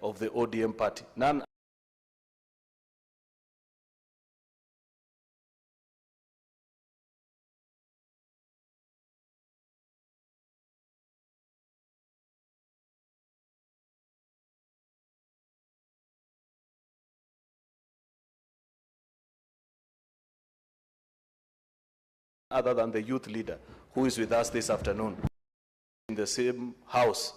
of the ODM party. None other than the youth leader who is with us this afternoon in the same house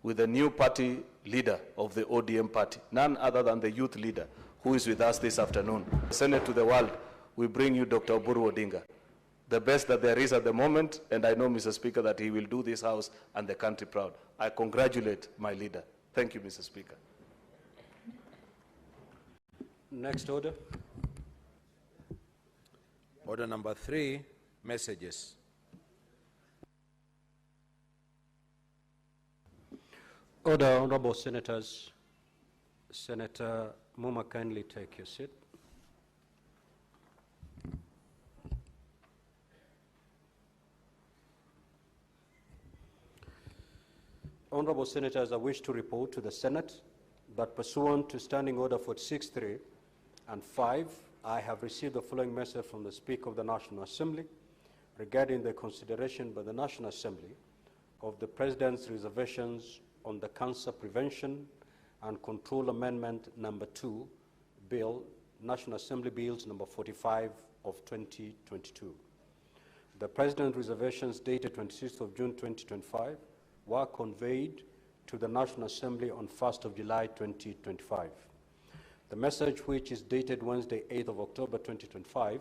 with the new party leader of the ODM party, none other than the youth leader who is with us this afternoon. Senate to the world, we bring you Dr. Odinga, the best that there is at the moment, and I know, Mr. Speaker, that he will do this house and the country proud. I congratulate my leader. Thank you, Mr. Speaker. Next order. Order number 3, messages. Order, honorable senators. Senator Muma, kindly take your seat. Honorable senators, I wish to report to the Senate that pursuant to Standing Order 46.3 and 5, I have received the following message from the Speaker of the National Assembly regarding the consideration by the National Assembly of the President's reservations on the Cancer Prevention and Control Amendment number 2 Bill, National Assembly Bills number 45 of 2022. The President's reservations dated 26th of June 2025 were conveyed to the National Assembly on 1st of July 2025. The message, which is dated Wednesday 8th of October 2025,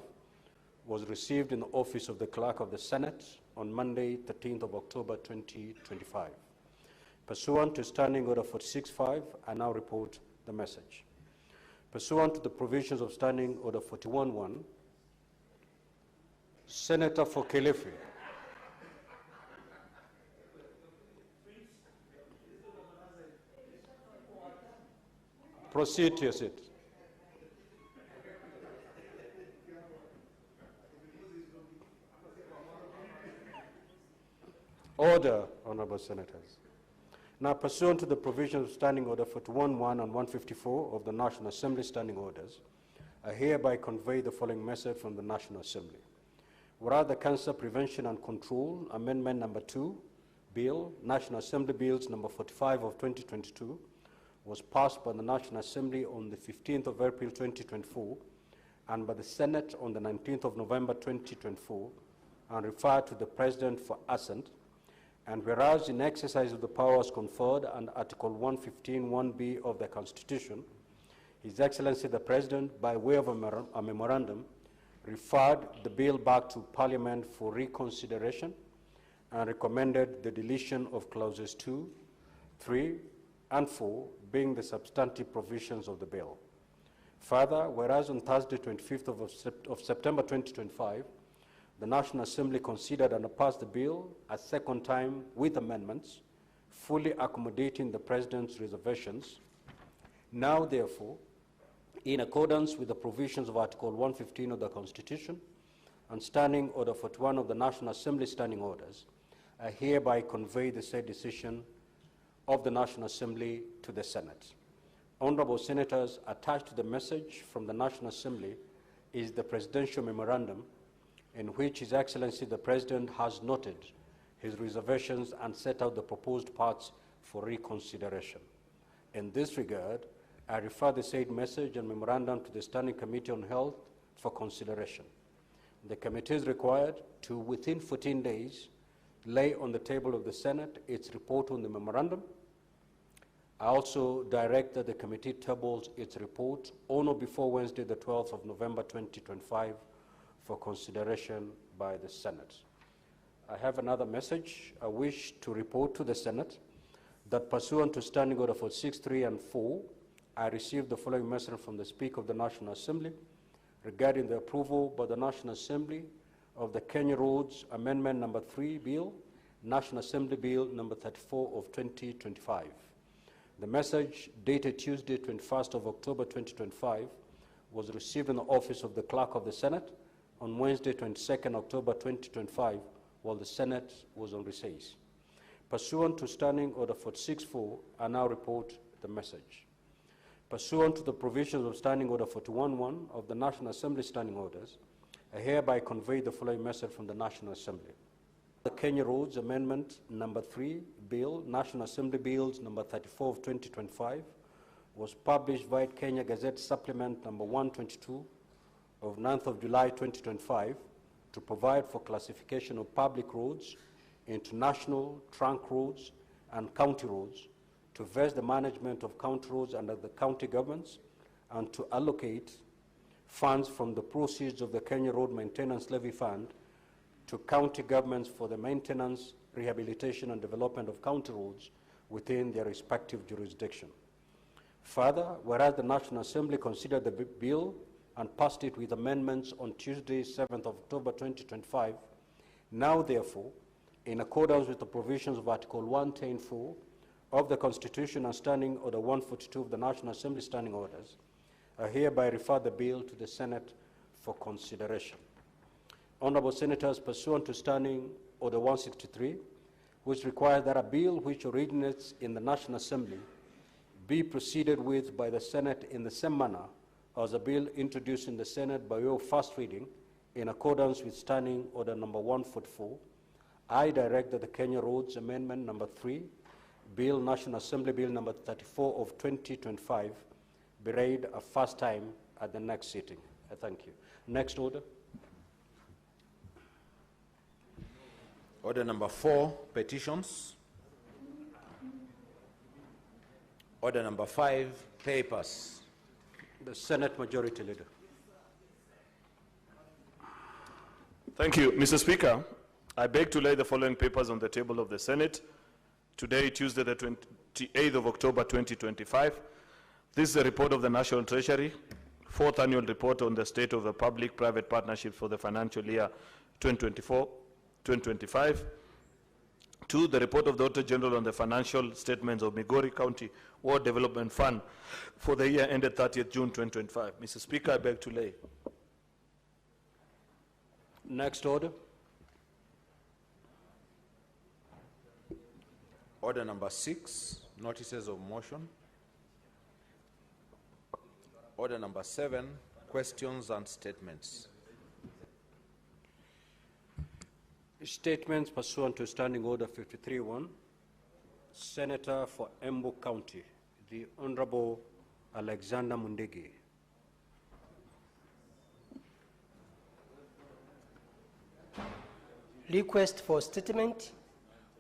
was received in the office of the Clerk of the Senate on Monday 13th of October 2025. Pursuant to Standing Order 46.5, I now report the message. Pursuant to the provisions of Standing Order 41.1, Senator for Kilifi. Proceed to your seat. Order, honorable senators. Now, pursuant to the provisions of Standing Order 41.1 and 154 of the National Assembly Standing Orders, I hereby convey the following message from the National Assembly. Whereas the Cancer Prevention and Control Amendment number 2 Bill, National Assembly Bills number 45 of 2022, was passed by the National Assembly on the 15th of April 2024 and by the Senate on the 19th of November 2024 and referred to the President for assent. And whereas in exercise of the powers conferred under Article 115(1)(b) of the Constitution, His Excellency the President, by way of a memorandum, referred the bill back to Parliament for reconsideration and recommended the deletion of clauses 2, 3, and 4, being the substantive provisions of the bill. Further, whereas on Thursday, 25th of September 2025, the National Assembly considered and passed the bill a second time with amendments, fully accommodating the President's reservations. Now, therefore, in accordance with the provisions of Article 115 of the Constitution and Standing Order 41 of the National Assembly Standing Orders, I hereby convey the said decision of the National Assembly to the Senate. Honorable Senators, attached to the message from the National Assembly is the Presidential Memorandum in which His Excellency the President has noted his reservations and set out the proposed parts for reconsideration. In this regard, I refer the said message and memorandum to the Standing Committee on Health for consideration. The committee is required to, within 14 days, lay on the table of the Senate its report on the memorandum. I also direct that the committee tables its report on or before Wednesday, the 12th of November 2025, for consideration by the Senate. I have another message. I wish to report to the Senate that pursuant to Standing Order 46.3 and 4, I received the following message from the Speaker of the National Assembly regarding the approval by the National Assembly of the Kenya Roads Amendment number 3 Bill, National Assembly Bill number 34 of 2025. The message, dated Tuesday, 21st of October 2025, was received in the office of the Clerk of the Senate on Wednesday, 22nd October 2025, while the Senate was on recess. Pursuant to Standing Order 46.4, I now report the the message. Pursuant to the provisions of Standing Order 41-1 of the National Assembly Standing Orders, I hereby convey the following message from the National Assembly. The Kenya Roads Amendment Number 3 Bill, National Assembly Bills Number 34 of 2025, was published via Kenya Gazette Supplement Number 122 of 9th of July 2025 to provide for classification of public roads into national, trunk roads, and county roads, to vest the management of county roads under the county governments, and to allocate funds from the proceeds of the Kenya Road Maintenance Levy Fund to county governments for the maintenance, rehabilitation, and development of county roads within their respective jurisdiction. Further, whereas the National Assembly considered the bill and passed it with amendments on Tuesday, 7th of October 2025, now therefore, in accordance with the provisions of Article 110(4) of the Constitution and Standing Order 142 of the National Assembly Standing Orders, I hereby refer the bill to the Senate for consideration. Honorable Senators, pursuant to Standing Order 163, which requires that a bill which originates in the National Assembly be proceeded with by the Senate in the same manner as a bill introduced in the Senate by way of first reading, in accordance with Standing Order Number 144, I direct that the Kenya Roads Amendment Number 3, Bill, National Assembly Bill Number 34 of 2025, be read a first time at the next sitting. I thank you. Next order. Order number 4, petitions. Order number 5, papers. The Senate Majority Leader. Thank you, Mr. Speaker. I beg to lay the following papers on the table of the Senate today, Tuesday, the 28th of October, 2025. This is a report of the National Treasury, 4th Annual Report on the State of the Public-Private Partnership for the financial year 2024-2025. 2, the report of the Auditor General on the financial statements of Migori County Ward Development Fund for the year ended 30th June 2025. Mr. Speaker, I beg to lay. Next order. Order number 6, notices of motion. Order number 7, questions and statements. Statements pursuant to Standing Order 53-1. Senator for Embu County, the Honorable Alexander Mundegi. Request for statement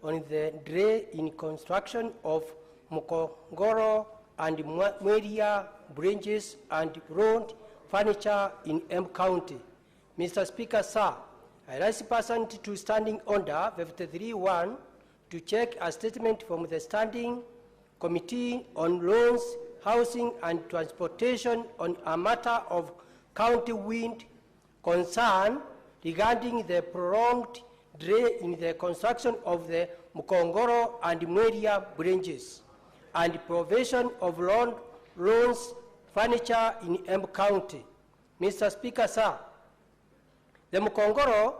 on the delay in construction of Mukongoro and Mweria bridges and road furniture in Embu County. Mr. Speaker, sir, I rise pursuant to Standing Order 53-1 to check a statement from the Standing Committee on Loans, Housing and Transportation on a matter of county wind concern regarding the prolonged delay in the construction of the Mukongoro and Mweria bridges and provision of loans furniture in Embu County. Mr. Speaker, sir, the Mukongoro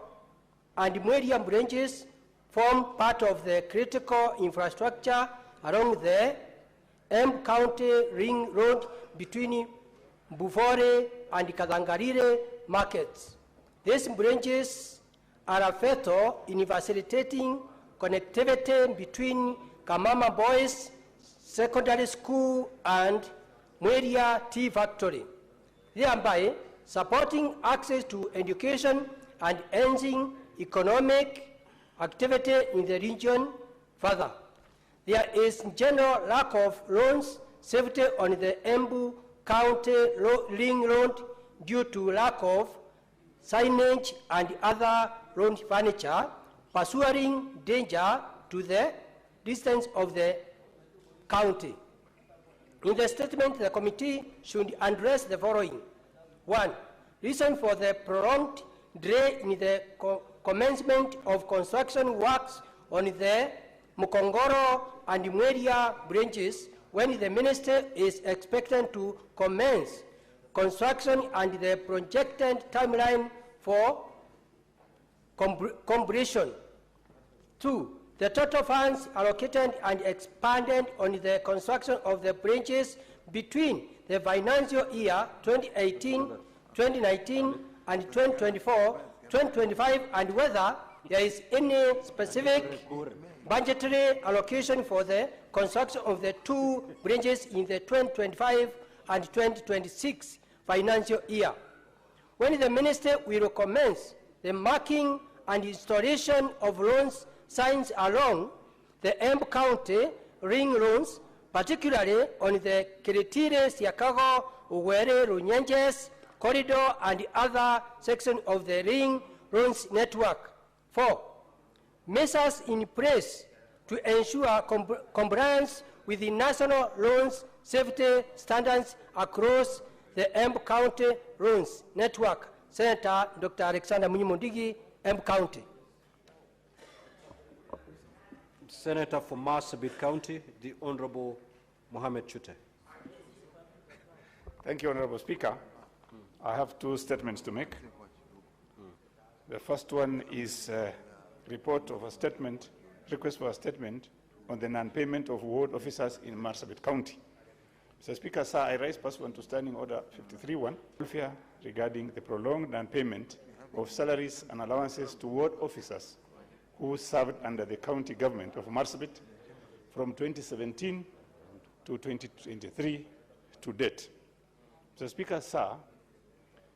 and Mweria bridges form part of the critical infrastructure along the Embu County Ring Road between Bufore and Kadangarire markets. These bridges are vital in facilitating connectivity between Kamama Boys Secondary School and Mweria Tea Factory, thereby supporting access to education and enhancing economic activity in the region. Further, there is general lack of loans safety on the Embu County Ring Road due to lack of signage and other road furniture, pursuing danger to the distance of the county. In the statement, the committee should address the following. 1. Reason for the prolonged delay in the commencement of construction works on the Mukongoro and Mweria bridges, when the minister is expected to commence construction and the projected timeline for completion. 2. The total funds allocated and expanded on the construction of the branches between the financial year 2018, 2019, and 2024, 2025, and whether there is any specific budgetary allocation for the construction of the two branches in the 2025 and 2026 financial year. When the minister will commence the marking and installation of roads signs along the Embu County ring roads, particularly on the Kiritire, Siakago, Uwere, Runyenjes corridor and other sections of the ring roads network. 4. Measures in place to ensure compliance with the national roads safety standards across the Embu County roads network. Senator Dr. Alexander Munyimundigi, Embu County. Senator for Marsabit County, the Honorable Mohammed Chute. Thank you, Honorable Speaker. I have two statements to make. The first one is a report of a statement, request for a statement on the non-payment of ward officers in Marsabit County. Mr. Speaker, sir, I raise pursuant to Standing Order 53-1 regarding the prolonged non-payment of salaries and allowances to ward officers who served under the county government of Marsabit from 2017 to 2023 to date. Mr. Speaker, sir,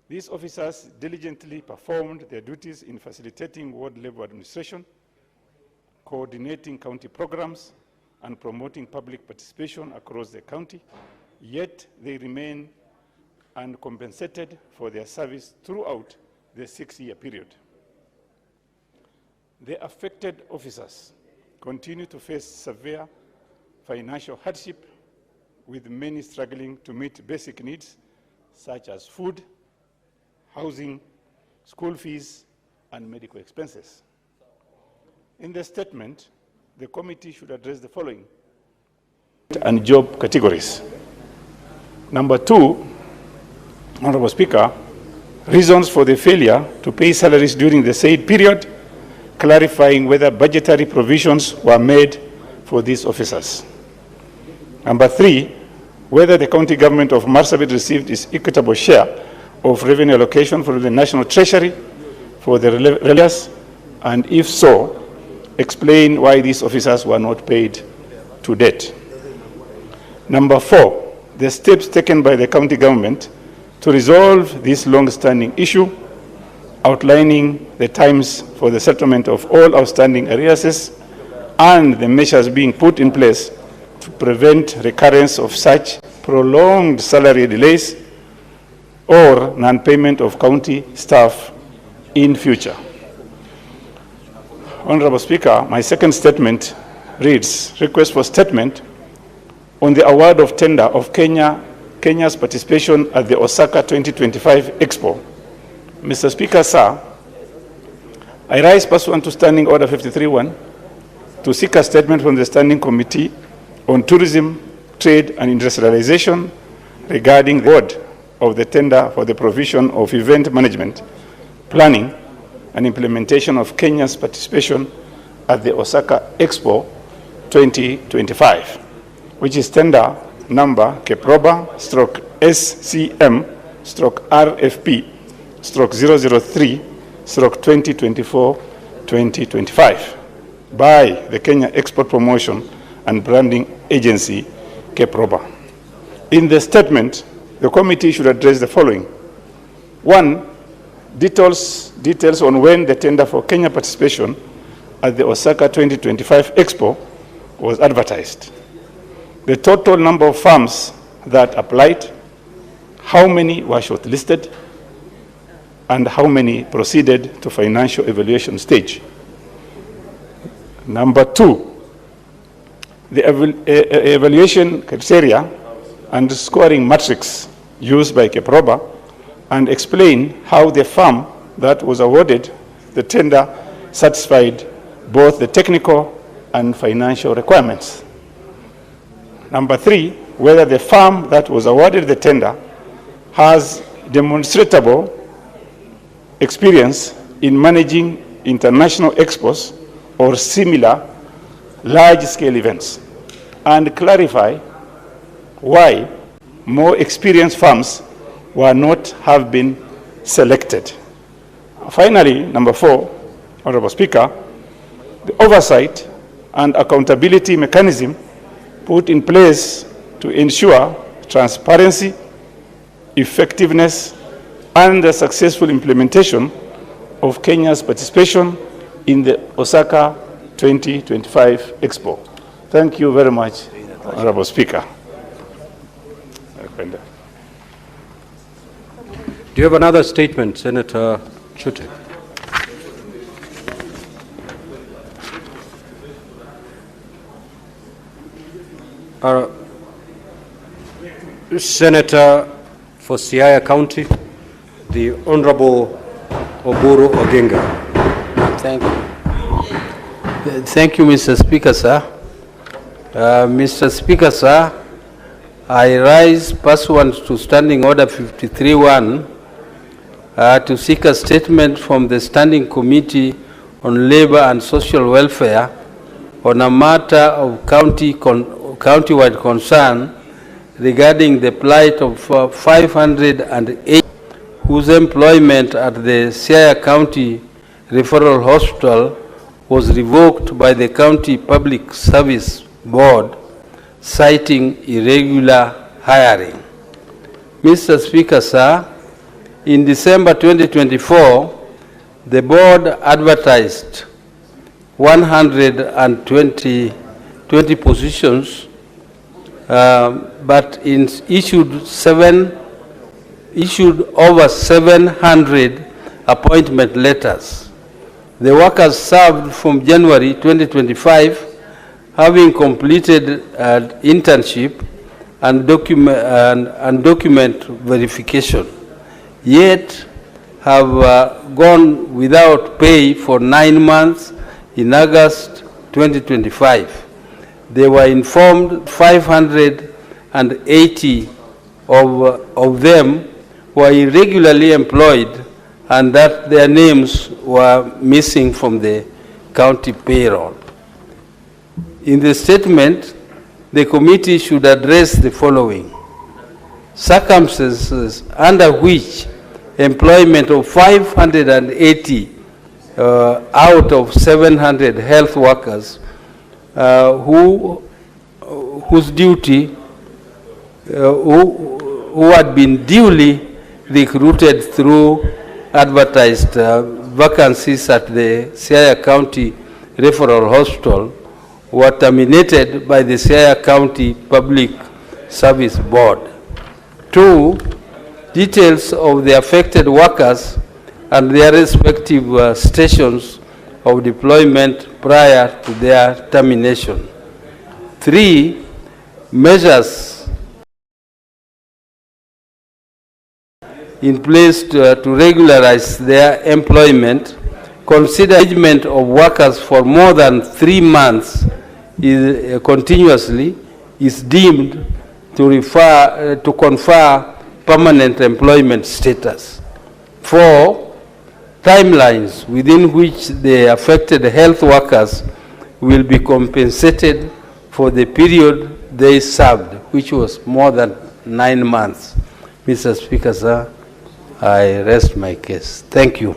these officers diligently performed their duties in facilitating ward-level administration, coordinating county programs, and promoting public participation across the county, yet they remain uncompensated for their service throughout the 6-year period. The affected officers continue to face severe financial hardship, with many struggling to meet basic needs such as food, housing, school fees, and medical expenses. In the statement, the committee should address the following and job categories. Number 2, Honorable Speaker, reasons for the failure to pay salaries during the said period, clarifying whether budgetary provisions were made for these officers. Number 3, whether the county government of Marsabit received its equitable share of revenue allocation from the National Treasury for the religious, and if so, explain why these officers were not paid to date. Number 4, the steps taken by the county government to resolve this long-standing issue, outlining the times for the settlement of all outstanding arrears and the measures being put in place to prevent recurrence of such prolonged salary delays or non-payment of county staff in future. Honorable Speaker, my second statement reads, request for statement on the award of tender of Kenya's participation at the Osaka 2025 Expo. Mr. Speaker, sir, I rise pursuant to Standing Order 53-1 to seek a statement from the Standing Committee on Tourism, Trade and Industrialization regarding the award of the tender for the provision of event management, planning and implementation of Kenya's participation at the Osaka Expo 2025, which is tender number Keproba/SCM/RFP/003/2024-2025 by the Kenya Export Promotion and Branding Agency, Keproba. In the statement, the committee should address the following. 1, details on when the tender for Kenya participation at the Osaka 2025 Expo was advertised, the total number of firms that applied, how many were shortlisted, and how many proceeded to financial evaluation stage. Number 2, the evaluation criteria and scoring matrix used by Keproba, and explain how the firm that was awarded the tender satisfied both the technical and financial requirements. Number 3, whether the firm that was awarded the tender has demonstrable experience in managing international expos or similar large-scale events and clarify why more experienced firms were not have been selected. Finally, number 4, Honorable Speaker, the oversight and accountability mechanism put in place to ensure transparency, effectiveness, and the successful implementation of Kenya's participation in the Osaka 2025 Expo. Thank you very much, Honorable Speaker. Do you have another statement, Senator Chute? Senator for Siaya County, the Honorable Oburu Odinga. Thank you. Thank you, Mr. Speaker, sir. Mr. Speaker, sir, I rise pursuant to Standing Order 53-1 to seek a statement from the Standing Committee on Labor and Social Welfare on a matter of county-wide concern regarding the plight of 508 whose employment at the Siaya County Referral Hospital was revoked by the County Public Service Board, citing irregular hiring. Mr. Speaker, sir, in December 2024, the board advertised 120 positions, but issued over 700 appointment letters. The workers served from January 2025, having completed an internship and document verification, yet have gone without pay for 9 months in August 2025. They were informed 580 of them were irregularly employed and that their names were missing from the county payroll. In the statement, the committee should address the following: circumstances under which employment of 580 out of 700 health workers whose duty who had been duly recruited through advertised vacancies at the Siaya County Referral Hospital were terminated by the Siaya County Public Service Board. 2, details of the affected workers and their respective stations of deployment prior to their termination. 3, measures in place to regularize their employment. Consider engagement of workers for more than 3 months continuously is deemed to confer permanent employment status. 4, timelines within which the affected health workers will be compensated for the period they served, which was more than 9 months. Mr. Speaker, sir, I rest my case. Thank you.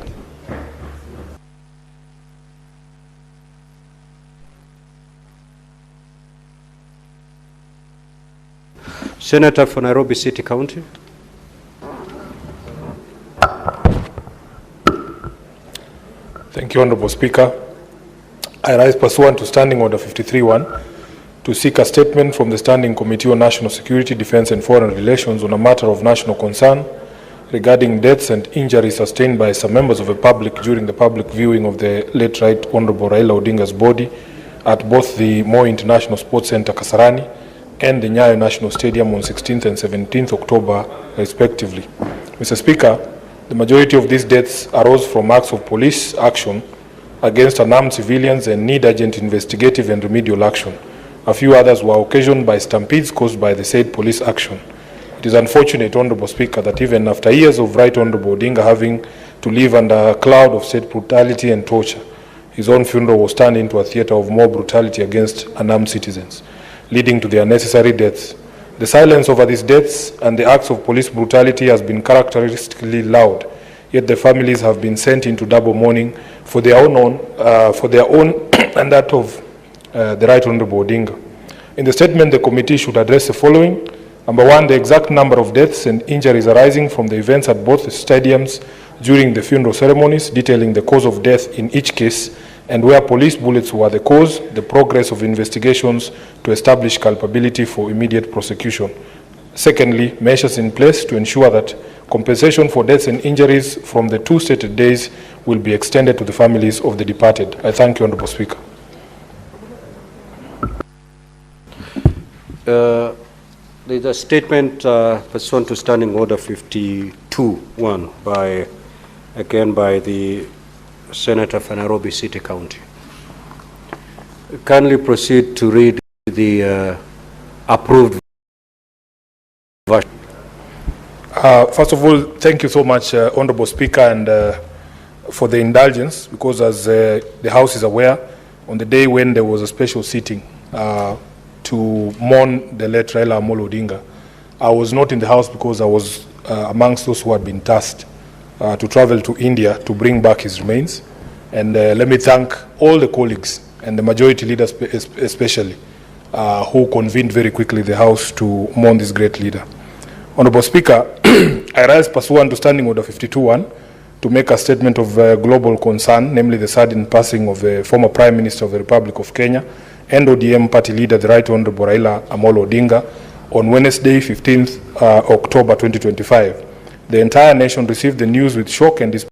Senator for Nairobi City County. Thank you, Honorable Speaker. I rise pursuant to Standing Order 53-1 to seek a statement from the Standing Committee on National Security, Defense and Foreign Relations on a matter of national concern regarding deaths and injuries sustained by some members of the public during the public viewing of the late Right Honorable Raila Odinga's body at both the Moi International Sports Center, Kasarani, and the Nyayo National Stadium on 16th and 17th October, respectively. Mr. Speaker, the majority of these deaths arose from acts of police action against unarmed civilians and need urgent investigative and remedial action. A few others were occasioned by stampedes caused by the said police action. It is unfortunate, Honorable Speaker, that even after years of Right Honorable Odinga having to live under a cloud of state brutality and torture, his own funeral was turned into a theater of more brutality against unarmed citizens, leading to the unnecessary deaths. The silence over these deaths and the acts of police brutality has been characteristically loud, yet the families have been sent into double mourning for their own and that of the Right Honorable Odinga. In the statement, the committee should address the following. Number one, the exact number of deaths and injuries arising from the events at both stadiums during the funeral ceremonies, detailing the cause of death in each case, and where police bullets were the cause, the progress of investigations to establish culpability for immediate prosecution. Secondly, measures in place to ensure that compensation for deaths and injuries from the two stated days will be extended to the families of the departed. I thank you, Honourable Speaker. There is a statement pursuant to Standing Order 52-1 by the Senator for Nairobi City County. Kindly proceed to read the approved version. First of all, thank you so much, Honourable Speaker, and for the indulgence, because as the House is aware, on the day when there was a special sitting to mourn the late Raila Odinga, I was not in the House because I was amongst those who had been tasked to travel to India to bring back his remains. And let me thank all the colleagues and the majority leaders especially who convened very quickly the House to mourn this great leader. Honourable Speaker, I rise pursuant to Standing Order 52-1 to make a statement of global concern, namely the sudden passing of the former Prime Minister of the Republic of Kenya and ODM party leader, the Right Honourable Raila Odinga, on Wednesday, 15th October 2025. The entire nation received the news with shock and dismay.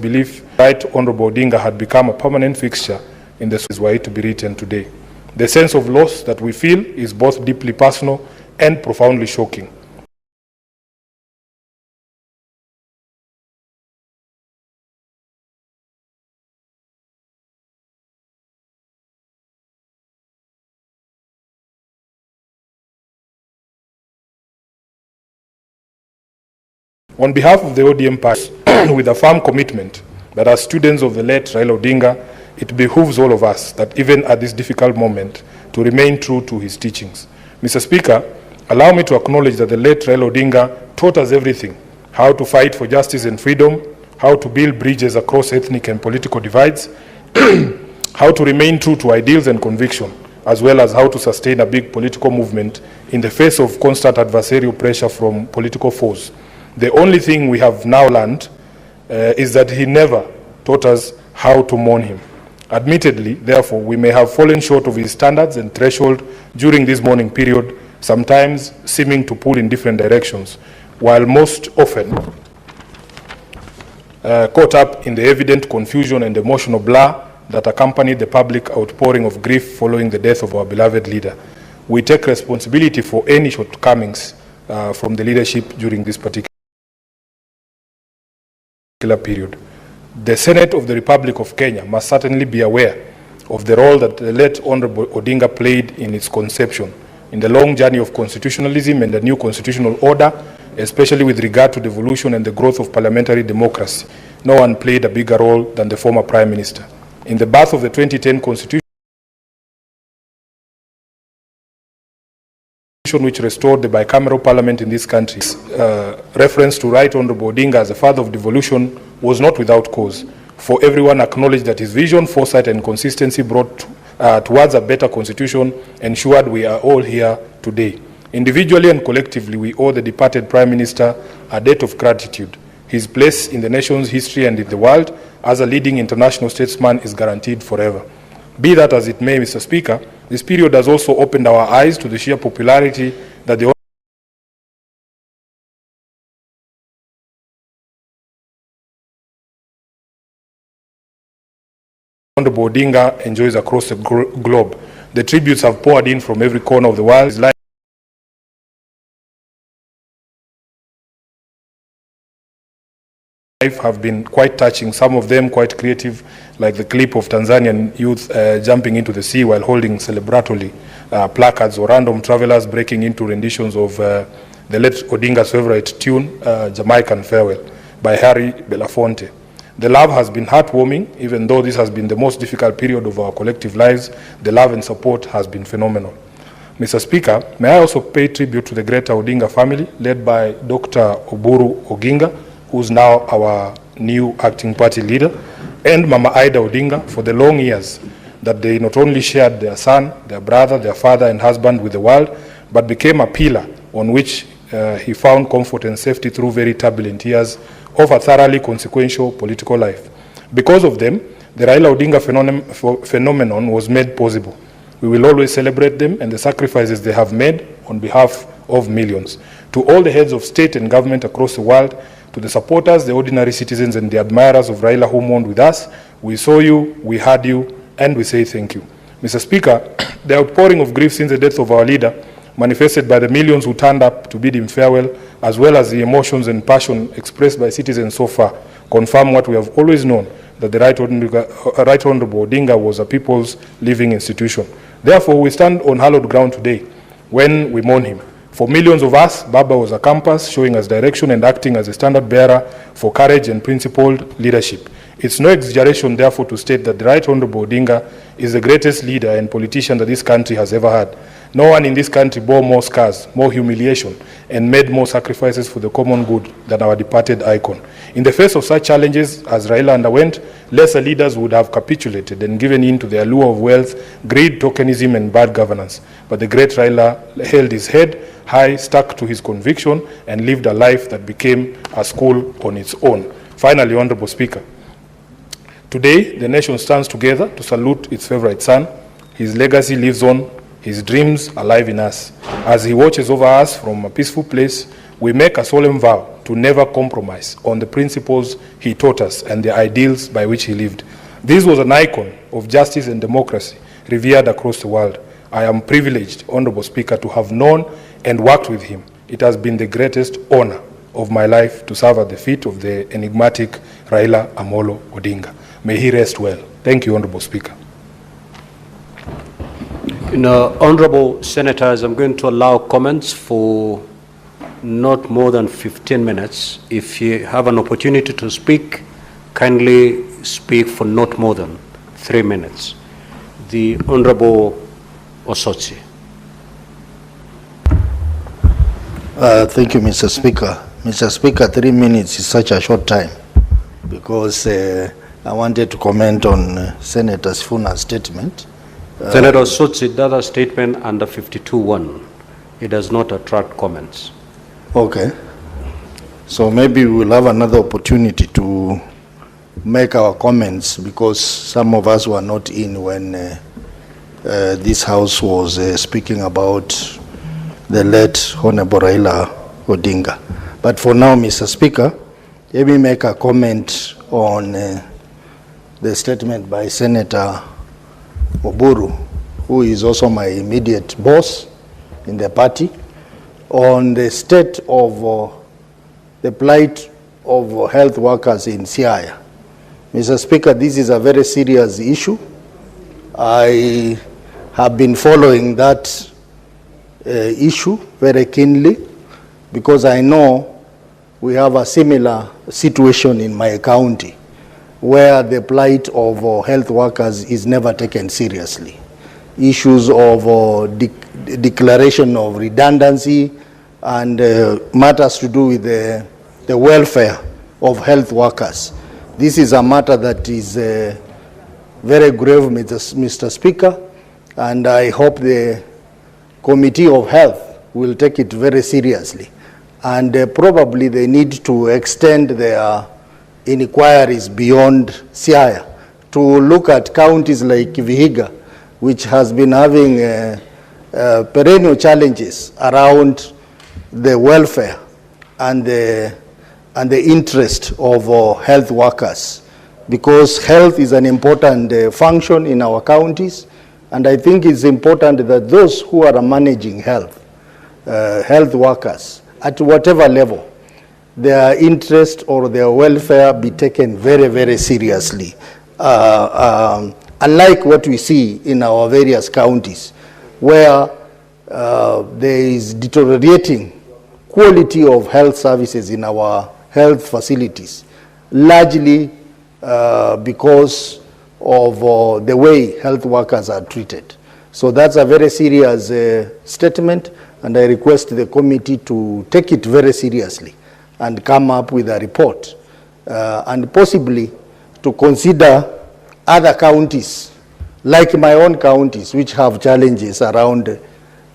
Belief Right Honourable Odinga had become a permanent fixture in the is why to be written today. The sense of loss that we feel is both deeply personal and profoundly shocking. On behalf of the ODM party, with a firm commitment that as students of the late Raila Odinga, it behooves all of us that even at this difficult moment to remain true to his teachings. Mr. Speaker, allow me to acknowledge that the late Raila Odinga taught us everything: how to fight for justice and freedom, how to build bridges across ethnic and political divides, how to remain true to ideals and conviction, as well as how to sustain a big political movement in the face of constant adversarial pressure from political foes. The only thing we have now learned is that he never taught us how to mourn him. Admittedly, therefore, we may have fallen short of his standards and threshold during this mourning period, sometimes seeming to pull in different directions, while most often caught up in the evident confusion and emotional blur that accompanied the public outpouring of grief following the death of our beloved leader. We take responsibility for any shortcomings from the leadership during this particular period. The Senate of the Republic of Kenya must certainly be aware of the role that the late Honourable Odinga played in its conception, in the long journey of constitutionalism and the new constitutional order, especially with regard to the evolution and the growth of parliamentary democracy. No one played a bigger role than the former Prime Minister. In the birth of the 2010 Constitution, which restored the bicameral parliament in this country, reference to Right Honourable Odinga as a father of devolution was not without cause, for everyone acknowledged that his vision, foresight and consistency brought towards a better constitution ensured we are all here today. Individually and collectively, we owe the departed Prime Minister a debt of gratitude. His place in the nation's history and in the world as a leading international statesman is guaranteed forever. Be that as it may, Mr. Speaker, this period has also opened our eyes to the sheer popularity that the Honourable Odinga enjoys across the globe. The tributes have poured in from every corner of the world. His life have been quite touching, some of them quite creative, like the clip of Tanzanian youth jumping into the sea while holding celebratory placards, or random travelers breaking into renditions of the late Odinga's favorite tune, Jamaican Farewell, by Harry Belafonte. The love has been heartwarming. Even though this has been the most difficult period of our collective lives, the love and support has been phenomenal. Mr. Speaker, may I also pay tribute to the greater Odinga family, led by Dr. Oburu Oginga, who's now our new acting party leader, and Mama Ida Odinga, for the long years that they not only shared their son, their brother, their father and husband with the world, but became a pillar on which he found comfort and safety through very turbulent years of a thoroughly consequential political life. Because of them, the Raila Odinga phenomenon was made possible. We will always celebrate them and the sacrifices they have made on behalf of millions. To all the heads of state and government across the world, to the supporters, the ordinary citizens and the admirers of Raila who mourned with us, we saw you, we heard you, and we say thank you. Mr. Speaker, the outpouring of grief since the death of our leader, manifested by the millions who turned up to bid him farewell, as well as the emotions and passion expressed by citizens so far, confirm what we have always known, that the Right Honorable Odinga was a people's living institution. Therefore, we stand on hallowed ground today when we mourn him. For millions of us, Baba was a compass, showing us direction and acting as a standard bearer for courage and principled leadership. It's no exaggeration, therefore, to state that the Right Honorable Odinga is the greatest leader and politician that this country has ever had. No one in this country bore more scars, more humiliation, and made more sacrifices for the common good than our departed icon. In the face of such challenges as Raila underwent, lesser leaders would have capitulated and given in to the allure of wealth, greed, tokenism, and bad governance. But the great Raila held his head high, stuck to his conviction, and lived a life that became a school on its own. Finally, Honorable Speaker, today the nation stands together to salute its favorite son. His legacy lives on, his dreams alive in us. As he watches over us from a peaceful place, we make a solemn vow to never compromise on the principles he taught us and the ideals by which he lived. This was an icon of justice and democracy revered across the world. I am privileged, Honorable Speaker, to have known and worked with him. It has been the greatest honor of my life to serve at the feet of the enigmatic Raila Amolo Odinga. May he rest well. Thank you, Honorable Speaker. Honorable Senators, I'm going to allow comments for not more than 15 minutes. If you have an opportunity to speak, kindly speak for not more than 3 minutes. The Honorable Osotsi. Thank you, Mr. Speaker. Mr. Speaker, 3 minutes is such a short time because I wanted to comment on Senator Sifuna's statement. Senator Osotsi, the other statement under 52(1), it does not attract comments. Okay. So maybe we'll have another opportunity to make our comments because some of us were not in when this House was speaking about the late Honorable Raila Odinga. But for now, Mr. Speaker, let me make a comment on the statement by Senator Oburu, who is also my immediate boss in the party, on the state of the plight of health workers in Siaya. Mr. Speaker, this is a very serious issue. I have been following that issue very keenly because I know we have a similar situation in my county where the plight of health workers is never taken seriously. Issues of declaration of redundancy and matters to do with the welfare of health workers. This is a matter that is very grave, Mr. Speaker, and I hope the Committee of Health will take it very seriously. And probably they need to extend their inquiries beyond Siaya to look at counties like Vihiga, which has been having perennial challenges around the welfare and the interest of health workers, because health is an important function in our counties, And I think it's important that those who are managing health workers at whatever level, their interest or their welfare be taken very, very seriously. Unlike what we see in our various counties, where there is deteriorating quality of health services in our health facilities, largely because of the way health workers are treated. So that's a very serious statement, and I request the committee to take it very seriously and come up with a report, and possibly to consider other counties, like my own counties, which have challenges around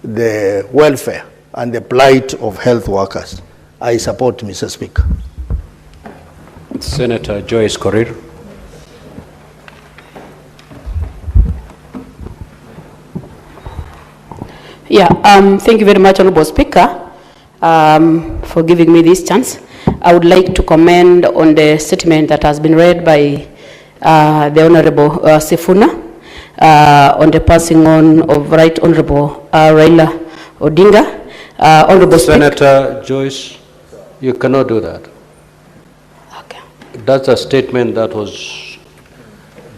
the welfare and the plight of health workers. I support, Mr. Speaker. Senator Joyce Korir. Yeah, thank you very much, Honorable Speaker, for giving me this chance. I would like to comment on the statement that has been read by the Honorable Sifuna on the passing on of Right Honorable Raila Odinga. Honorable Senator Joyce, you cannot do that. Okay. That's a statement that was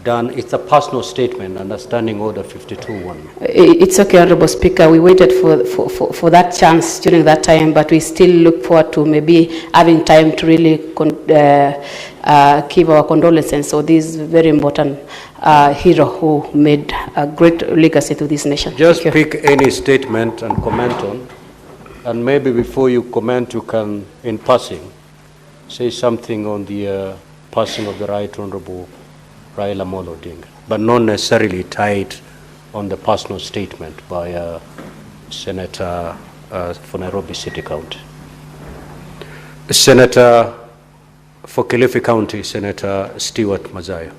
done. It's a personal statement under Standing Order 52.1. It's okay, Honorable Speaker. We waited for that chance during that time, but we still look forward to maybe having time to really give our condolences. So this is very important hero who made a great legacy to this nation. Just pick any statement and comment on, and maybe before you comment, you can, in passing, say something on the passing of the Right Honorable Raila Odinga, but not necessarily tied on the personal statement by Senator for Nairobi City County. Senator for Kilifi County, Senator Stewart Mazayo.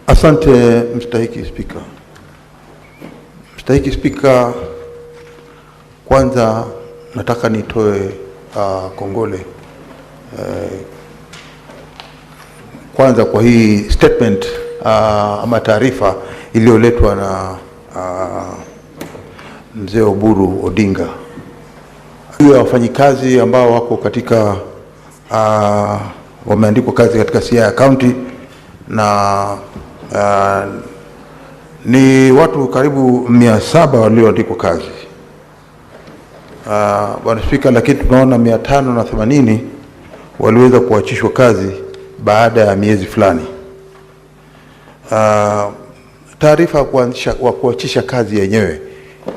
Asante Mstahiki Spika. Mstahiki Spika, kwanza nataka nitoe kongole kwanza kwa hii statement ama taarifa iliyoletwa na mzee Oburu Odinga. Hiyo wafanyikazi ambao wako katika wameandikwa kazi katika Siaya County na ni watu karibu 700 walioandikwa kazi. Bwana Spika, lakini tunaona 580 waliweza kuachishwa kazi baada ya miezi fulani. Taarifa ya kuachisha kazi yenyewe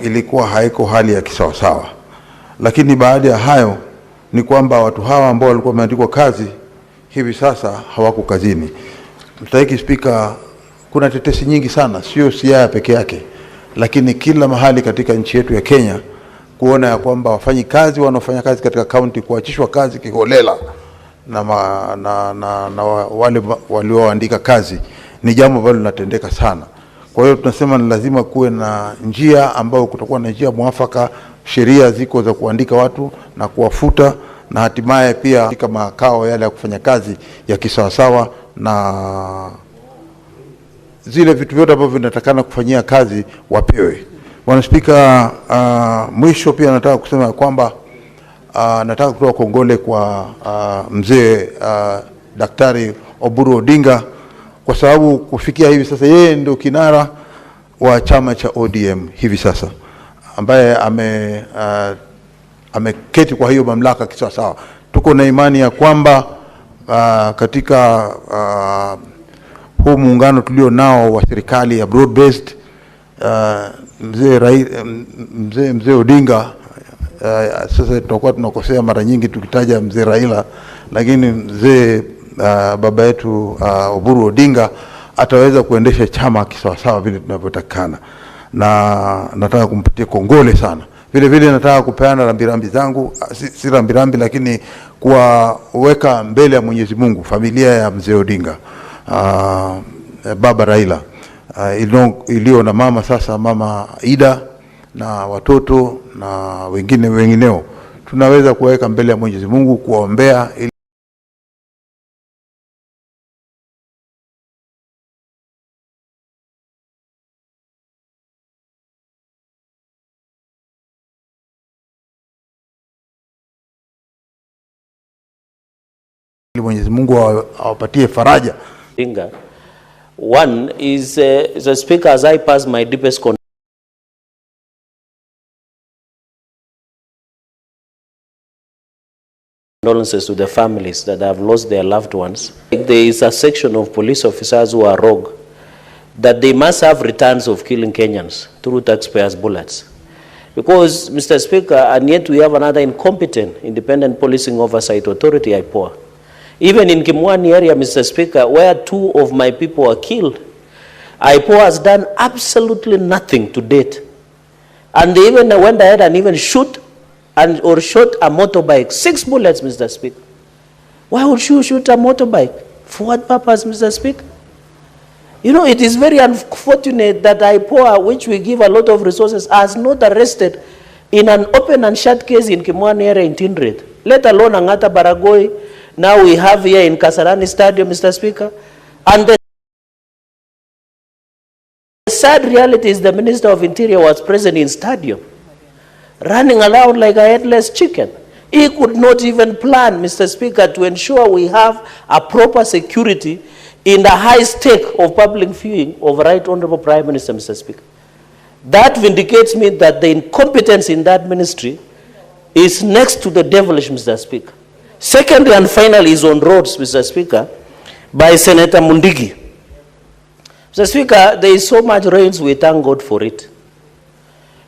ilikuwa haiko hali ya kisawasawa, lakini baada ya hayo ni kwamba watu hawa ambao walikuwa wameandikwa kazi hivi sasa hawako kazini. Mstahiki Spika, kuna tetesi nyingi sana, sio Siaya peke yake, lakini kila mahali katika nchi yetu ya Kenya, kuona ya kwamba wafanyikazi wanaofanya kazi katika kaunti kuachishwa kazi kiholela na wale walioandika kazi ni jambo ambalo linatendeka sana. Kwa hiyo tunasema ni lazima kuwe na njia ambayo kutakuwa na njia mwafaka, sheria ziko za kuandika watu na kuwafuta, na hatimaye pia katika makao yale ya kufanya kazi ya kisawasawa na zile vitu vyote ambavyo vinatakana kufanyia kazi wapewe. Bwana Spika, mwisho pia nataka kusema kwamba nataka kutoa kongole kwa mzee Daktari Oburu Odinga, kwa sababu kufikia hivi sasa yeye ndio kinara wa chama cha ODM hivi sasa, ambaye ameketi kwa hiyo mamlaka kisawasawa. Tuko na imani ya kwamba katika huu muungano tulio nao wa serikali ya broad based, mzee Odinga, sasa tutakuwa tunakosea mara nyingi tukitaja mzee Raila, lakini mzee baba yetu Oburu Odinga ataweza kuendesha chama kisawasawa vile tunavyotakana, na nataka kumpatia kongole sana. Vile vile nataka kupeana rambirambi zangu, si rambirambi lakini kuwaweka mbele ya Mwenyezi Mungu familia ya mzee Odinga, baba Raila, iliyo na mama sasa, mama Ida, na watoto na wengineo. Tunaweza kuweka mbele ya Mwenyezi Mungu kuwaombea ili Mwenyezi Mungu awapatie faraja. One is the Speaker, as I pass my deepest condolences to the families that have lost their loved ones. There is a section of police officers who are rogue, that they must have returns of killing Kenyans through taxpayers' bullets. Because, Mr. Speaker, and yet we have another incompetent independent policing oversight authority, IPOA. Even in Kimwani area, Mr. Speaker, where 2 of my people were killed, IPOA has done absolutely nothing to date. And they even went ahead and even shot a motorbike. 6 bullets, Mr. Speaker. Why would you shoot a motorbike? For what purpose, Mr. Speaker? You know, it is very unfortunate that IPOA, which we give a lot of resources, has not arrested in an open and shut case in Kimwani area in Tindred, let alone Angata Baragoi. Now we have here in Kasarani Stadium, Mr. Speaker. And the sad reality is the Minister of Interior was present in stadium, running around like a headless chicken. He could not even plan, Mr. Speaker, to ensure we have a proper security in the high stake of public viewing of Right Honorable Prime Minister, Mr. Speaker. That vindicates me that the incompetence in that ministry is next to the devilish, Mr. Speaker. Secondly and finally is on roads, Mr. Speaker, by Senator Mundigi. Mr. Speaker, there is so much rains, we thank God for it.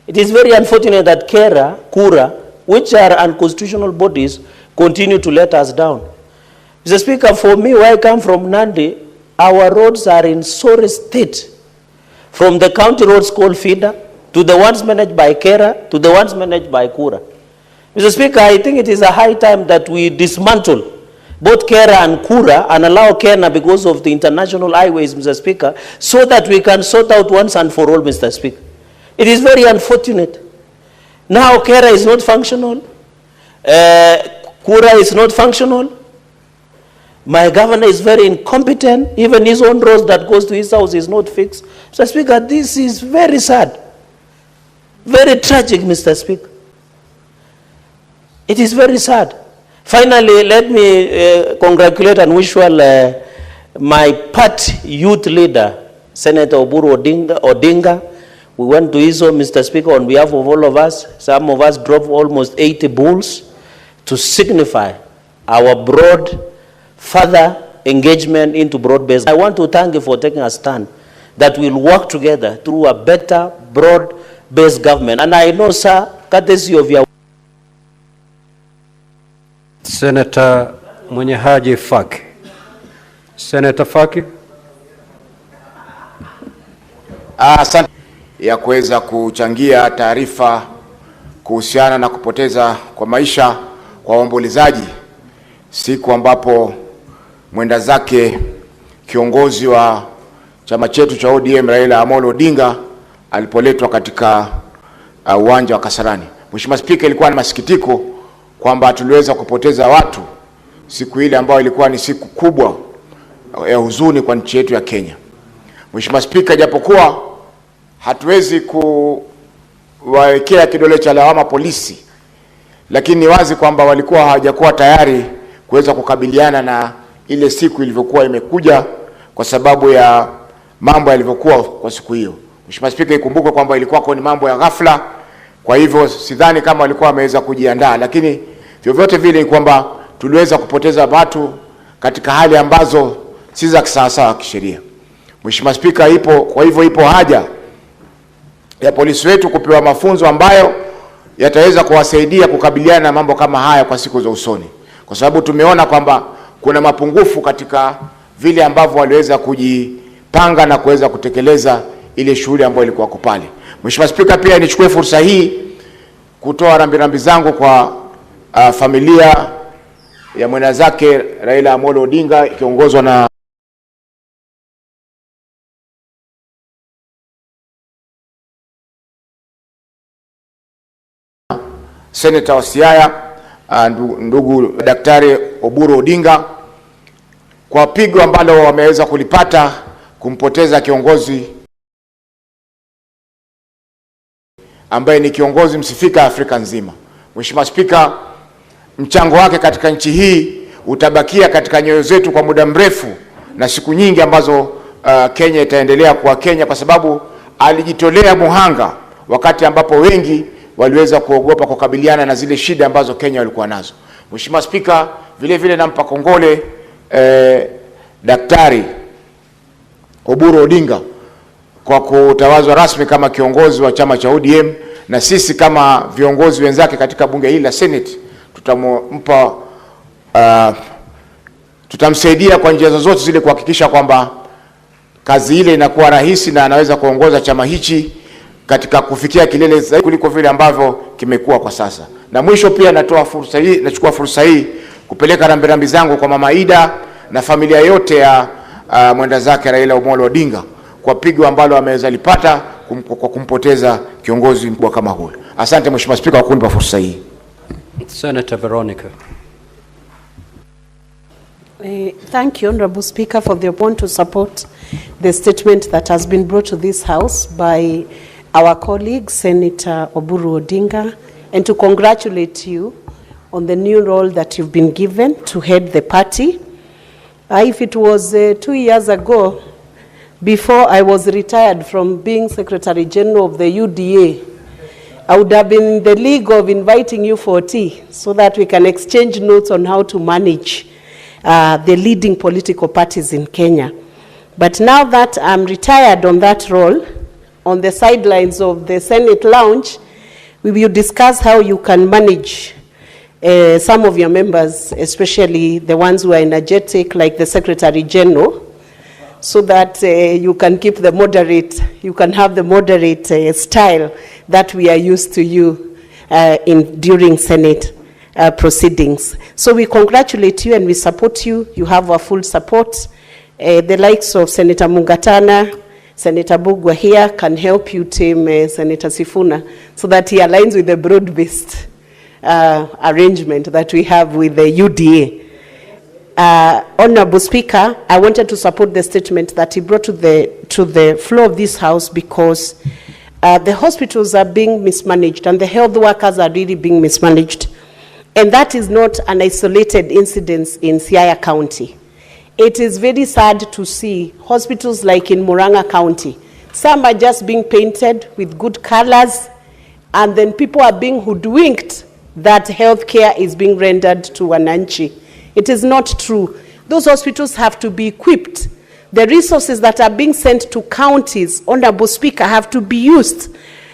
It is very unfortunate that Kura, which are unconstitutional bodies, continue to let us down. Mr. Speaker, for me, where I come from, Nandi, our roads are in sorry state. From the county roads called FIDA, to the ones managed by Kera, to the ones managed by Kura. Mr. Speaker, I think it is a high time that we dismantle both Kera and Kura and allow Kenya because of the international highways, Mr. Speaker, so that we can sort out once and for all, Mr. Speaker. It is very unfortunate. Now Kera is not functional. Kura is not functional. My governor is very incompetent. Even his own road that goes to his house is not fixed. Mr. Speaker, this is very sad. Very tragic, Mr. Speaker. It is very sad. Finally, let me congratulate and wish well my party youth leader, Senator Odinga. We went to his home, Mr. Speaker, on behalf of all of us. Some of us drove almost 80 bulls to signify our broad further engagement into broad-based. I want to thank you for taking a stand that we'll work together through a better broad-based government. And I know, sir, courtesy of your... Senator Mwenyehaji Faki. Senator Faki. Asante ya kuweza kuchangia taarifa kuhusiana na kupoteza kwa maisha kwa waombolezaji siku ambapo mwenda zake kiongozi wa chama chetu cha ODM Raila Amolo Odinga alipoletwa katika uwanja wa Kasarani. Mheshimiwa Spika, ilikuwa ni masikitiko kwamba tuliweza kupoteza watu siku ile ambayo ilikuwa ni siku kubwa ya huzuni kwa nchi yetu ya Kenya. Mheshimiwa Spika, japokuwa hatuwezi kuwaekea kidole cha lawama polisi, lakini ni wazi kwamba walikuwa hawajakuwa tayari kuweza kukabiliana na ile siku ilivyokuwa imekuja kwa sababu ya mambo yalivyokuwa kwa siku hiyo. Mheshimiwa Spika, ikumbuke kwamba ilikuwa ni mambo ya ghafla, kwa hivyo sidhani kama walikuwa wameweza kujiandaa, lakini vyovyote vile ni kwamba tuliweza kupoteza watu katika hali ambazo si za kisawasawa kisheria. Mheshimiwa Spika, kwa hivyo ipo haja ya polisi wetu kupewa mafunzo ambayo yataweza kuwasaidia kukabiliana na mambo kama haya kwa siku za usoni, kwa sababu tumeona kwamba kuna mapungufu katika vile ambavyo waliweza kujipanga na kuweza kutekeleza ile shughuli ambayo ilikuwa pale. Mheshimiwa Spika, pia nichukue fursa hii kutoa rambirambi zangu kwa familia ya mwenda zake Raila Amolo Odinga ikiongozwa na Senator wa Siaya ndugu Daktari Oburu Odinga kwa pigo ambalo wameweza kulipata kumpoteza kiongozi ambaye ni kiongozi msifika Afrika nzima. Mheshimiwa Spika, mchango wake katika nchi hii utabakia katika nyoyo zetu kwa muda mrefu na siku nyingi ambazo Kenya itaendelea kuwa Kenya, kwa sababu alijitolea muhanga wakati ambapo wengi waliweza kuogopa kukabiliana na zile shida ambazo Kenya walikuwa nazo. Mheshimiwa Spika, vile vile nampa kongole Daktari Oburu Odinga kwa kutawazwa rasmi kama kiongozi wa chama cha ODM, na sisi kama viongozi wenzake katika bunge hili la Senate tutamsaidia kwa njia zozote zile kuhakikisha kwamba kazi ile inakuwa rahisi na anaweza kuongoza chama hichi katika kufikia kilele zaidi kuliko vile ambavyo kimekuwa kwa sasa. Na mwisho pia nachukua fursa hii kupeleka rambirambi zangu kwa Mama Ida na familia yote ya mwenda zake Raila Omolo Odinga kwa pigo ambalo ameweza lipata kwa kumpoteza kiongozi mkubwa kama huyo. Asante Mheshimiwa Spika kwa kunipa fursa hii. Senator Veronica. Thank you, Honorable Speaker, for the opportunity to support the statement that has been brought to this House by our colleague, Senator Oburu Odinga, and to congratulate you on the new role that you've been given to head the party. If it was 2 years ago, before I was retired from being Secretary General of the UDA, I would have been in the league of inviting you for tea so that we can exchange notes on how to manage the leading political parties in Kenya. But now that I'm retired on that role, on the sidelines of the Senate lounge, we will discuss how you can manage some of your members, especially the ones who are energetic, like the Secretary General, so that you can keep the moderate, you can have the moderate style that we are used to you during Senate proceedings. So we congratulate you and we support you. You have our full support. The likes of Senator Mungatana, Senator Bugwa here can help you team Senator Sifuna so that he aligns with the broad-based arrangement that we have with the UDA. Honorable Speaker, I wanted to support the statement that he brought to the floor of this House because the hospitals are being mismanaged and the health workers are really being mismanaged. And that is not an isolated incident in Siaya County. It is very sad to see hospitals like in Murang'a County. Some are just being painted with good colors, and then people are being hoodwinked that health care is being rendered to Wananchi. It is not true. Those hospitals have to be equipped. The resources that are being sent to counties, Honorable Speaker, have to be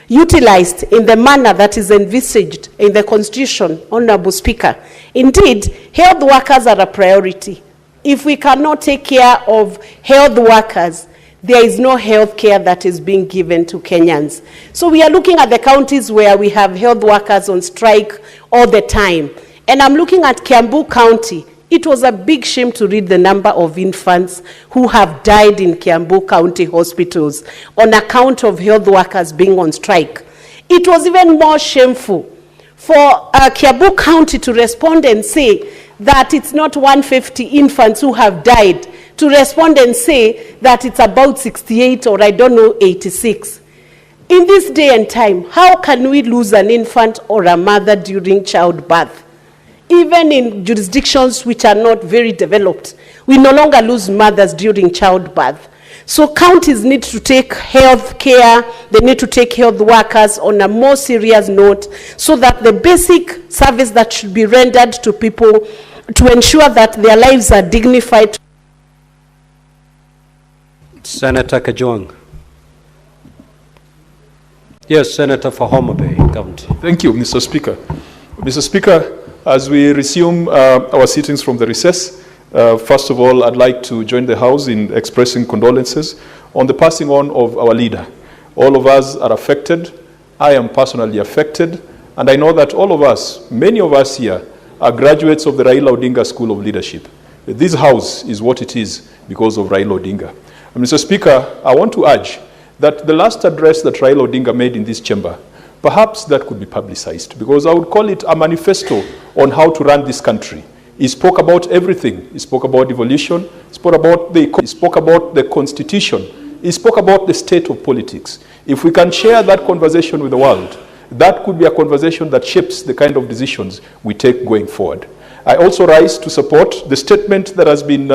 utilized in the manner that is envisaged in the Constitution, Honorable Speaker. Indeed, health workers are a priority. If we cannot take care of health workers, there is no health care that is being given to Kenyans. So we are looking at the counties where we have health workers on strike all the time. And I'm looking at Kiambu County. It was a big shame to read the number of infants who have died in Kiambu County hospitals on account of health workers being on strike. It was even more shameful for Kiambu County to respond and say that it's not 150 infants who have died, to respond and say that it's about 68 or I don't know, 86. In this day and time, how can we lose an infant or a mother during childbirth? Even in jurisdictions which are not very developed, we no longer lose mothers during childbirth. So counties need to take health care, they need to take health workers on a more serious note so that the basic service that should be rendered to people to ensure that their lives are dignified. Senator Kajwang. Yes, Senator for Homa Bay County. Thank you, Mr. Speaker. Mr. Speaker, as we resume our sittings from the recess, first of all, I'd like to join the House in expressing condolences on the passing on of our leader. All of us are affected. I am personally affected. And I know that all of us, many of us here, are graduates of the Raila Odinga School of Leadership. This House is what it is because of Raila Odinga. And Mr. Speaker, I want to urge that the last address that Raila Odinga made in this chamber, perhaps that could be publicized, because I would call it a manifesto on how to run this country. He spoke about everything. He spoke about devolution, he spoke about the Constitution, he spoke about the state of politics. If we can share that conversation with the world, that could be a conversation that shapes the kind of decisions we take going forward. I also rise to support the statement that has been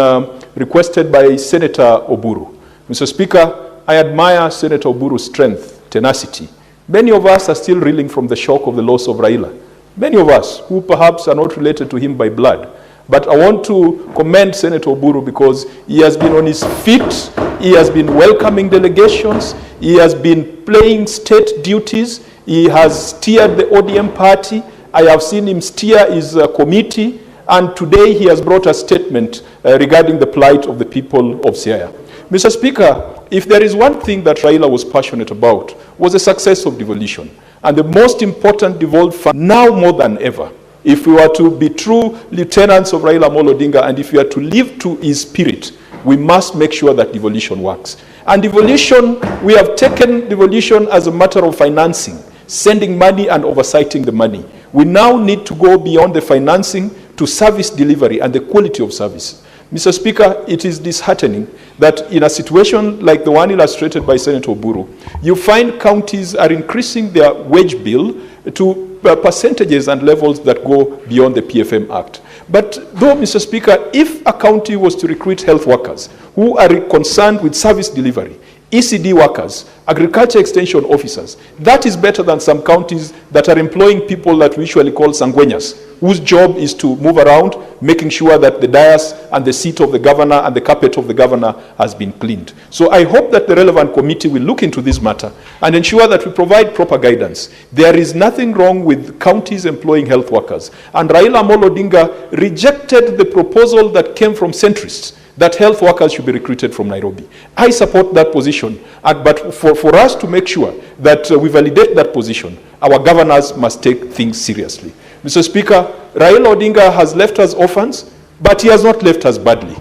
requested by Senator Oburu. Mr. Speaker, I admire Senator Oburu's strength, tenacity. Many of us are still reeling from the shock of the loss of Raila. Many of us who perhaps are not related to him by blood. But I want to commend Senator Oburu because he has been on his feet, he has been welcoming delegations, he has been playing state duties, he has steered the ODM party, I have seen him steer his committee, and today he has brought a statement regarding the plight of the people of Siaya. Mr. Speaker, if there is one thing that Raila was passionate about, was the success of devolution. And the most important devolved fund, now more than ever, if we were to be true lieutenants of Raila Amolo Odinga, and if we are to live to his spirit, we must make sure that devolution works. And devolution, we have taken devolution as a matter of financing, sending money and oversighting the money. We now need to go beyond the financing to service delivery and the quality of service. Mr. Speaker, it is disheartening that in a situation like the one illustrated by Senator Oburu, you find counties are increasing their wage bill to percentages and levels that go beyond the PFM Act. But though, Mr. Speaker, if a county was to recruit health workers who are concerned with service delivery, ECD workers, agriculture extension officers, that is better than some counties that are employing people that we usually call sanguenas, whose job is to move around, making sure that the dais and the seat of the governor and the carpet of the governor has been cleaned. So I hope that the relevant committee will look into this matter and ensure that we provide proper guidance. There is nothing wrong with counties employing health workers. And Raila Amolo Odinga rejected the proposal that came from centrists that health workers should be recruited from Nairobi. I support that position, but for us to make sure that we validate that position, our governors must take things seriously. Mr. Speaker, Raila Odinga has left us orphans, but he has not left us badly.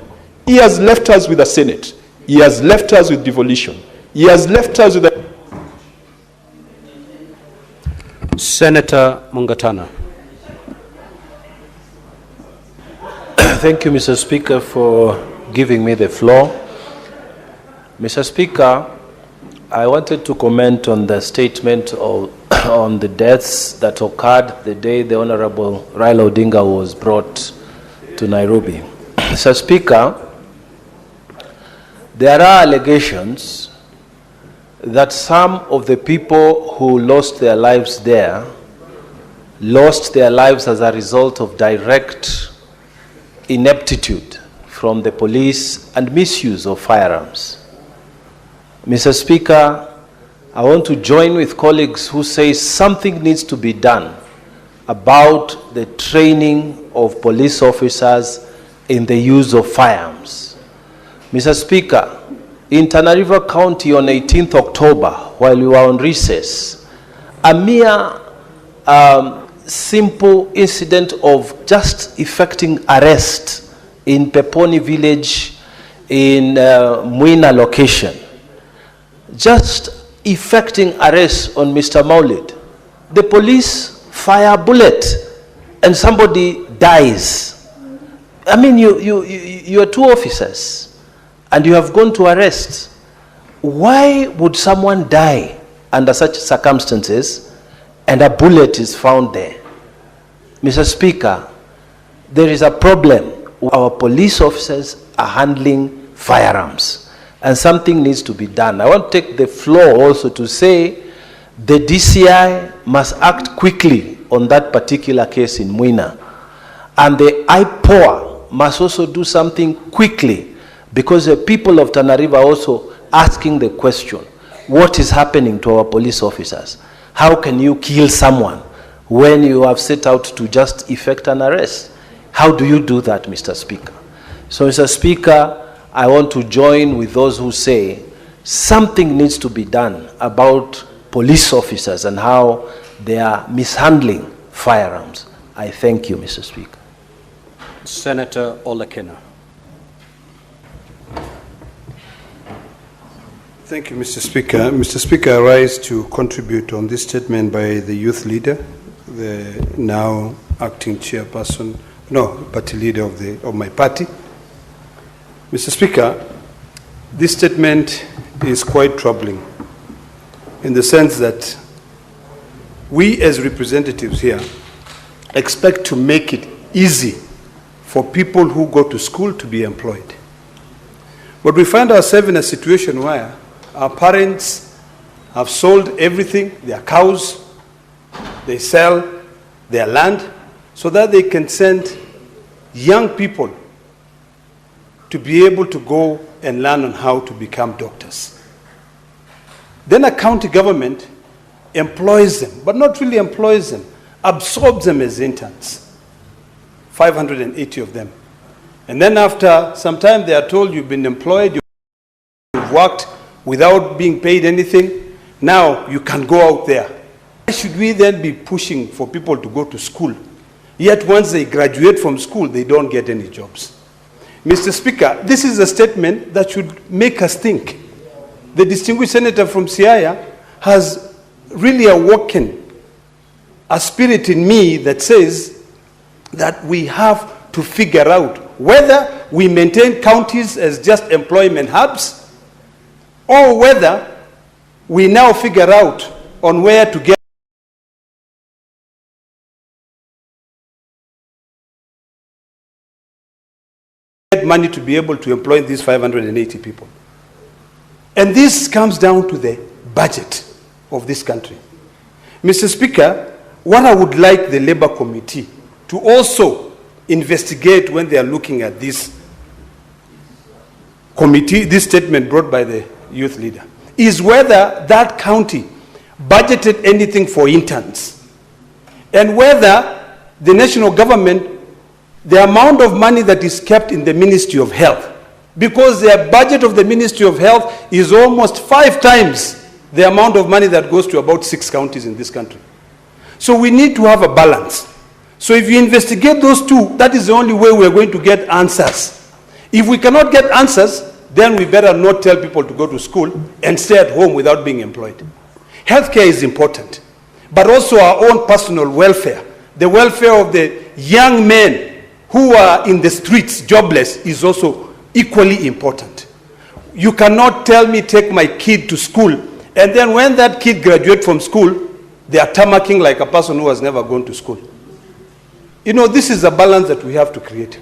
He has left us with a Senate. He has left us with devolution. He has left us with a... Senator Mungatana. Thank you, Mr. Speaker, for giving me the floor. Mr. Speaker, I wanted to comment on the statement on the deaths that occurred the day the Honorable Raila Odinga was brought to Nairobi. Mr. Speaker, there are allegations that some of the people who lost their lives there lost their lives as a result of direct ineptitude from the police and misuse of firearms. Mr. Speaker, I want to join with colleagues who say something needs to be done about the training of police officers in the use of firearms. Mr. Speaker, in Tana River County on 18th October, while we were on recess, a mere simple incident of just effecting arrest in Peponi village in Muina location, just effecting arrest on Mr. Maulid, the police fire a bullet and somebody dies. I mean, you are two officers and you have gone to arrest. Why would someone die under such circumstances and a bullet is found there? Mr. Speaker, there is a problem. Our police officers are handling firearms and something needs to be done. I want to take the floor also to say the DCI must act quickly on that particular case in Muina, and the IPOA must also do something quickly, because the people of Tana River are also asking the question, what is happening to our police officers? How can you kill someone when you have set out to just effect an arrest? How do you do that, Mr. Speaker? So, Mr. Speaker, I want to join with those who say something needs to be done about police officers and how they are mishandling firearms. I thank you, Mr. Speaker. Senator Olekena. Thank you, Mr. Speaker. Mr. Speaker, I rise to contribute on this statement by the youth leader, the now acting chairperson, party leader of my party. Mr. Speaker, this statement is quite troubling in the sense that we as representatives here expect to make it easy for people who go to school to be employed. But we find ourselves in a situation where our parents have sold everything, their cows, they sell their land, so that they can send young people to be able to go and learn on how to become doctors. Then a county government employs them, but not really employs them, absorbs them as interns, 580 of them. And then after some time they are told you've been employed, you've worked without being paid anything, now you can go out there. Why should we then be pushing for people to go to school? Yet once they graduate from school, they don't get any jobs. Mr. Speaker, this is a statement that should make us think. The distinguished senator from Siaya has really awoken a spirit in me that says that we have to figure out whether we maintain counties as just employment hubs or whether we now figure out on where to get money to be able to employ these 580 people. And this comes down to the budget of this country. Mr. Speaker, what I would like the Labour Committee to also investigate when they are looking at this committee, this statement brought by the youth leader, is whether that county budgeted anything for interns and whether the national government, the amount of money that is kept in the Ministry of Health, because the budget of the Ministry of Health is almost 5 times the amount of money that goes to about 6 counties in this country. So we need to have a balance. So if you investigate those two, that is the only way we are going to get answers. If we cannot get answers, then we better not tell people to go to school and stay at home without being employed. Healthcare is important, but also our own personal welfare. The welfare of the young men who are in the streets jobless is also equally important. You cannot tell me take my kid to school and then when that kid graduates from school, they are tamarking like a person who has never gone to school. You know, this is a balance that we have to create.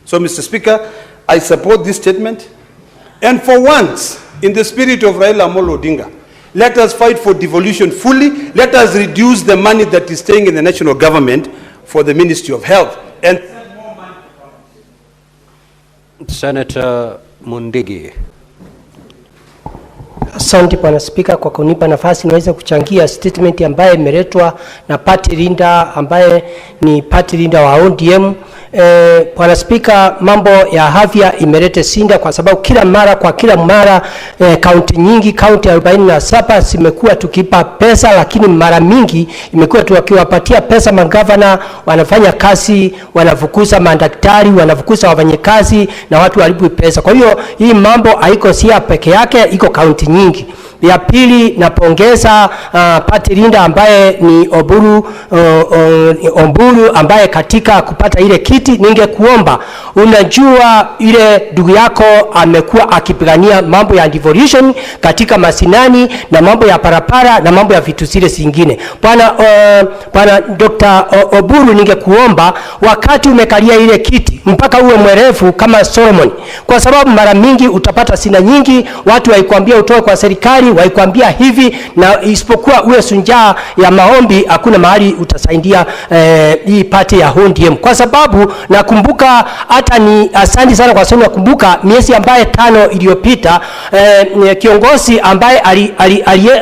So, Mr. Speaker, I support this statement. And for once, in the spirit of Raila Amolo Odinga, let us fight for devolution fully. Let us reduce the money that is staying in the national government for the Ministry of Health. And Senator Mundigi. Asante Bwana Spika kwa kunipa nafasi niweze kuchangia statement ambaye imeletwa na party leader ambaye ni party leader wa ODM. Bwana Spika, mambo ya afya imeleta sinda kwa sababu kila mara kaunti nyingi, kaunti 47 zimekuwa tukipa pesa, lakini mara mingi imekuwa tukiwapatia pesa magavana, wanafanya kazi, wanafukuza madaktari, wanafukuza wafanyakazi na watu walipwe pesa. Kwa hiyo hii mambo haiko Siaya peke yake, iko kaunti nyingi. Ya pili, napongeza party leader ambaye ni Oburu ambaye katika kupata ile kiti, ningekuomba, unajua ile ndugu yako amekuwa akipigania mambo ya devolution katika masinani na mambo ya parapara na mambo ya vitu zile zingine. Bwana Dr. Oburu, ningekuomba wakati umekalia ile kiti mpaka uwe mwerevu kama Solomon, kwa sababu mara mingi utapata sina nyingi, watu waikwambia utoe kwa serikali, waikwambia hivi, na isipokuwa uwe sunjaa ya maombi hakuna mahali utasaidia hii party ya ODM. Kwa sababu nakumbuka hata ni asante sana kwa sababu nakumbuka miezi ambaye 5 iliyopita kiongozi ambaye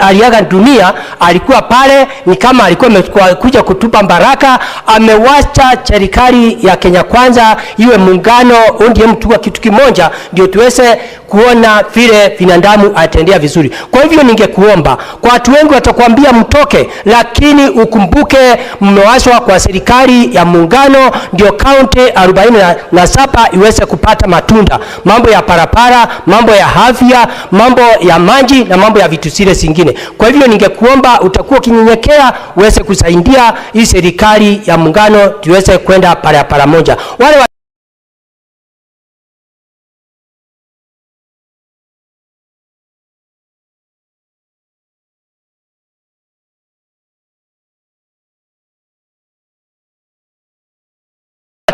aliaga dunia alikuwa pale, ni kama alikuwa amekuja kutupa baraka, amewacha serikali ya Kenya Kwanza iwe muungano ODM tuwa kitu kimoja ndio tuweze kuona vile binadamu atendea vizuri. Kwa hivyo ningekuomba, kwa watu wengi watakwambia mtoke, lakini ukumbuke mmewashwa kwa serikali ya muungano ndio kaunti 47 iweze kupata matunda. Mambo ya parapara, mambo ya afya, mambo ya maji na mambo ya vitu zile zingine. Kwa hivyo ningekuomba utakuwa kinyenyekea uweze kusaidia hii serikali ya muungano tuweze kwenda para moja. Wale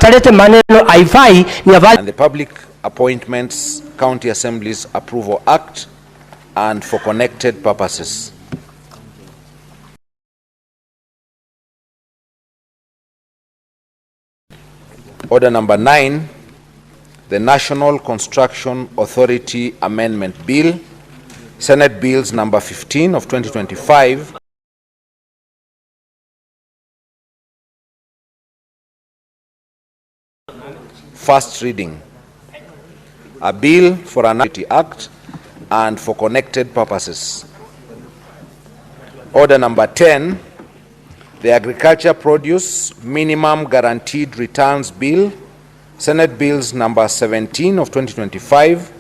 atalete maneno haifai ni afadhali. And the Public Appointments County Assemblies Approval Act and for connected purposes. Order number 9, the National Construction Authority Amendment Bill, Senate Bills number 15 of 2025. First reading. A bill for an act and for connected purposes. Order number 10, the Agriculture Produce Minimum Guaranteed Returns Bill, Senate Bills number 17 of 2025,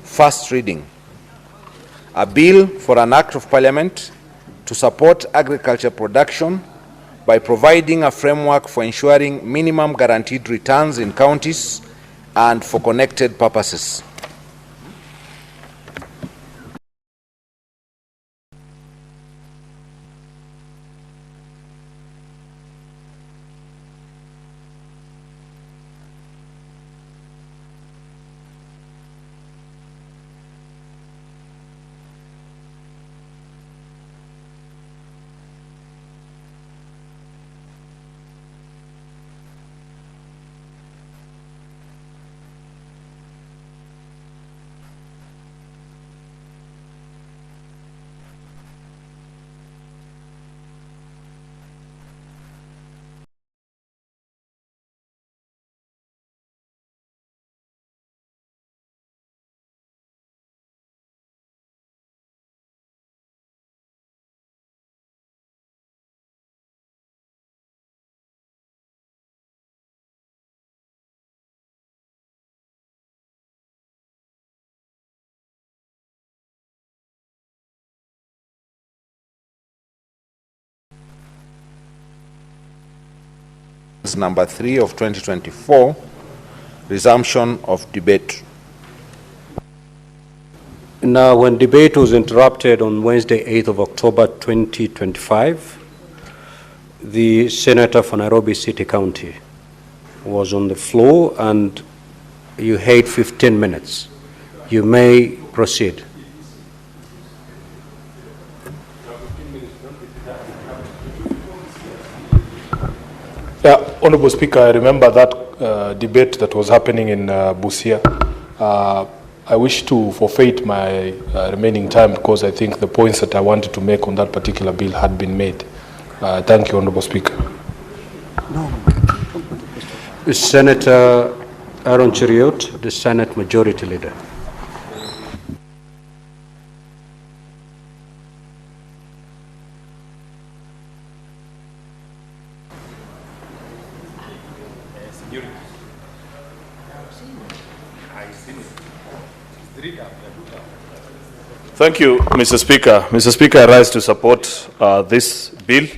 first reading. A bill for an act of parliament to support agriculture production by providing a framework for ensuring minimum guaranteed returns in counties and for connected purposes. Number 3 of 2024, resumption of debate. Now, when debate was interrupted on Wednesday, 8th of October 2025, the Senator for Nairobi City County was on the floor and you had 15 minutes. You may proceed. Yeah, Honorable Speaker, I remember that debate that was happening in Busia. I wish to forfeit my remaining time because I think the points that I wanted to make on that particular bill had been made. Thank you, Honorable Speaker. Senator Aaron Cheriot, the Senate Majority Leader. Thank you, Mr. Speaker. Mr. Speaker, I rise to support this bill,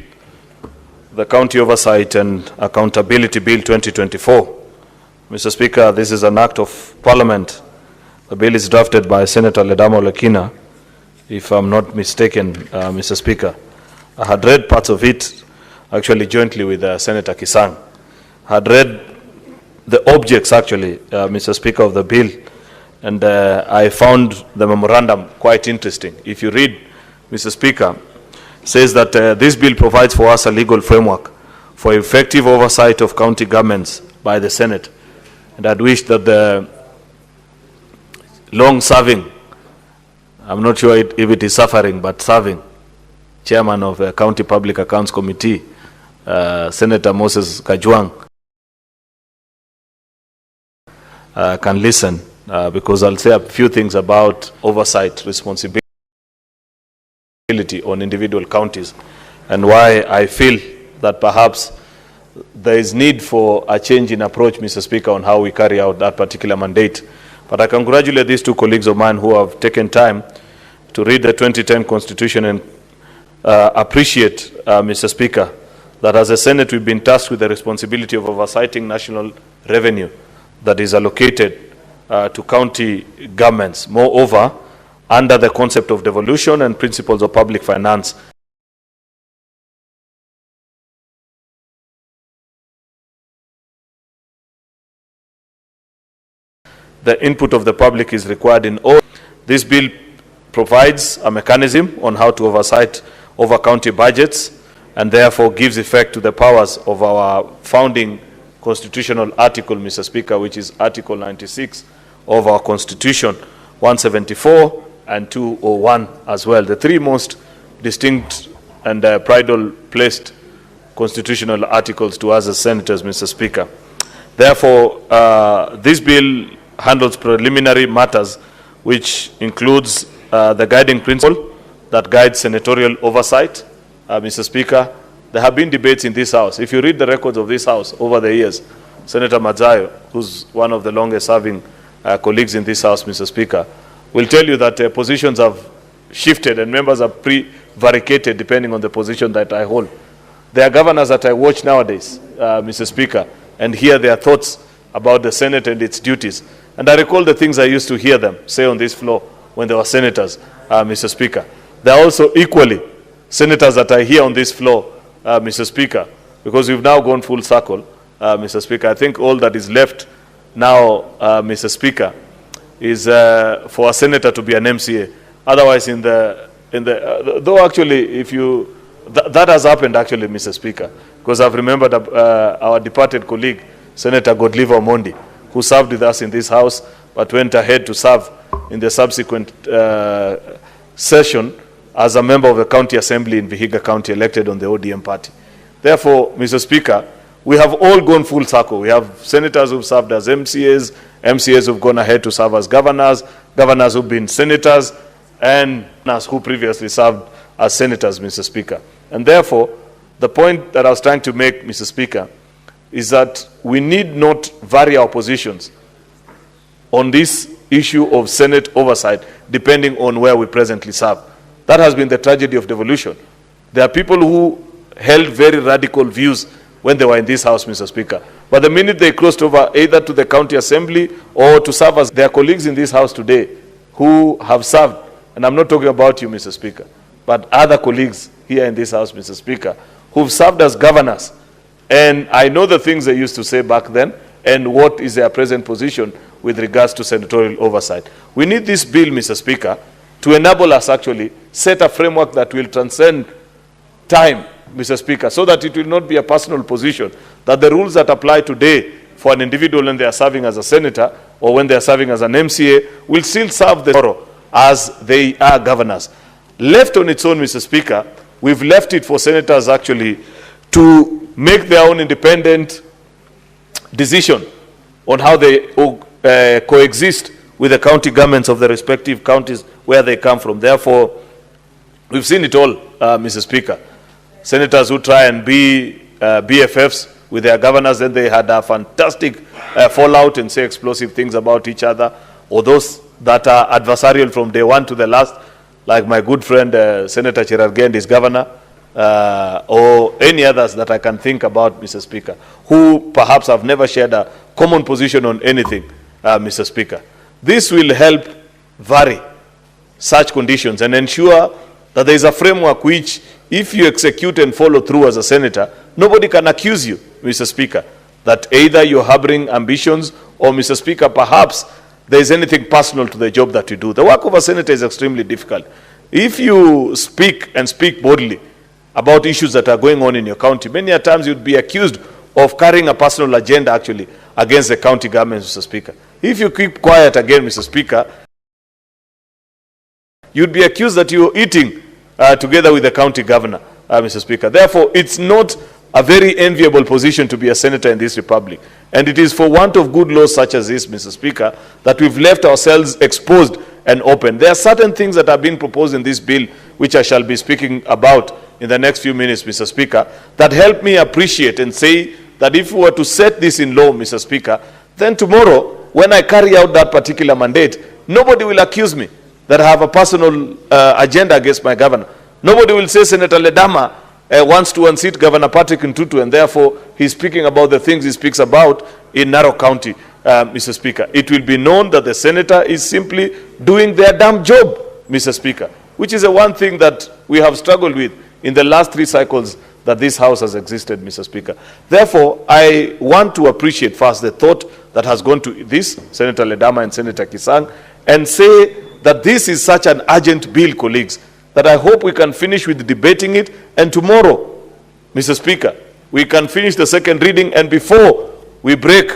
the County Oversight and Accountability Bill 2024. Mr. Speaker, this is an act of Parliament. The bill is drafted by Senator Ledamo Lekina, if I'm not mistaken, Mr. Speaker. I had read parts of it, actually jointly with Senator Kisang. I had read the objects, actually, Mr. Speaker, of the bill, and I found the memorandum quite interesting. If you read, Mr. Speaker, it says that this bill provides for us a legal framework for effective oversight of county governments by the Senate. And I'd wish that the long-serving, I'm not sure if it is suffering, but serving, chairman of the County Public Accounts Committee, Senator Moses Kajwang, can listen. Because I'll say a few things about oversight responsibility on individual counties and why I feel that perhaps there is need for a change in approach, Mr. Speaker, on how we carry out that particular mandate. But I congratulate these two colleagues of mine who have taken time to read the 2010 Constitution and appreciate, Mr. Speaker, that as a Senate we've been tasked with the responsibility of oversighting national revenue that is allocated to county governments. Moreover, under the concept of devolution and principles of public finance, the input of the public is required in all. This bill provides a mechanism on how to oversight over county budgets and therefore gives effect to the powers of our founding constitutional article, Mr. Speaker, which is Article 96 of our Constitution, 174 and 201 as well. The three most distinct and prideful placed constitutional articles to us as senators, Mr. Speaker. Therefore, this bill handles preliminary matters, which includes the guiding principle that guides senatorial oversight. Mr. Speaker, there have been debates in this House. If you read the records of this House over the years, Senator Madzayo, who's one of the longest serving colleagues in this House, Mr. Speaker, will tell you that positions have shifted and members are prevaricated depending on the position that I hold. There are governors that I watch nowadays, Mr. Speaker, and hear their thoughts about the Senate and its duties. And I recall the things I used to hear them say on this floor when they were senators, Mr. Speaker. There are also equally senators that I hear on this floor, Mr. Speaker, because we've now gone full circle, Mr. Speaker. I think all that is left now, Mr. Speaker, is for a senator to be an MCA. Otherwise, though actually, if you, that has happened actually, Mr. Speaker, because I've remembered our departed colleague, Senator Godliver Omondi, who served with us in this House, but went ahead to serve in the subsequent session as a member of the County Assembly in Vihiga County, elected on the ODM party. Therefore, Mr. Speaker, we have all gone full circle. We have senators who've served as MCAs, MCAs who've gone ahead to serve as governors, governors who've been senators, and us who previously served as senators, Mr. Speaker. And therefore, the point that I was trying to make, Mr. Speaker, is that we need not vary our positions on this issue of Senate oversight, depending on where we presently serve. That has been the tragedy of devolution. There are people who held very radical views when they were in this House, Mr. Speaker. But the minute they crossed over either to the County Assembly or to serve as their colleagues in this House today who have served, and I'm not talking about you, Mr. Speaker, but other colleagues here in this House, Mr. Speaker, who've served as governors. And I know the things they used to say back then and what is their present position with regards to senatorial oversight. We need this bill, Mr. Speaker, to enable us actually set a framework that will transcend time, Mr. Speaker, so that it will not be a personal position, that the rules that apply today for an individual when they are serving as a senator or when they are serving as an MCA will still serve the tomorrow as they are governors. Left on its own, Mr. Speaker, we've left it for senators actually to make their own independent decision on how they coexist with the county governments of the respective counties where they come from. Therefore, we've seen it all, Mr. Speaker. Senators who try and be BFFs with their governors, then they had a fantastic fallout and say explosive things about each other, or those that are adversarial from day one to the last, like my good friend Senator Cherargei and his governor, or any others that I can think about, Mr. Speaker, who perhaps have never shared a common position on anything, Mr. Speaker. This will help vary such conditions and ensure that there is a framework which, if you execute and follow through as a senator, nobody can accuse you, Mr. Speaker, that either you're harboring ambitions or, Mr. Speaker, perhaps there is anything personal to the job that you do. The work of a senator is extremely difficult. If you speak and speak boldly about issues that are going on in your county, many a times you'd be accused of carrying a personal agenda actually against the county government, Mr. Speaker. If you keep quiet again, Mr. Speaker, you'd be accused that you're eating together with the county governor, Mr. Speaker. Therefore, it's not a very enviable position to be a senator in this republic. And it is for want of good laws such as this, Mr. Speaker, that we've left ourselves exposed and open. There are certain things that are being proposed in this bill, which I shall be speaking about in the next few minutes, Mr. Speaker, that help me appreciate and say that if we were to set this in law, Mr. Speaker, then tomorrow, when I carry out that particular mandate, nobody will accuse me that I have a personal agenda against my governor. Nobody will say Senator Ledama wants to unseat Governor Patrick Ntutu, and therefore he's speaking about the things he speaks about in Narok County, Mr. Speaker. It will be known that the senator is simply doing their damn job, Mr. Speaker, which is the one thing that we have struggled with in the last 3 cycles that this House has existed, Mr. Speaker. Therefore, I want to appreciate first the thought that has gone to this, Senator Ledama and Senator Kisang, and say that this is such an urgent bill, colleagues, that I hope we can finish with debating it, and tomorrow, Mr. Speaker, we can finish the second reading, and before we break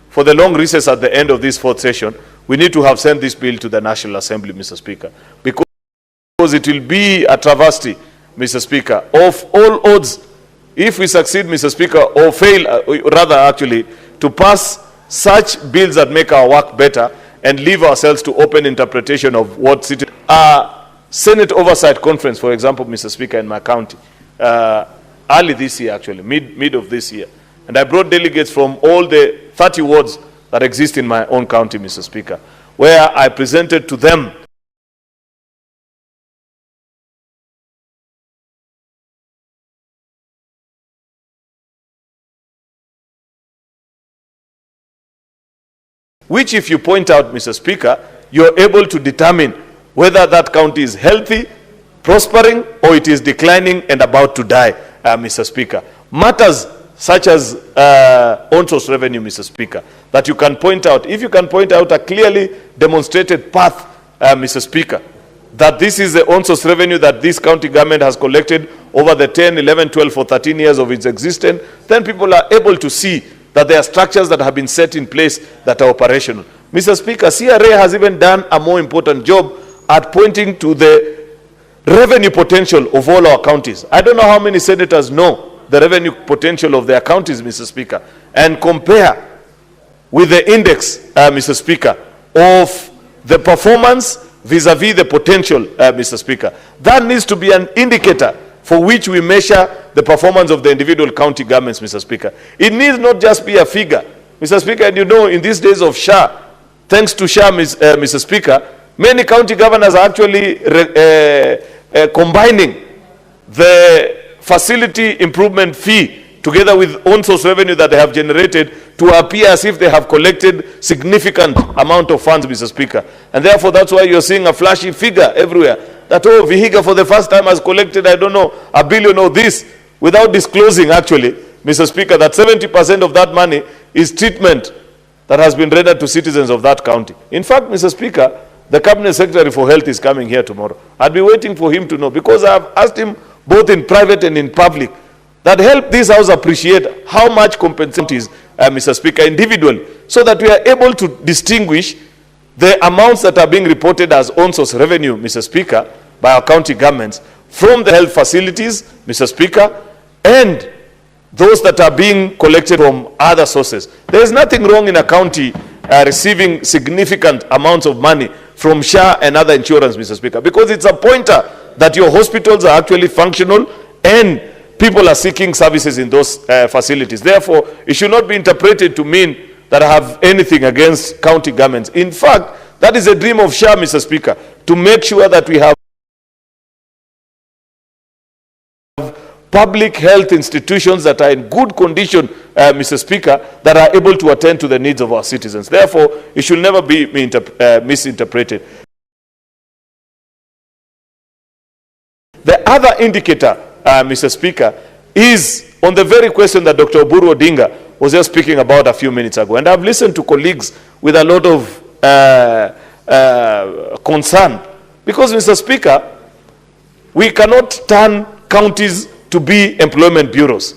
for the long recess at the end of this fourth session, we need to have sent this bill to the National Assembly, Mr. Speaker, because it will be a travesty, Mr. Speaker, of all odds, if we succeed, Mr. Speaker, or fail, rather actually, to pass such bills that make our work better and leave ourselves to open interpretation of what citizens... Senate Oversight Conference, for example, Mr. Speaker, in my county, early this year, actually, mid of this year. And I brought delegates from all the 30 wards that exist in my own county, Mr. Speaker, where I presented to them which, if you point out, Mr. Speaker, you're able to determine whether that county is healthy, prospering, or it is declining and about to die, Mr. Speaker. Matters such as on-source revenue, Mr. Speaker, that you can point out. If you can point out a clearly demonstrated path, Mr. Speaker, that this is the on-source revenue that this county government has collected over the 10, 11, 12, or 13 years of its existence, then people are able to see that there are structures that have been set in place that are operational. Mr. Speaker, CRA has even done a more important job at pointing to the revenue potential of all our counties. I don't know how many senators know the revenue potential of their counties, Mr. Speaker, and compare with the index, Mr. Speaker, of the performance vis-a-vis the potential, Mr. Speaker. That needs to be an indicator for which we measure the performance of the individual county governments, Mr. Speaker. It needs not just be a figure. Mr. Speaker, and you know, in these days of SHA, thanks to SHA, Mr. Speaker, many county governors are actually combining the facility improvement fee together with on-source revenue that they have generated to appear as if they have collected significant amount of funds, Mr. Speaker. And therefore, that's why you're seeing a flashy figure everywhere. That, oh, Vihiga for the first time has collected, I don't know, $1 billion or this, without disclosing, actually, Mr. Speaker, that 70% of that money is treatment that has been rendered to citizens of that county. In fact, Mr. Speaker, the Cabinet Secretary for Health is coming here tomorrow. I'll be waiting for him to know, because I have asked him both in private and in public, that help this House appreciate how much compensation is, Mr. Speaker, individually, so that we are able to distinguish the amounts that are being reported as on-source revenue, Mr. Speaker, by our county governments from the health facilities, Mr. Speaker, and those that are being collected from other sources. There is nothing wrong in a county receiving significant amounts of money from SHA and other insurance, Mr. Speaker, because it's a pointer that your hospitals are actually functional and people are seeking services in those facilities. Therefore, it should not be interpreted to mean that I have anything against county governments. In fact, that is a dream of SHA, Mr. Speaker, to make sure that we have public health institutions that are in good condition, Mr. Speaker, that are able to attend to the needs of our citizens. Therefore, it should never be misinterpreted. The other indicator, Mr. Speaker, is on the very question that Dr. Oburu Odinga was just speaking about a few minutes ago. And I've listened to colleagues with a lot of concern. Because, Mr. Speaker, we cannot turn counties to be employment bureaus.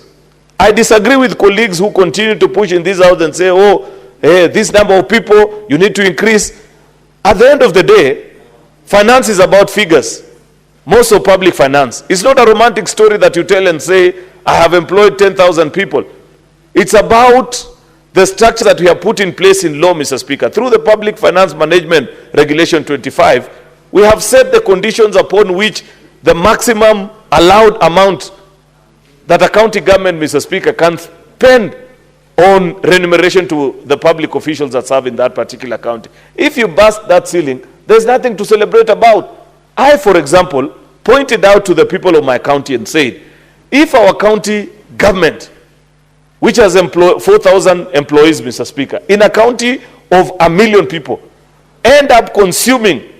I disagree with colleagues who continue to push in this house and say, oh, hey, this number of people, you need to increase. At the end of the day, finance is about figures. Most of public finance. It's not a romantic story that you tell and say, I have employed 10,000 people. It's about the structure that we have put in place in law, Mr. Speaker. Through the Public Finance Management Regulation 25, we have set the conditions upon which the maximum allowed amount that a county government, Mr. Speaker, can spend on remuneration to the public officials that serve in that particular county. If you bust that ceiling, there's nothing to celebrate about. I, for example, pointed out to the people of my county and said, if our county government, which has 4,000 employees, Mr. Speaker, in a county of 1 million people, end up consuming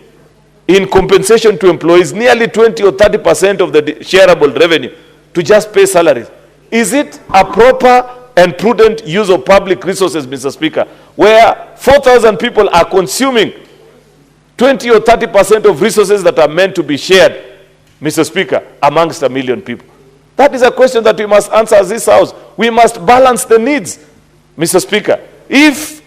in compensation to employees nearly 20 or 30% of the shareable revenue to just pay salaries, is it a proper and prudent use of public resources, Mr. Speaker, where 4,000 people are consuming 20 or 30% of resources that are meant to be shared, Mr. Speaker, amongst 1 million people. That is a question that we must answer as this House. We must balance the needs, Mr. Speaker. If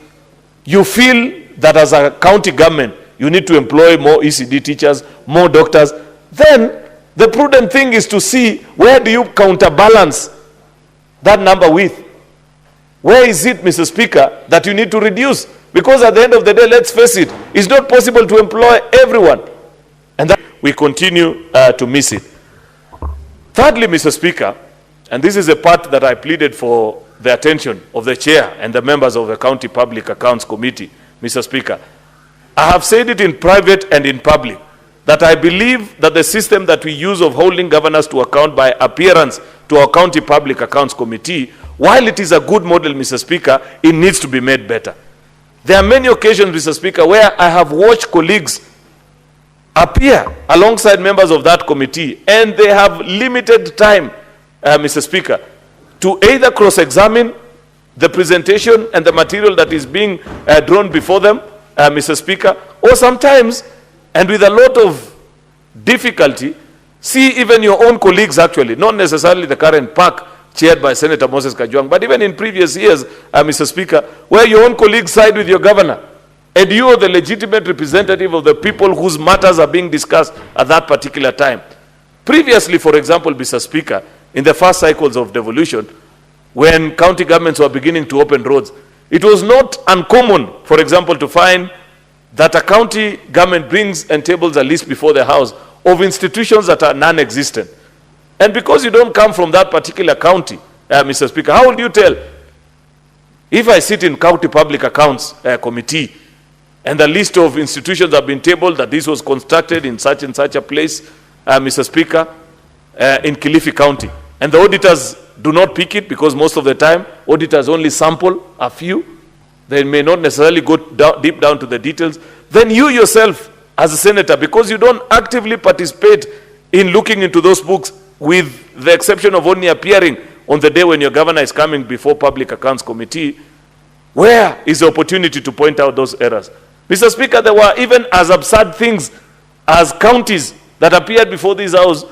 you feel that as a county government, you need to employ more ECD teachers, more doctors, then the prudent thing is to see where do you counterbalance that number with. Where is it, Mr. Speaker, that you need to reduce? Because at the end of the day, let's face it, it's not possible to employ everyone. And that we continue to miss it. Thirdly, Mr. Speaker, and this is a part that I pleaded for the attention of the chair and the members of the County Public Accounts Committee, Mr. Speaker. I have said it in private and in public that I believe that the system that we use of holding governors to account by appearance to our County Public Accounts Committee, while it is a good model, Mr. Speaker, it needs to be made better. There are many occasions, Mr. Speaker, where I have watched colleagues appear alongside members of that committee, and they have limited time, Mr. Speaker, to either cross-examine the presentation and the material that is being drawn before them, Mr. Speaker, or sometimes, and with a lot of difficulty, see even your own colleagues actually, not necessarily the current PAC chaired by Senator Moses Kajwang, but even in previous years, Mr. Speaker, where your own colleagues side with your governor, and you are the legitimate representative of the people whose matters are being discussed at that particular time. Previously, for example, Mr. Speaker, in the first cycles of devolution, when county governments were beginning to open roads, it was not uncommon, for example, to find that a county government brings and tables a list before the House of institutions that are non-existent. And because you don't come from that particular county, Mr. Speaker, how will you tell? If I sit in County Public Accounts Committee and the list of institutions have been tabled that this was constructed in such and such a place, Mr. Speaker, in Kilifi County, and the auditors do not pick it because most of the time auditors only sample a few, they may not necessarily go deep down to the details, then you yourself as a senator, because you don't actively participate in looking into those books, with the exception of only appearing on the day when your governor is coming before Public Accounts Committee, where is the opportunity to point out those errors? Mr. Speaker, there were even as absurd things as counties that appeared before this House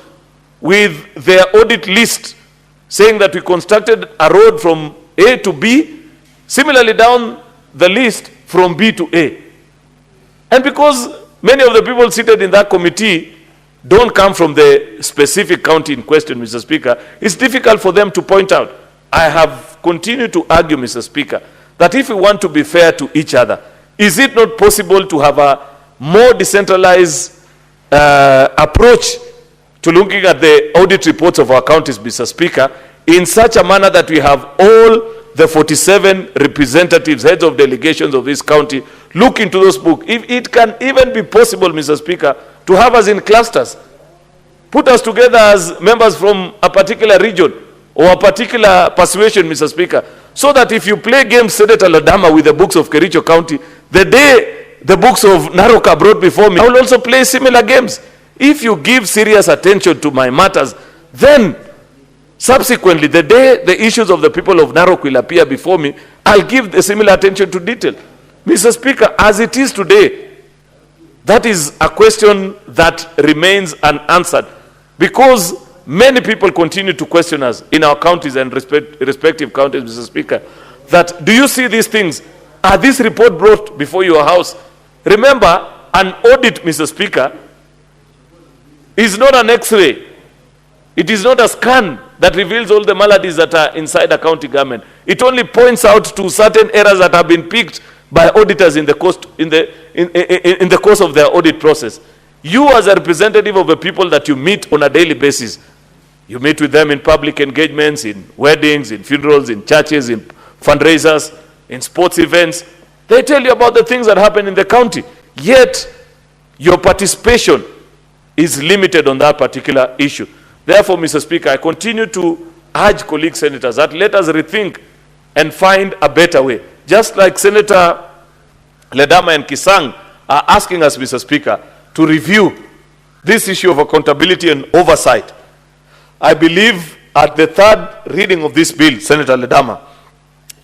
with their audit list saying that we constructed a road from A to B, similarly down the list from B to A. And because many of the people seated in that committee don't come from the specific county in question, Mr. Speaker, it's difficult for them to point out. I have continued to argue, Mr. Speaker, that if we want to be fair to each other, is it not possible to have a more decentralized approach to looking at the audit reports of our counties, Mr. Speaker, in such a manner that we have all the 47 representatives, heads of delegations of this county, look into those books. If it can even be possible, Mr. Speaker, to have us in clusters, put us together as members from a particular region or a particular persuasion, Mr. Speaker, so that if you play games, Senator Ladama, with the books of Kericho County, the day the books of Narok are brought before me, I will also play similar games. If you give serious attention to my matters, then subsequently, the day the issues of the people of Narok will appear before me, I'll give the similar attention to detail. Mr. Speaker, as it is today, that is a question that remains unanswered because many people continue to question us in our counties and respective counties, Mr. Speaker, that do you see these things? Are this report brought before your House? Remember, an audit, Mr. Speaker, is not an X-ray. It is not a scan that reveals all the maladies that are inside a county government. It only points out to certain errors that have been picked by auditors in the course of their audit process. You, as a representative of the people that you meet on a daily basis, you meet with them in public engagements, in weddings, in funerals, in churches, in fundraisers, in sports events. They tell you about the things that happen in the county. Yet, your participation is limited on that particular issue. Therefore, Mr. Speaker, I continue to urge colleague senators that let us rethink and find a better way. Just like Senator Ledama and Kisang are asking us, Mr. Speaker, to review this issue of accountability and oversight. I believe at the third reading of this bill, Senator Ledama,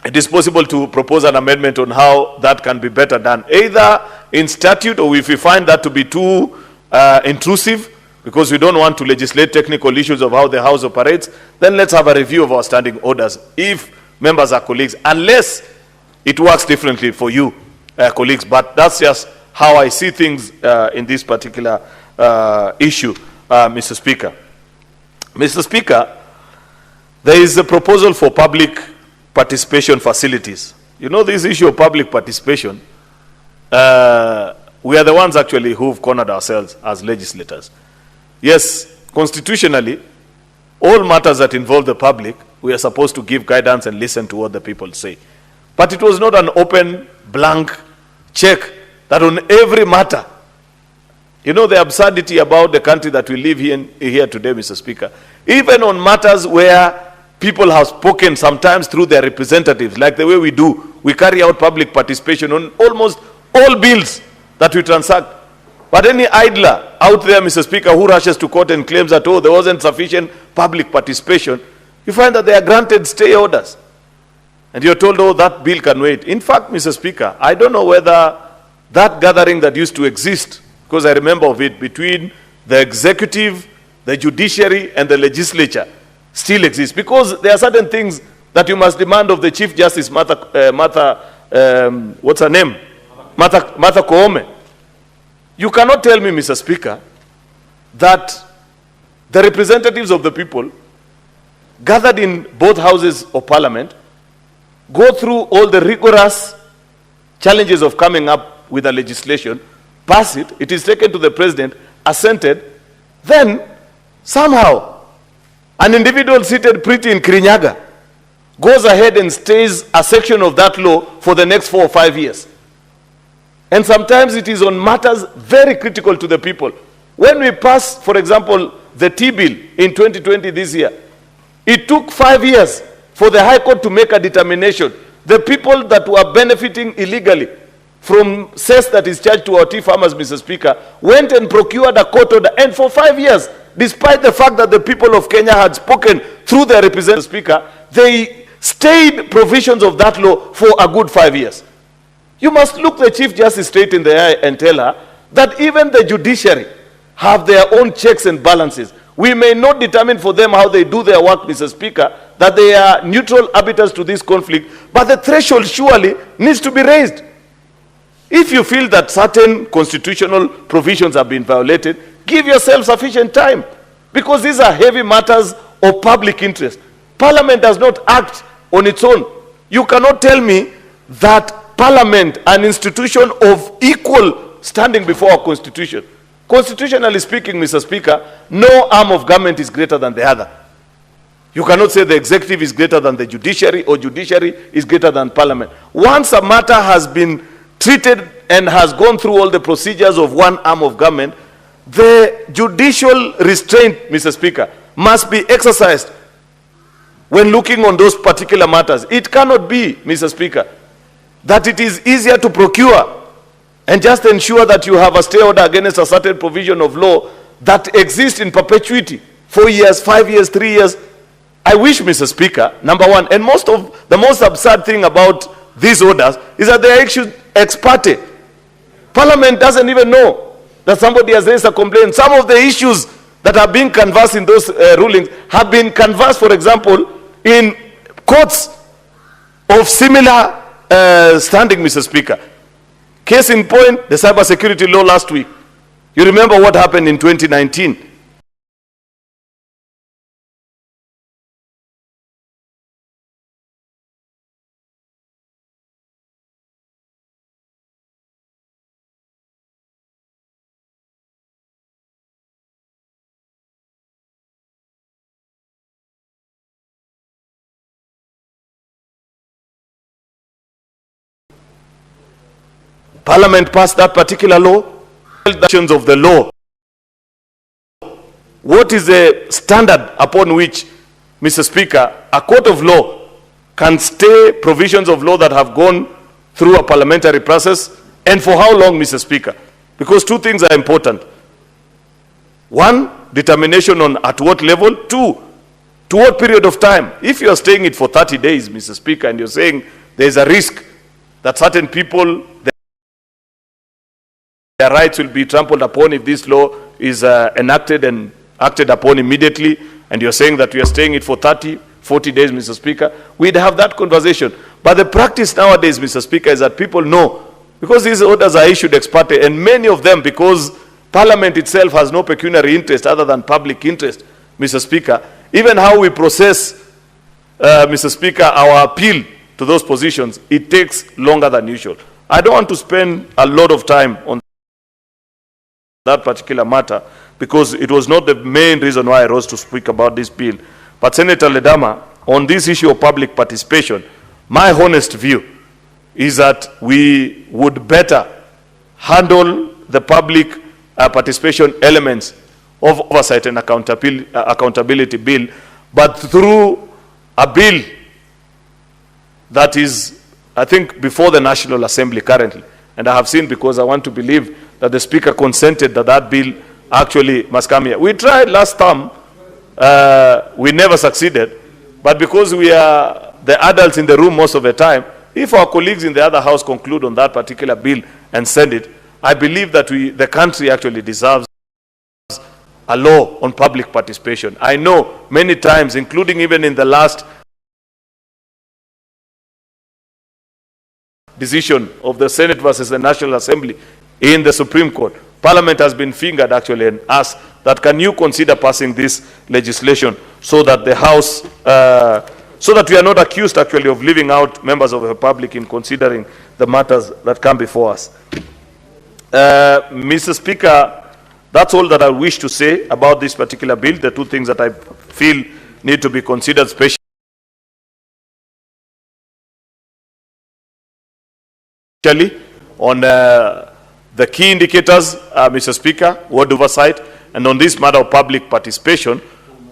it is possible to propose an amendment on how that can be better done, either in statute, or if we find that to be too intrusive, because we don't want to legislate technical issues of how the House operates, then let's have a review of our standing orders, if members are colleagues, unless it works differently for you, colleagues. But that's just how I see things in this particular issue, Mr. Speaker. Mr. Speaker, there is a proposal for public participation facilities. You know, this issue of public participation, we are the ones actually who've cornered ourselves as legislators. Yes, constitutionally, all matters that involve the public, we are supposed to give guidance and listen to what the people say. But it was not an open, blank check that on every matter. You know the absurdity about the country that we live here today, Mr. Speaker. Even on matters where people have spoken sometimes through their representatives, like the way we do, we carry out public participation on almost all bills that we transact. But any idler out there, Mr. Speaker, who rushes to court and claims that, oh, there wasn't sufficient public participation, you find that they are granted stay orders. And you're told, oh, that bill can wait. In fact, Mr. Speaker, I don't know whether that gathering that used to exist, because I remember of it, between the executive, the judiciary, and the legislature still exists. Because there are certain things that you must demand of the Chief Justice, Martha Koome. You cannot tell me, Mr. Speaker, that the representatives of the people gathered in both houses of parliament go through all the rigorous challenges of coming up with a legislation, pass it, it is taken to the president, assented, then somehow an individual seated pretty in Kirinyaga goes ahead and stays a section of that law for the next 4 or 5 years. And sometimes it is on matters very critical to the people. When we pass, for example, the T-bill in 2020 this year, it took 5 years for the High Court to make a determination. The people that were benefiting illegally from cess that is charged to our tea farmers, Mr. Speaker, went and procured a court order. And for 5 years, despite the fact that the people of Kenya had spoken through their representative Speaker, they stayed provisions of that law for a good 5 years. You must look the Chief Justice straight in the eye and tell her that even the judiciary have their own checks and balances. We may not determine for them how they do their work, Mr. Speaker, that they are neutral arbiters to this conflict, but the threshold surely needs to be raised. If you feel that certain constitutional provisions have been violated, give yourself sufficient time, because these are heavy matters of public interest. Parliament does not act on its own. You cannot tell me that Parliament, an institution of equal standing before our Constitution. Constitutionally speaking, Mr. Speaker, no arm of government is greater than the other. You cannot say the executive is greater than the judiciary or judiciary is greater than Parliament. Once a matter has been treated and has gone through all the procedures of one arm of government, the judicial restraint, Mr. Speaker, must be exercised when looking on those particular matters. It cannot be, Mr. Speaker, that it is easier to procure and just ensure that you have a stay order against a certain provision of law that exists in perpetuity, 4 years, 5 years, 3 years. I wish, Mr. Speaker, number one, and the most absurd thing about these orders is that they are issued ex parte. Parliament doesn't even know that somebody has raised a complaint. Some of the issues that are being canvassed in those rulings have been canvassed, for example, in courts of similar standing, Mr. Speaker. Case in point, the cybersecurity law last week. You remember what happened in 2019. Parliament passed that particular law. Of the law. What is the standard upon which, Mr. Speaker, a court of law can stay provisions of law that have gone through a parliamentary process, and for how long, Mr. Speaker? Because two things are important. One, determination on at what level. Two, To what period of time? If you are staying it for 30 days, Mr. Speaker, and you're saying there's a risk that certain people, their rights will be trampled upon if this law is enacted and acted upon immediately, and you're saying that we are staying it for 30, 40 days, Mr. Speaker, we'd have that conversation. But the practice nowadays, Mr. Speaker, is that people know, because these orders are issued ex parte, and many of them, because Parliament itself has no pecuniary interest other than public interest, Mr. Speaker, even how we process, Mr. Speaker, our appeal to those positions, it takes longer than usual. I don't want to spend a lot of time on that particular matter, because it was not the main reason why I rose to speak about this bill. But Senator Ledama, on this issue of public participation, my honest view is that we would better handle the public participation elements of oversight and accountability bill, but through a bill that is, I think, before the National Assembly currently. And I have seen, because I want to believe that the Speaker consented that that bill actually must come here. We tried last term, we never succeeded, but because we are the adults in the room most of the time, if our colleagues in the other house conclude on that particular bill and send it, I believe that the country actually deserves a law on public participation. I know many times, including even in the last decision of the Senate versus the National Assembly in the Supreme Court, Parliament has been fingered actually and asked that, can you consider passing this legislation so that the House, so that we are not accused actually of leaving out members of the public in considering the matters that come before us. Mr. Speaker, that's all that I wish to say about this particular bill. The two things that I feel need to be considered, especially on the key indicators, Mr. Speaker, ward oversight, and on this matter of public participation.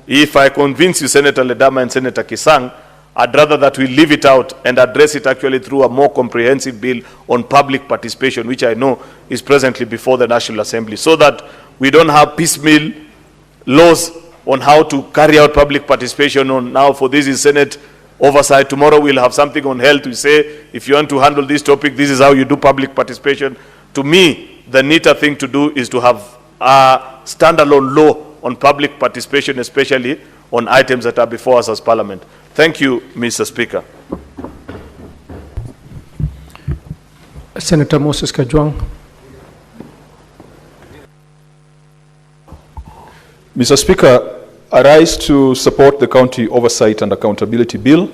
If I convince you, Senator Ledama and Senator Kisang, I'd rather that we leave it out and address it actually through a more comprehensive bill on public participation, which I know is presently before the National Assembly, so that we don't have piecemeal laws on how to carry out public participation. On now, for this is Senate oversight. Tomorrow we'll have something on health. We say, if you want to handle this topic, this is how you do public participation. To me, the neater thing to do is to have a standalone law on public participation, especially on items that are before us as Parliament. Thank you, Mr. Speaker. Senator Moses Kajwang. Mr. Speaker, I rise to support the County Oversight and Accountability Bill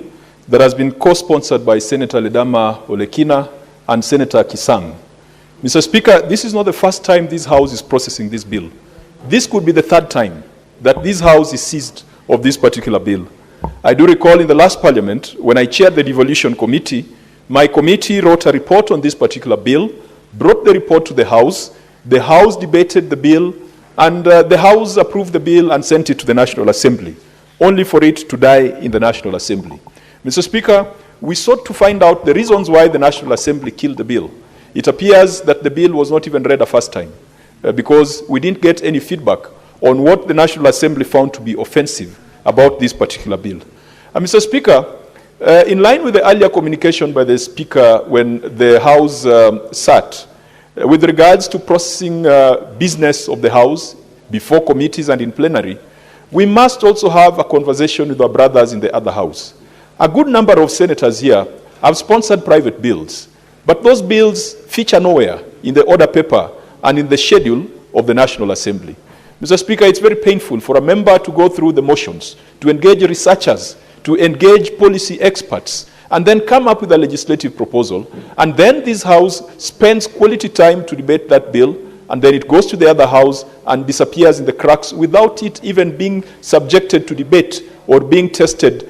that has been co-sponsored by Senator Ledama Olekina and Senator Kisang. Mr. Speaker, this is not the first time this House is processing this bill. This could be the third time that this House is seized of this particular bill. I do recall in the last Parliament, when I chaired the Devolution Committee, my committee wrote a report on this particular bill, brought the report to the House debated the bill, and the House approved the bill and sent it to the National Assembly, only for it to die in the National Assembly. Mr. Speaker, we sought to find out the reasons why the National Assembly killed the bill. It appears that the bill was not even read a first time, because we didn't get any feedback on what the National Assembly found to be offensive about this particular bill. Mr. Speaker, in line with the earlier communication by the Speaker when the House sat, with regards to processing business of the House before committees and in plenary, we must also have a conversation with our brothers in the other House. A good number of senators here have sponsored private bills, but those bills feature nowhere in the order paper and in the schedule of the National Assembly. Mr. Speaker, it's very painful for a member to go through the motions, to engage researchers, to engage policy experts, and then come up with a legislative proposal, and then this House spends quality time to debate that bill, and then it goes to the other House and disappears in the cracks without it even being subjected to debate or being tested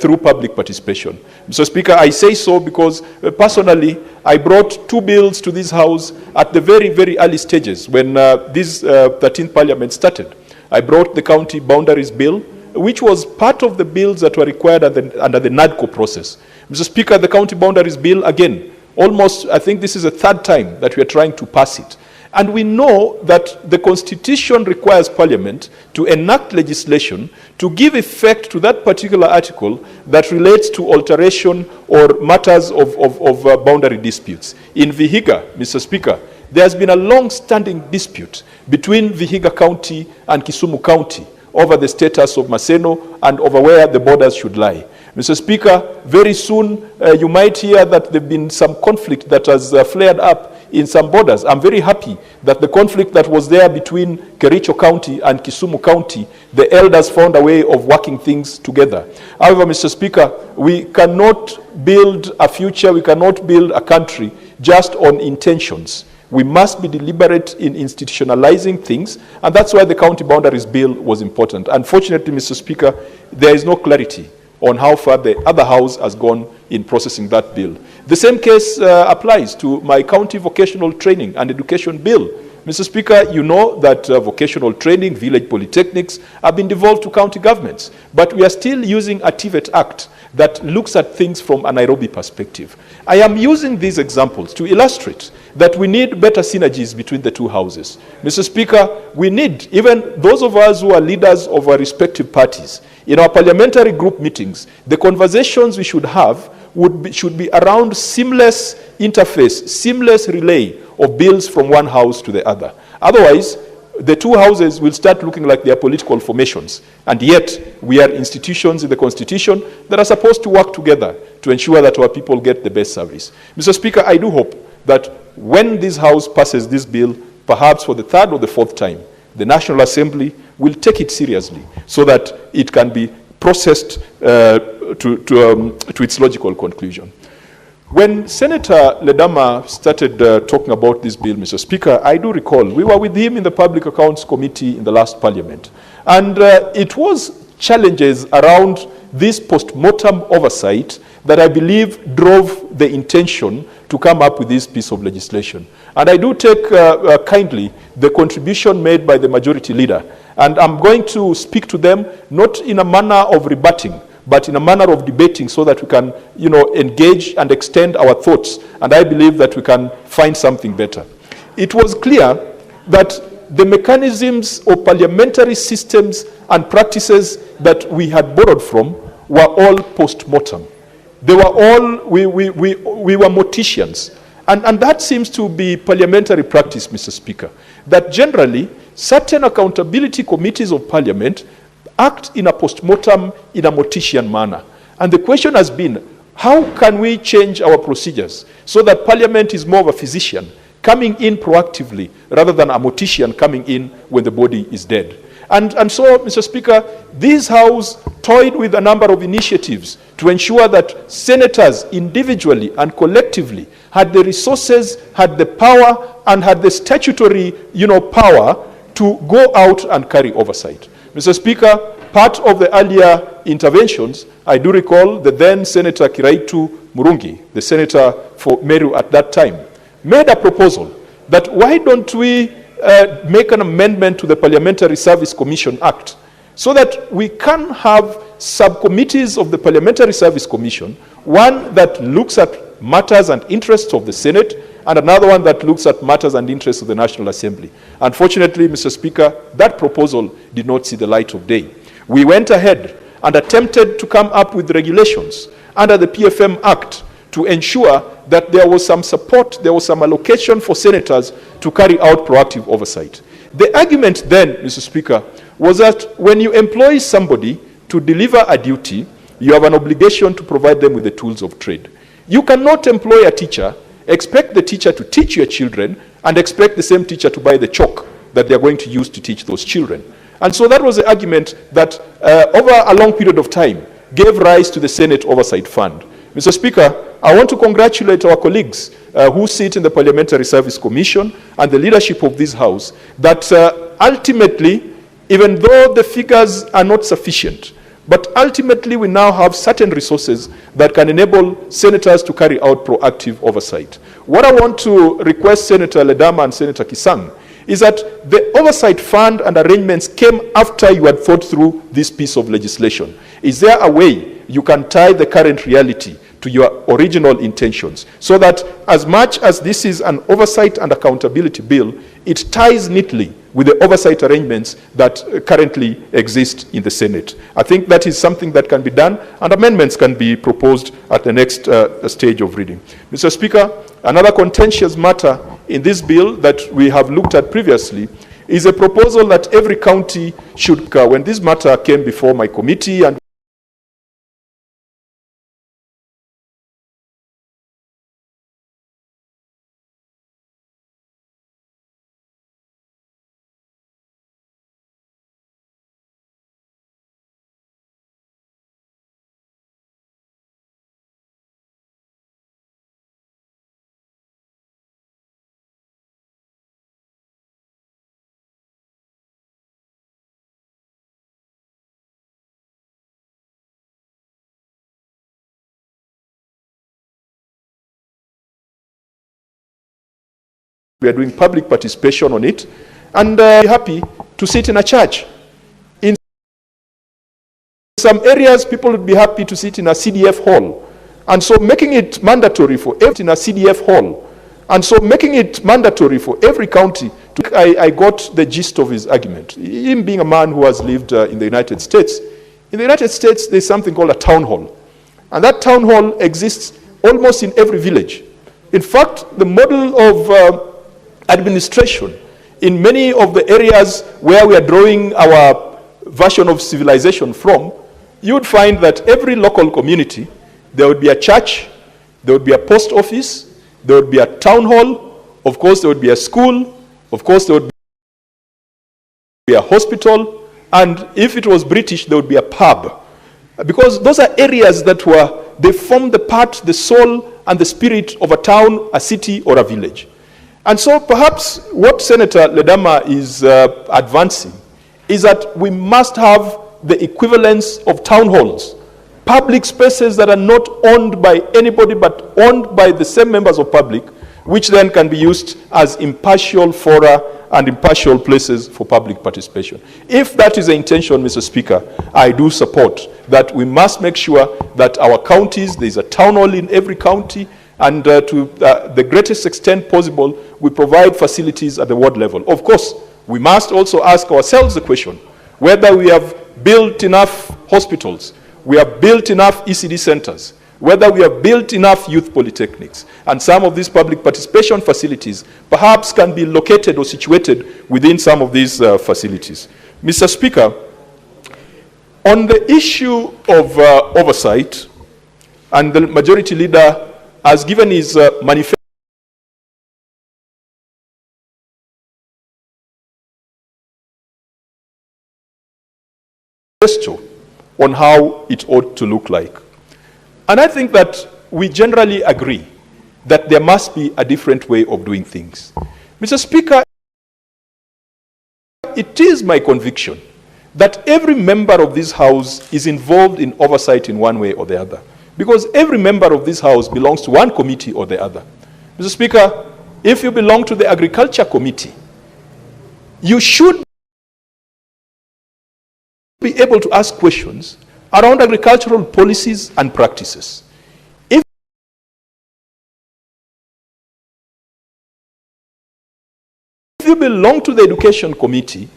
through public participation. Mr. Speaker, I say so because personally, I brought two bills to this House at the very, very early stages when this 13th Parliament started. I brought the County Boundaries Bill, which was part of the bills that were required under the NADCO process. Mr. Speaker, the County Boundaries Bill, again, almost, I think this is the third time that we are trying to pass it. And we know that the Constitution requires Parliament to enact legislation to give effect to that particular article that relates to alteration or matters of boundary disputes. In Vihiga, Mr. Speaker, there has been a long-standing dispute between Vihiga County and Kisumu County over the status of Maseno and over where the borders should lie. Mr. Speaker, very soon you might hear that there have been some conflict that has flared up in some borders. I'm very happy that the conflict that was there between Kericho County and Kisumu County, the elders found a way of working things together. However, Mr. Speaker, we cannot build a future, we cannot build a country just on intentions. We must be deliberate in institutionalizing things, and that's why the County Boundaries Bill was important. Unfortunately, Mr. Speaker, there is no clarity on how far the other house has gone in processing that bill. The same case applies to my county vocational training and education bill. Mr. Speaker, you know that vocational training, village polytechnics have been devolved to county governments, but we are still using a TVET Act that looks at things from a Nairobi perspective. I am using these examples to illustrate that we need better synergies between the two houses. Mr. Speaker, we need, even those of us who are leaders of our respective parties, in our parliamentary group meetings, the conversations we should have should be around seamless interface, seamless relay of bills from one house to the other. Otherwise, the two houses will start looking like they are political formations. And yet, we are institutions in the Constitution that are supposed to work together to ensure that our people get the best service. Mr. Speaker, I do hope that when this House passes this bill, perhaps for the third or the fourth time, the National Assembly will take it seriously so that it can be processed to its logical conclusion. When Senator Ledama started talking about this bill, Mr. Speaker, I do recall we were with him in the Public Accounts Committee in the last Parliament. And it was challenges around this post-mortem oversight that I believe drove the intention to come up with this piece of legislation. And I do take kindly the contribution made by the majority leader. And I'm going to speak to them not in a manner of rebutting, but in a manner of debating so that we can, engage and extend our thoughts. And I believe that we can find something better. It was clear that the mechanisms of parliamentary systems and practices that we had borrowed from were all post-mortem. They were all, we were morticians. And that seems to be parliamentary practice, Mr. Speaker, that generally certain accountability committees of parliament act in a post-mortem, in a mortician manner. And the question has been, how can we change our procedures so that parliament is more of a physician coming in proactively rather than a mortician coming in when the body is dead? And so, Mr. Speaker, this House toyed with a number of initiatives to ensure that senators individually and collectively had the resources, had the power, and had the statutory, power to go out and carry oversight. Mr. Speaker, part of the earlier interventions, I do recall the then Senator Kiraitu Murungi, the senator for Meru at that time, made a proposal that why don't we make an amendment to the Parliamentary Service Commission Act so that we can have subcommittees of the Parliamentary Service Commission, one that looks at matters and interests of the Senate, and another one that looks at matters and interests of the National Assembly. Unfortunately, Mr. Speaker, that proposal did not see the light of day. We went ahead and attempted to come up with regulations under the PFM Act to ensure that there was some support, there was some allocation for senators to carry out proactive oversight. The argument then, Mr. Speaker, was that when you employ somebody to deliver a duty, you have an obligation to provide them with the tools of trade. You cannot employ a teacher, expect the teacher to teach your children, and expect the same teacher to buy the chalk that they are going to use to teach those children. And so that was the argument that over a long period of time gave rise to the Senate Oversight Fund. Mr. Speaker, I want to congratulate our colleagues who sit in the Parliamentary Service Commission and the leadership of this House that ultimately, even though the figures are not sufficient, but ultimately we now have certain resources that can enable senators to carry out proactive oversight. What I want to request Senator Ledama and Senator Kisang is that the oversight fund and arrangements came after you had thought through this piece of legislation. Is there a way you can tie the current reality to your original intentions, so that as much as this is an oversight and accountability bill, it ties neatly with the oversight arrangements that currently exist in the Senate. I think that is something that can be done, and amendments can be proposed at the next stage of reading. Mr. Speaker, another contentious matter in this bill that we have looked at previously is a proposal that every county should, when this matter came before my committee and we are doing public participation on it, and happy to sit in a church. In some areas, people would be happy to sit in a CDF hall, and so making it mandatory for every in a CDF hall, and so making it mandatory for every county. I got the gist of his argument. Him being a man who has lived in the United States. In the United States, there's something called a town hall, and that town hall exists almost in every village. In fact, the model of administration in many of the areas where we are drawing our version of civilization from, you would find that every local community, there would be a church, there would be a post office, there would be a town hall, of course there would be a school, of course there would be a hospital, and if it was British, there would be a pub. Because those are areas that they form the soul and the spirit of a town, a city, or a village. And so perhaps what Senator Ledama is advancing is that we must have the equivalence of town halls, public spaces that are not owned by anybody but owned by the same members of public, which then can be used as impartial fora and impartial places for public participation. If that is the intention, Mr. Speaker, I do support that we must make sure that our counties, there is a town hall in every county, and to the greatest extent possible, we provide facilities at the ward level. Of course, we must also ask ourselves the question whether we have built enough hospitals, we have built enough ECD centers, whether we have built enough youth polytechnics, and some of these public participation facilities perhaps can be located or situated within some of these facilities. Mr. Speaker, on the issue of oversight, and the Majority Leader has given his manifesto on how it ought to look like. And I think that we generally agree that there must be a different way of doing things. Mr. Speaker, it is my conviction that every member of this House is involved in oversight in one way or the other, because every member of this House belongs to one committee or the other. Mr. Speaker, if you belong to the Agriculture Committee, you should be able to ask questions around agricultural policies and practices. If you belong to the Education Committee,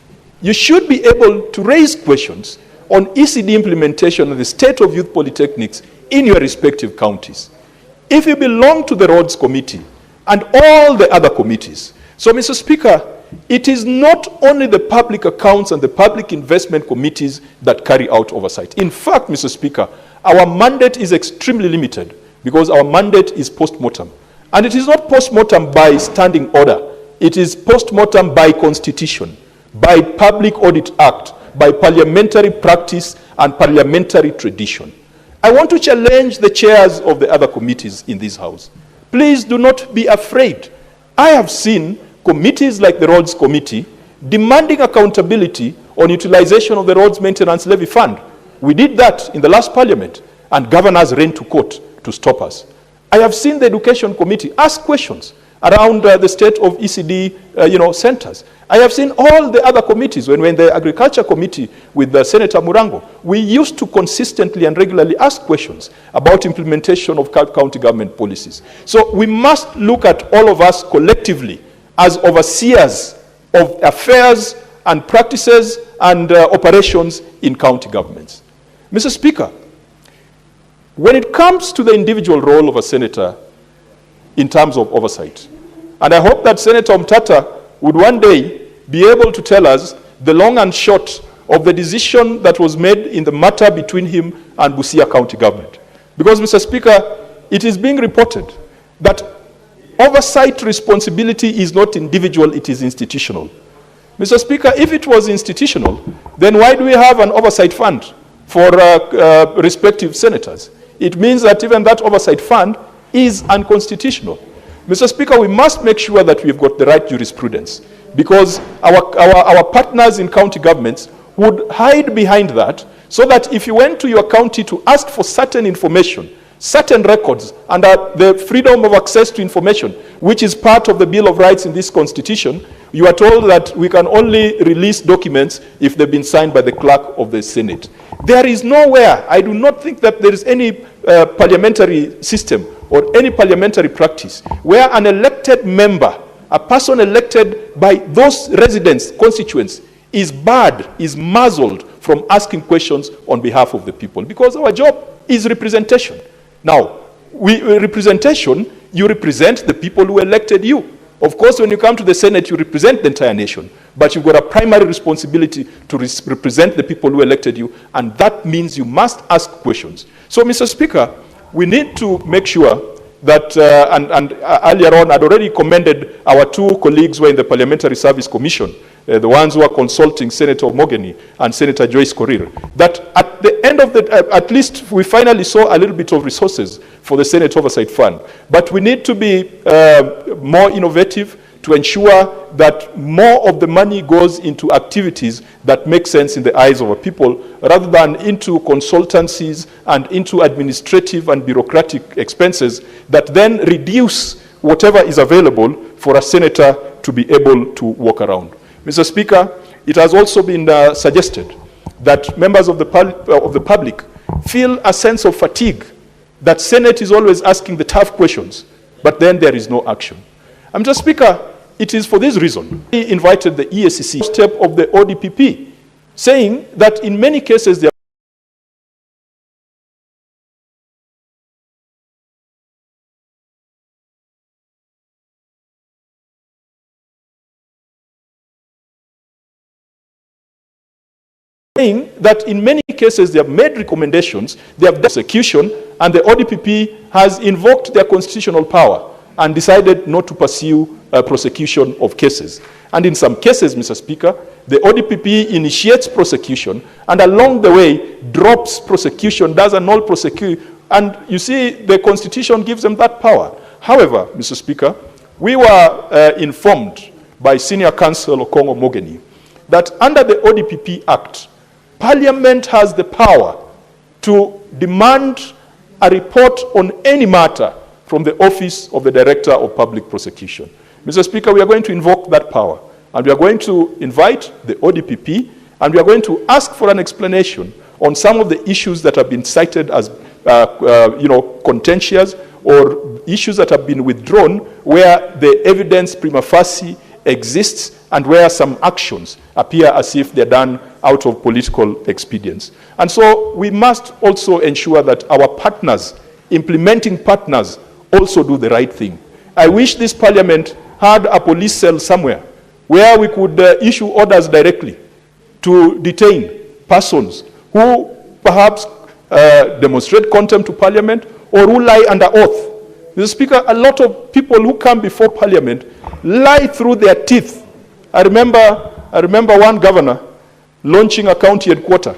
you should be able to raise questions on ECD implementation and the state of youth polytechnics in your respective counties. If you belong to the Roads Committee and all the other committees. So, Mr. Speaker, it is not only the public accounts and the public investment committees that carry out oversight. In fact, Mr. Speaker, our mandate is extremely limited because our mandate is post-mortem. And it is not post-mortem by standing order. It is post-mortem by constitution, by Public Audit Act, by parliamentary practice and parliamentary tradition. I want to challenge the chairs of the other committees in this House. Please do not be afraid. I have seen committees like the Roads Committee demanding accountability on utilization of the Roads Maintenance Levy Fund. We did that in the last Parliament, and governors ran to court to stop us. I have seen the Education Committee ask questions around the state of ECD, centers. I have seen all the other committees. When we're in the Agriculture Committee with Senator Murango, we used to consistently and regularly ask questions about implementation of county government policies. So we must look at all of us collectively as overseers of affairs and practices and operations in county governments. Mr. Speaker, when it comes to the individual role of a senator in terms of oversight, and I hope that Senator Mtata would one day be able to tell us the long and short of the decision that was made in the matter between him and Busia County government. Because, Mr. Speaker, it is being reported that oversight responsibility is not individual, it is institutional. Mr. Speaker, if it was institutional, then why do we have an oversight fund for respective senators? It means that even that oversight fund is unconstitutional. Mr. Speaker, we must make sure that we've got the right jurisprudence, because our partners in county governments would hide behind that, so that if you went to your county to ask for certain information, certain records under the freedom of access to information, which is part of the Bill of Rights in this constitution, you are told that we can only release documents if they've been signed by the clerk of the Senate. There is nowhere, I do not think that there is any parliamentary system or any parliamentary practice where an elected member, a person elected by those residents, constituents, is barred, is muzzled from asking questions on behalf of the people, because our job is representation. Now, representation, you represent the people who elected you. Of course, when you come to the Senate, you represent the entire nation, but you've got a primary responsibility to represent the people who elected you, and that means you must ask questions. So, Mr. Speaker, we need to make sure that, earlier on, I'd already commended our two colleagues who are in the Parliamentary Service Commission, the ones who are consulting Senator Mogeni and Senator Joyce Korir, that at the end of at least we finally saw a little bit of resources for the Senate Oversight Fund. But we need to be more innovative to ensure that more of the money goes into activities that make sense in the eyes of our people, rather than into consultancies and into administrative and bureaucratic expenses that then reduce whatever is available for a senator to be able to walk around. Mr. Speaker, it has also been suggested that members of the public feel a sense of fatigue, that Senate is always asking the tough questions, but then there is no action. Mr. Speaker, it is for this reason we invited the EACC step of the ODPP, saying that in many cases they are saying that in many cases they have made recommendations, they have done execution, and the ODPP has invoked their constitutional power and decided not to pursue prosecution of cases. And in some cases, Mr. Speaker, the ODPP initiates prosecution and along the way drops prosecution, does annul prosecution, and you see the Constitution gives them that power. However, Mr. Speaker, we were informed by Senior Counsel Okongo Mogeni that under the ODPP Act, Parliament has the power to demand a report on any matter from the Office of the Director of Public Prosecution. Mr. Speaker, we are going to invoke that power, and we are going to invite the ODPP, and we are going to ask for an explanation on some of the issues that have been cited as contentious, or issues that have been withdrawn where the evidence prima facie exists and where some actions appear as if they're done out of political expedience. And so we must also ensure that our partners, implementing partners, also do the right thing. I wish this Parliament had a police cell somewhere where we could issue orders directly to detain persons who perhaps demonstrate contempt to Parliament or who lie under oath. Mr. Speaker, a lot of people who come before Parliament lie through their teeth. I remember one governor launching a county headquarters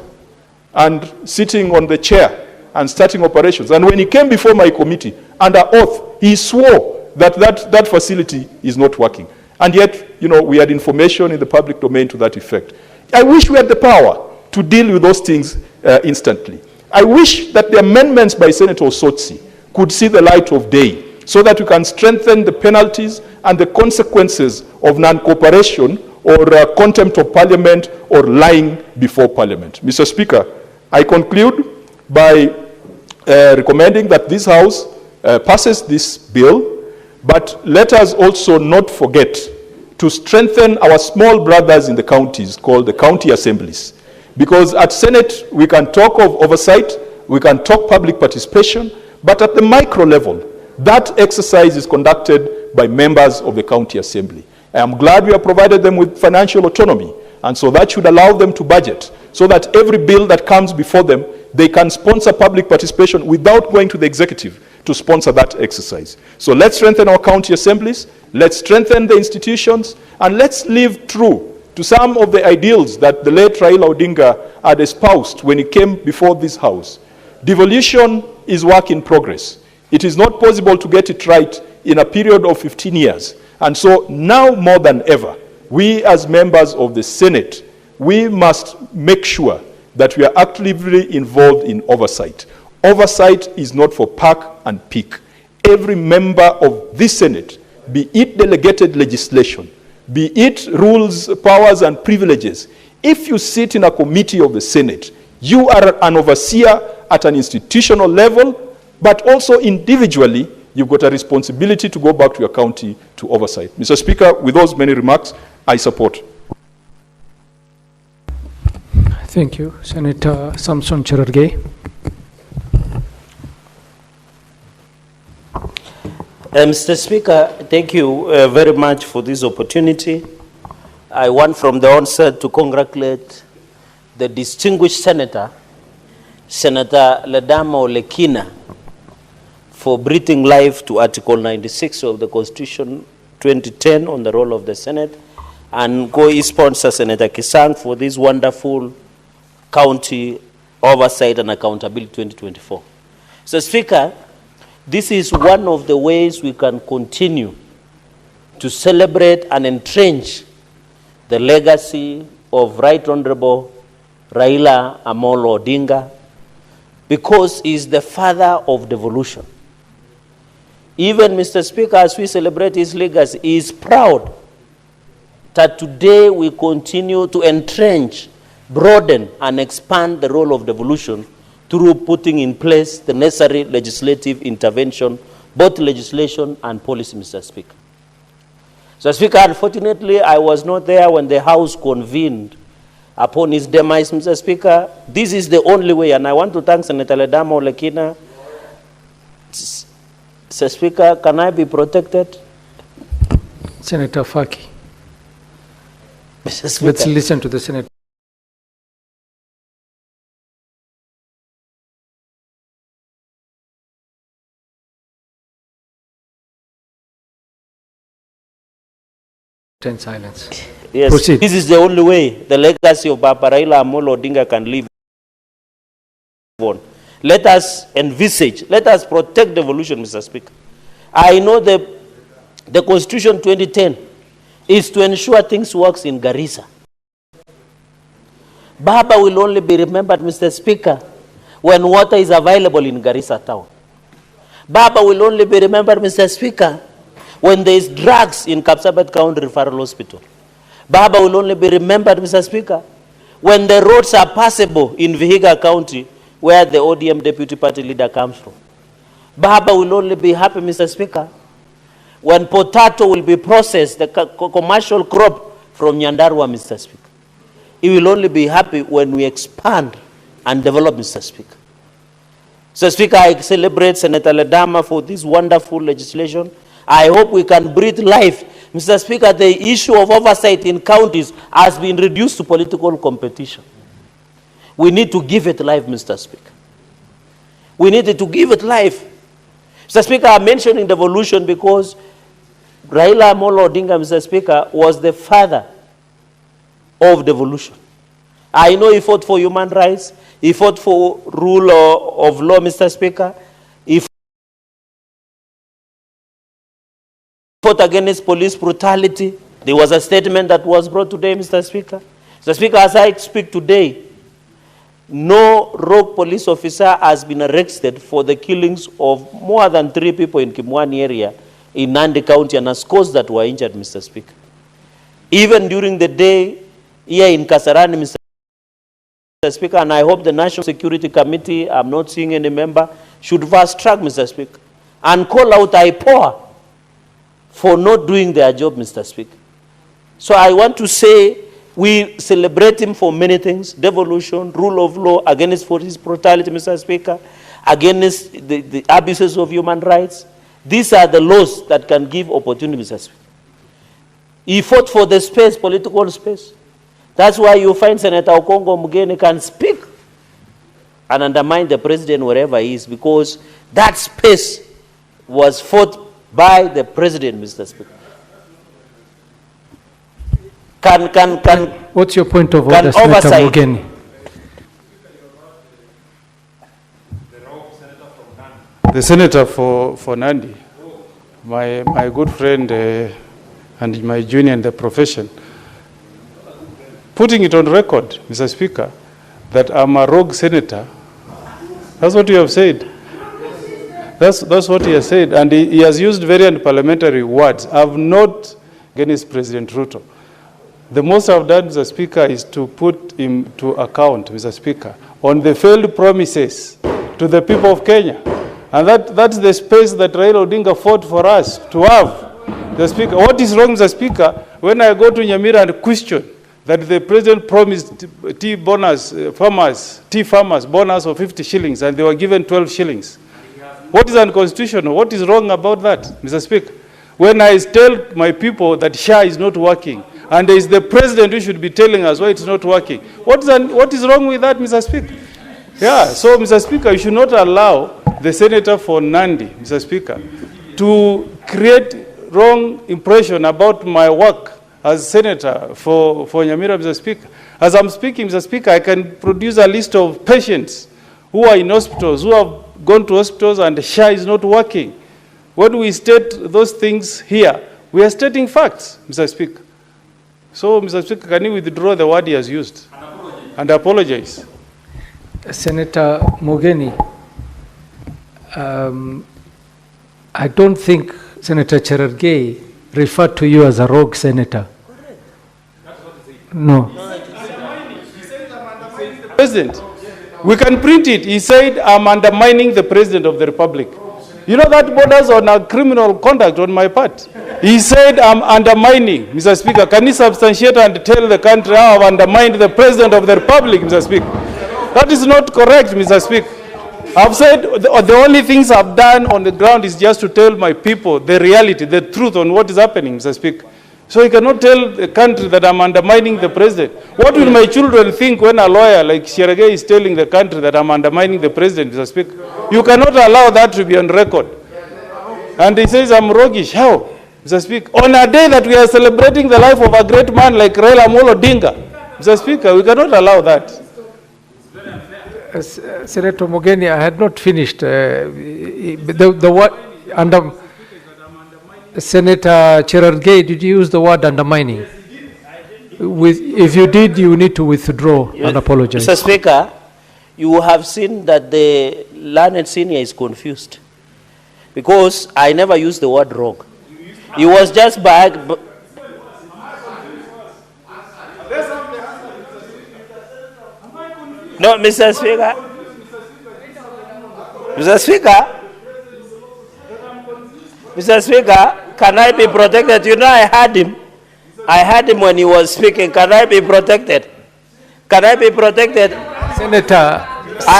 and sitting on the chair and starting operations. And when he came before my committee, under oath, he swore that facility is not working. And yet, we had information in the public domain to that effect. I wish we had the power to deal with those things instantly. I wish that the amendments by Senator Osotsi could see the light of day so that we can strengthen the penalties and the consequences of non-cooperation or contempt of parliament or lying before parliament. Mr. Speaker, I conclude by recommending that this House passes this bill, but let us also not forget to strengthen our small brothers in the counties called the county assemblies. Because at Senate, we can talk of oversight, we can talk public participation, but at the micro level, that exercise is conducted by members of the county assembly. I am glad we have provided them with financial autonomy, and so that should allow them to budget, so that every bill that comes before them, they can sponsor public participation without going to the executive to sponsor that exercise. So let's strengthen our county assemblies, let's strengthen the institutions, and let's live true to some of the ideals that the late Raila Odinga had espoused when he came before this House. Devolution is work in progress. It is not possible to get it right in a period of 15 years. And so now more than ever, we as members of the Senate, we must make sure that we are actively involved in oversight. Oversight is not for park and pick. Every member of this Senate, be it delegated legislation, be it rules, powers, and privileges, if you sit in a committee of the Senate, you are an overseer at an institutional level, but also individually, you've got a responsibility to go back to your county to oversight. Mr. Speaker, with those many remarks, I support. Thank you. Senator Samson Cherargei. Mr. Speaker, thank you very much for this opportunity. I want from the onset to congratulate the distinguished senator, Senator Ledama Olekina, for breathing life to Article 96 of the Constitution 2010 on the role of the Senate, and co-sponsor Senator Kisang for this wonderful county oversight and accountability 2024. So, Speaker, this is one of the ways we can continue to celebrate and entrench the legacy of Right Honorable Raila Amolo Odinga, because he is the father of devolution. Even, Mr. Speaker, as we celebrate his legacy, he is proud that today we continue to entrench, broaden, and expand the role of devolution through putting in place the necessary legislative intervention, both legislation and policy, Mr. Speaker. So, Speaker, unfortunately, I was not there when the House convened upon his demise, Mr. Speaker. This is the only way, and I want to thank Senator Ledama Olekina. Mr. Speaker, can I be protected? Senator Faki. Mr. Speaker. Let's listen to the Senator. Silence. Yes, proceed. This is the only way the legacy of Baba Raila Amolo Odinga can live on. Let us envisage, let us protect devolution, Mr. Speaker. I know the Constitution 2010 is to ensure things works in Garissa. Baba will only be remembered, Mr. Speaker, when water is available in Garissa town. Baba will only be remembered, Mr. Speaker, when there is drugs in Kapsabet County Referral Hospital. Baba will only be remembered, Mr. Speaker, when the roads are passable in Vihiga County, where the ODM deputy party leader comes from. Baba will only be happy, Mr. Speaker, when potato will be processed, the commercial crop from Nyandarua, Mr. Speaker. He will only be happy when we expand and develop, Mr. Speaker. So, Speaker, I celebrate Senator Ledama for this wonderful legislation. I hope we can breathe life. Mr. Speaker, the issue of oversight in counties has been reduced to political competition. We need to give it life, Mr. Speaker. We need to give it life. Mr. Speaker, I'm mentioning devolution because Raila Amolo Odinga, Mr. Speaker, was the father of devolution. I know he fought for human rights. He fought for rule of law, Mr. Speaker. He fought against police brutality. There was a statement that was brought today, Mr. Speaker. Mr. Speaker, as I speak today, no rogue police officer has been arrested for the killings of more than 3 people in Kimwani area in Nandi County and scores that were injured, Mr. Speaker. Even during the day here in Kasarani, Mr. Speaker, and I hope the National Security Committee, I'm not seeing any member, should fast track, Mr. Speaker, and call out IPOA for not doing their job, Mr. Speaker. So I want to say we celebrate him for many things: devolution, rule of law, against police brutality, Mr. Speaker, against the abuses of human rights. These are the laws that can give opportunity, Mr. Speaker. He fought for the space, political space. That's why you find Senator Okongo Mugeni can speak and undermine the president wherever he is, because that space was fought by the president, Mr. Speaker. What's your point of order, Senator Mugeni? The senator for Nandi, my good friend and my junior in the profession, putting it on record, Mr. Speaker, that I'm a rogue senator. That's what you have said. That's what he has said. And he has used very unparliamentary words. I've not against President Ruto. The most I've done, Mr. Speaker, is to put him to account, Mr. Speaker, on the failed promises to the people of Kenya. And that's the space that Raila Odinga fought for us to have. Mr. Speaker, what is wrong, Mr. Speaker, when I go to Nyamira and question that the president promised tea farmers bonus of 50 shillings and they were given 12 shillings? What is unconstitutional? What is wrong about that, Mr. Speaker? When I tell my people that SHA is not working, and it is the president who should be telling us why it's not working, what is wrong with that, Mr. Speaker? Yeah, so, Mr. Speaker, you should not allow the senator for Nandi, Mr. Speaker, to create wrong impression about my work as senator for Nyamira, Mr. Speaker. As I'm speaking, Mr. Speaker, I can produce a list of patients who are in hospitals, who have gone to hospitals and SHA is not working. When we state those things here, we are stating facts, Mr. Speaker. So, Mr. Speaker, can you withdraw the word he has used and apologize? Senator Mugeni, I don't think Senator Cherargei referred to you as a rogue senator. No. President, we can print it. He said, I'm undermining the President of the Republic. You know that borders on a criminal conduct on my part. He said, I'm undermining, Mr. Speaker. Can you substantiate and tell the country how I've undermined the President of the Republic, Mr. Speaker? That is not correct, Mr. Speaker. I've said the only things I've done on the ground is just to tell my people the reality, the truth on what is happening, Mr. Speaker. So you cannot tell the country that I'm undermining the president. What will my children think when a lawyer like Cherargei is telling the country that I'm undermining the president, Mr. Speaker? You cannot allow that to be on record. And he says I'm roguish. How, Mr. Speaker? On a day that we are celebrating the life of a great man like Raila Odinga, Mr. Speaker, we cannot allow that. Senator Mugeni, I had not finished. The word under Senator Cherargei, did you use the word undermining? If you did, you need to withdraw and apologize. Mr. Speaker, you have seen that the learned senior is confused because I never used the word wrong. He was just No, Mr. Speaker. Mr. Speaker. Mr. Speaker, can I be protected? You know, I heard him when he was speaking. Can I be protected? Can I be protected? Senator.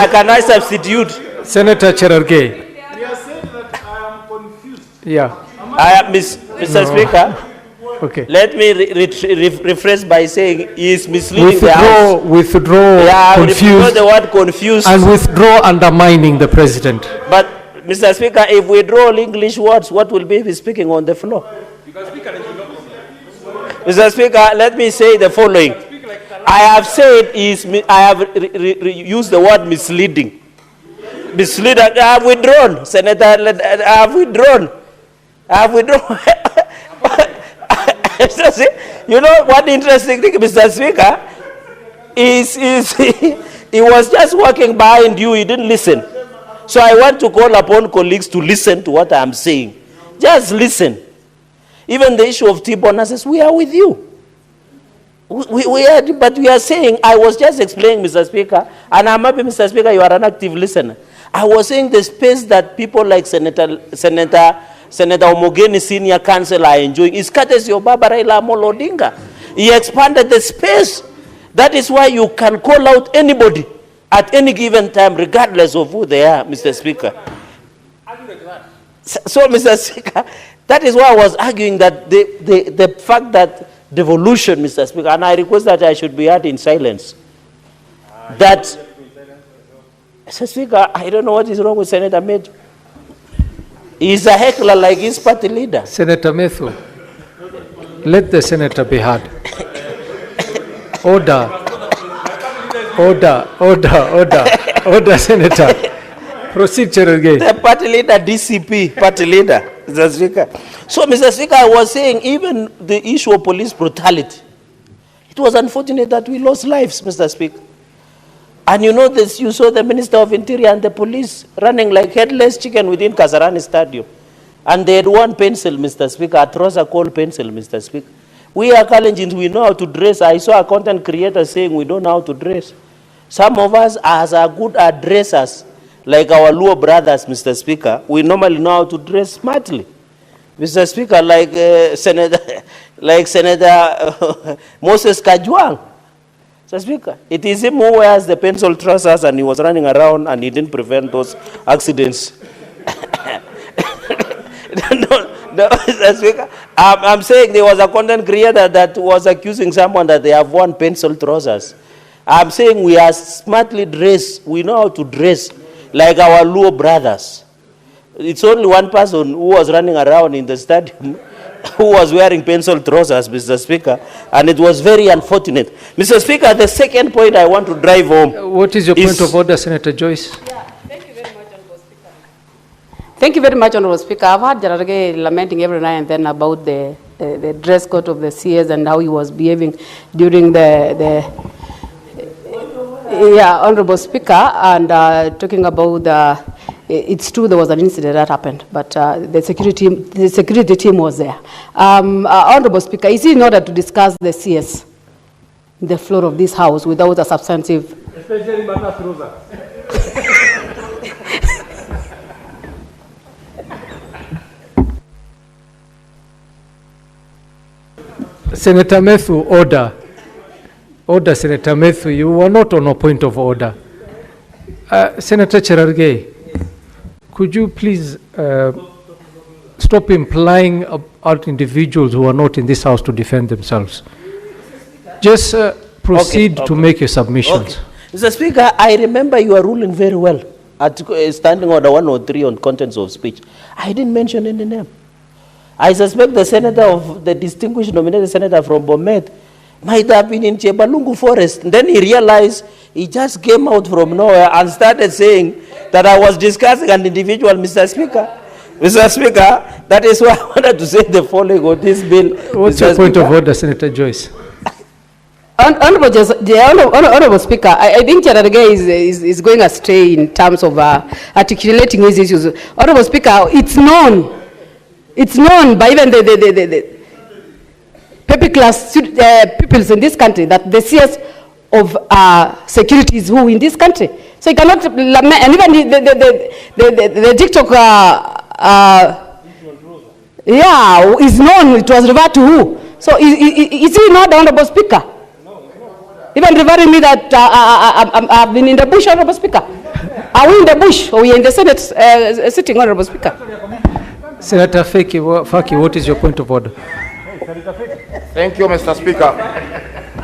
Can I substitute? Senator Cherargei. He has said that I am confused. Yeah. Mr. Speaker. Okay. Let me rephrase by saying he is misleading the House. Withdraw, confused. Withdraw the word confused. And withdraw undermining the president. But, Mr. Speaker, if we draw English words, what will be speaking on the floor? Mr. Speaker, let me say the following. I have said I have used the word misleading. Misleading. I have withdrawn, Senator. I have withdrawn. You know what interesting thing, Mr. Speaker, is He was just walking behind you, he didn't listen. So I want to call upon colleagues to listen to what I'm saying. Just listen. Even the issue of T-bonuses, we are with you. We are, but we are saying, I was just explaining, Mr. Speaker, and I'm happy, Mr. Speaker, you are an active listener. I was saying the space that people like Senator Omogeni Senior Counsel are enjoying is courtesy of Baba Raila Amolo Odinga. He expanded the space. That is why you can call out anybody at any given time, regardless of who they are, Mr. Speaker. So, Mr. Speaker, that is why I was arguing that the fact that devolution, Mr. Speaker, and I request that I should be heard in silence, that, Mr. Speaker, I don't know what is wrong with Senator Metu. He's a heckler like his party leader. Senator Methu, let the senator be heard. Order. Order, Senator. Proceed, Cherargei. The party leader, DCP, party leader, Mr. Speaker. So, Mr. Speaker, I was saying even the issue of police brutality, it was unfortunate that we lost lives, Mr. Speaker. And you know this, you saw the Minister of Interior and the police running like headless chicken within Kasarani Stadium. And they had one pencil, Mr. Speaker, a trouser called pencil, Mr. Speaker. We are Kalenjins, we know how to dress. I saw a content creator saying we don't know how to dress. Some of us are good at dressers, like our Luo brothers, Mr. Speaker. We normally know how to dress smartly. Mr. Speaker, like Senator Moses Kajwang. Mr. Speaker, it is him who wears the pencil trousers and he was running around and he didn't prevent those accidents. No, Mr. Speaker, I'm saying there was a content creator that was accusing someone that they have worn pencil trousers. I'm saying we are smartly dressed. We know how to dress like our Luo brothers. It's only one person who was running around in the stadium who was wearing pencil trousers, Mr. Speaker, and it was very unfortunate. Mr. Speaker, the second point I want to drive home. What is your point of order, Senator Joyce? Thank you very much, Honorable Speaker. I've heard Cherargei lamenting every now and then about the dress code of the CS and how he was behaving during Honorable Speaker, and talking about it's true there was an incident that happened, but the security team was there. Honorable Speaker, is it in order to discuss the CS, the floor of this House, without a substantive... Especially Manas Rosa. Senator Methu, order. Order, Senator Methu. You were not on a point of order. Senator Cherargei, could you please stop implying about individuals who are not in this House to defend themselves? Just proceed to make your submissions. Okay. Mr. Speaker, I remember you are ruling very well at Standing Order 103 on contents of speech. I didn't mention any name. I suspect the senator of the distinguished nominated senator from Bomet might have been in Chebalungu Forest. And then he realized he just came out from nowhere and started saying that I was discussing an individual, Mr. Speaker. Mr. Speaker, that is why I wanted to say the following on this bill. What's your point of order, Senator Joyce? Honorable Speaker, I think Cherargei is going astray in terms of articulating these issues. Honorable Speaker, it's known by even the paper class peoples in this country that the CS of security is who in this country. So you cannot, and even the TikTok, is known, it was referred to who. So is he not the Honorable Speaker? Even referring me that I've been in the bush, Honorable Speaker. Are we in the bush or we are in the Senate sitting, Honorable Speaker? Senator Faki, what is your point of order? Thank you, Mr. Speaker.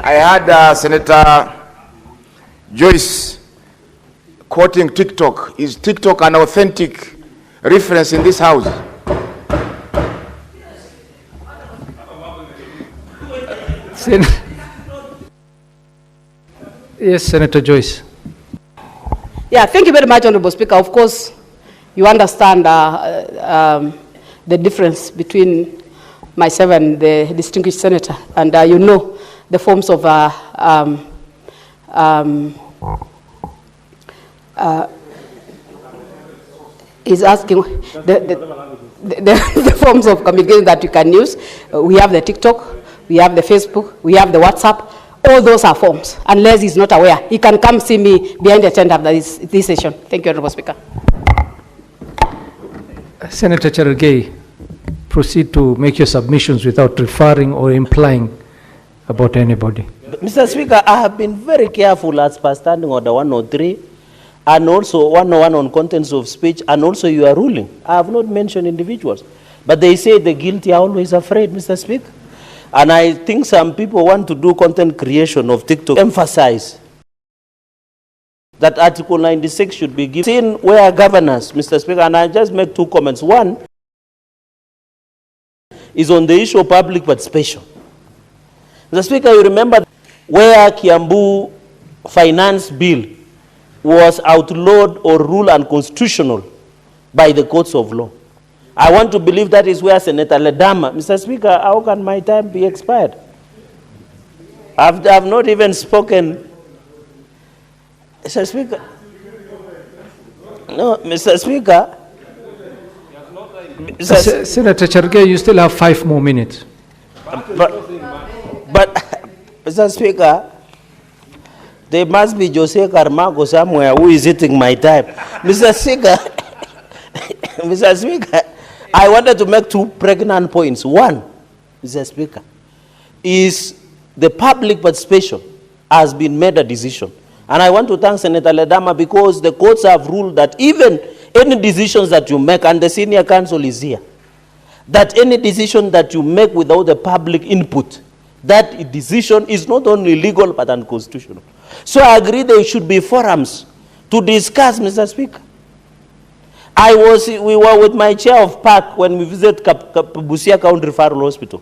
I had Senator Joyce quoting TikTok. Is TikTok an authentic reference in this House? Yes, Senator Joyce. Yeah, thank you very much, Honorable Speaker. Of course, you understand the difference between myself and the distinguished senator, and you know the forms of is asking the forms of communication that you can use. We have the TikTok, we have the Facebook, we have the WhatsApp. All those are forms, unless he's not aware. He can come see me behind the tent after this session. Thank you, Honorable Speaker. Senator Cherargei, proceed to make your submissions without referring or implying about anybody. Mr. Speaker, I have been very careful as per Standing Order 103 and also 101 on contents of speech and also your ruling. I have not mentioned individuals. But they say the guilty are always afraid, Mr. Speaker. And I think some people want to do content creation of TikTok. Emphasize that Article 96 should be given where governors, Mr. Speaker, and I just make 2 comments. One is on the issue of public participation. Mr. Speaker, you remember where Kiambu finance bill was outlawed or ruled unconstitutional by the courts of law. I want to believe that is where Senator Ledama, Mr. Speaker, how can my time be expired? I've not even spoken. Mr. Speaker. No, Mr. Speaker. Senator Cherargei, you still have 5 more minutes. But Mr. Speaker, there must be Jose Carmago somewhere who is eating my time. Mr. Speaker, Mr. Speaker, I wanted to make 2 pregnant points. One, Mr. Speaker, is the public participation has been made a decision. And I want to thank Senator Ledama because the courts have ruled that even any decisions that you make, and the senior counsel is here, that any decision that you make without the public input, that decision is not only illegal but unconstitutional. So I agree there should be forums to discuss, Mr. Speaker. We were with my chair of PAC when we visited Busia County Referral Hospital.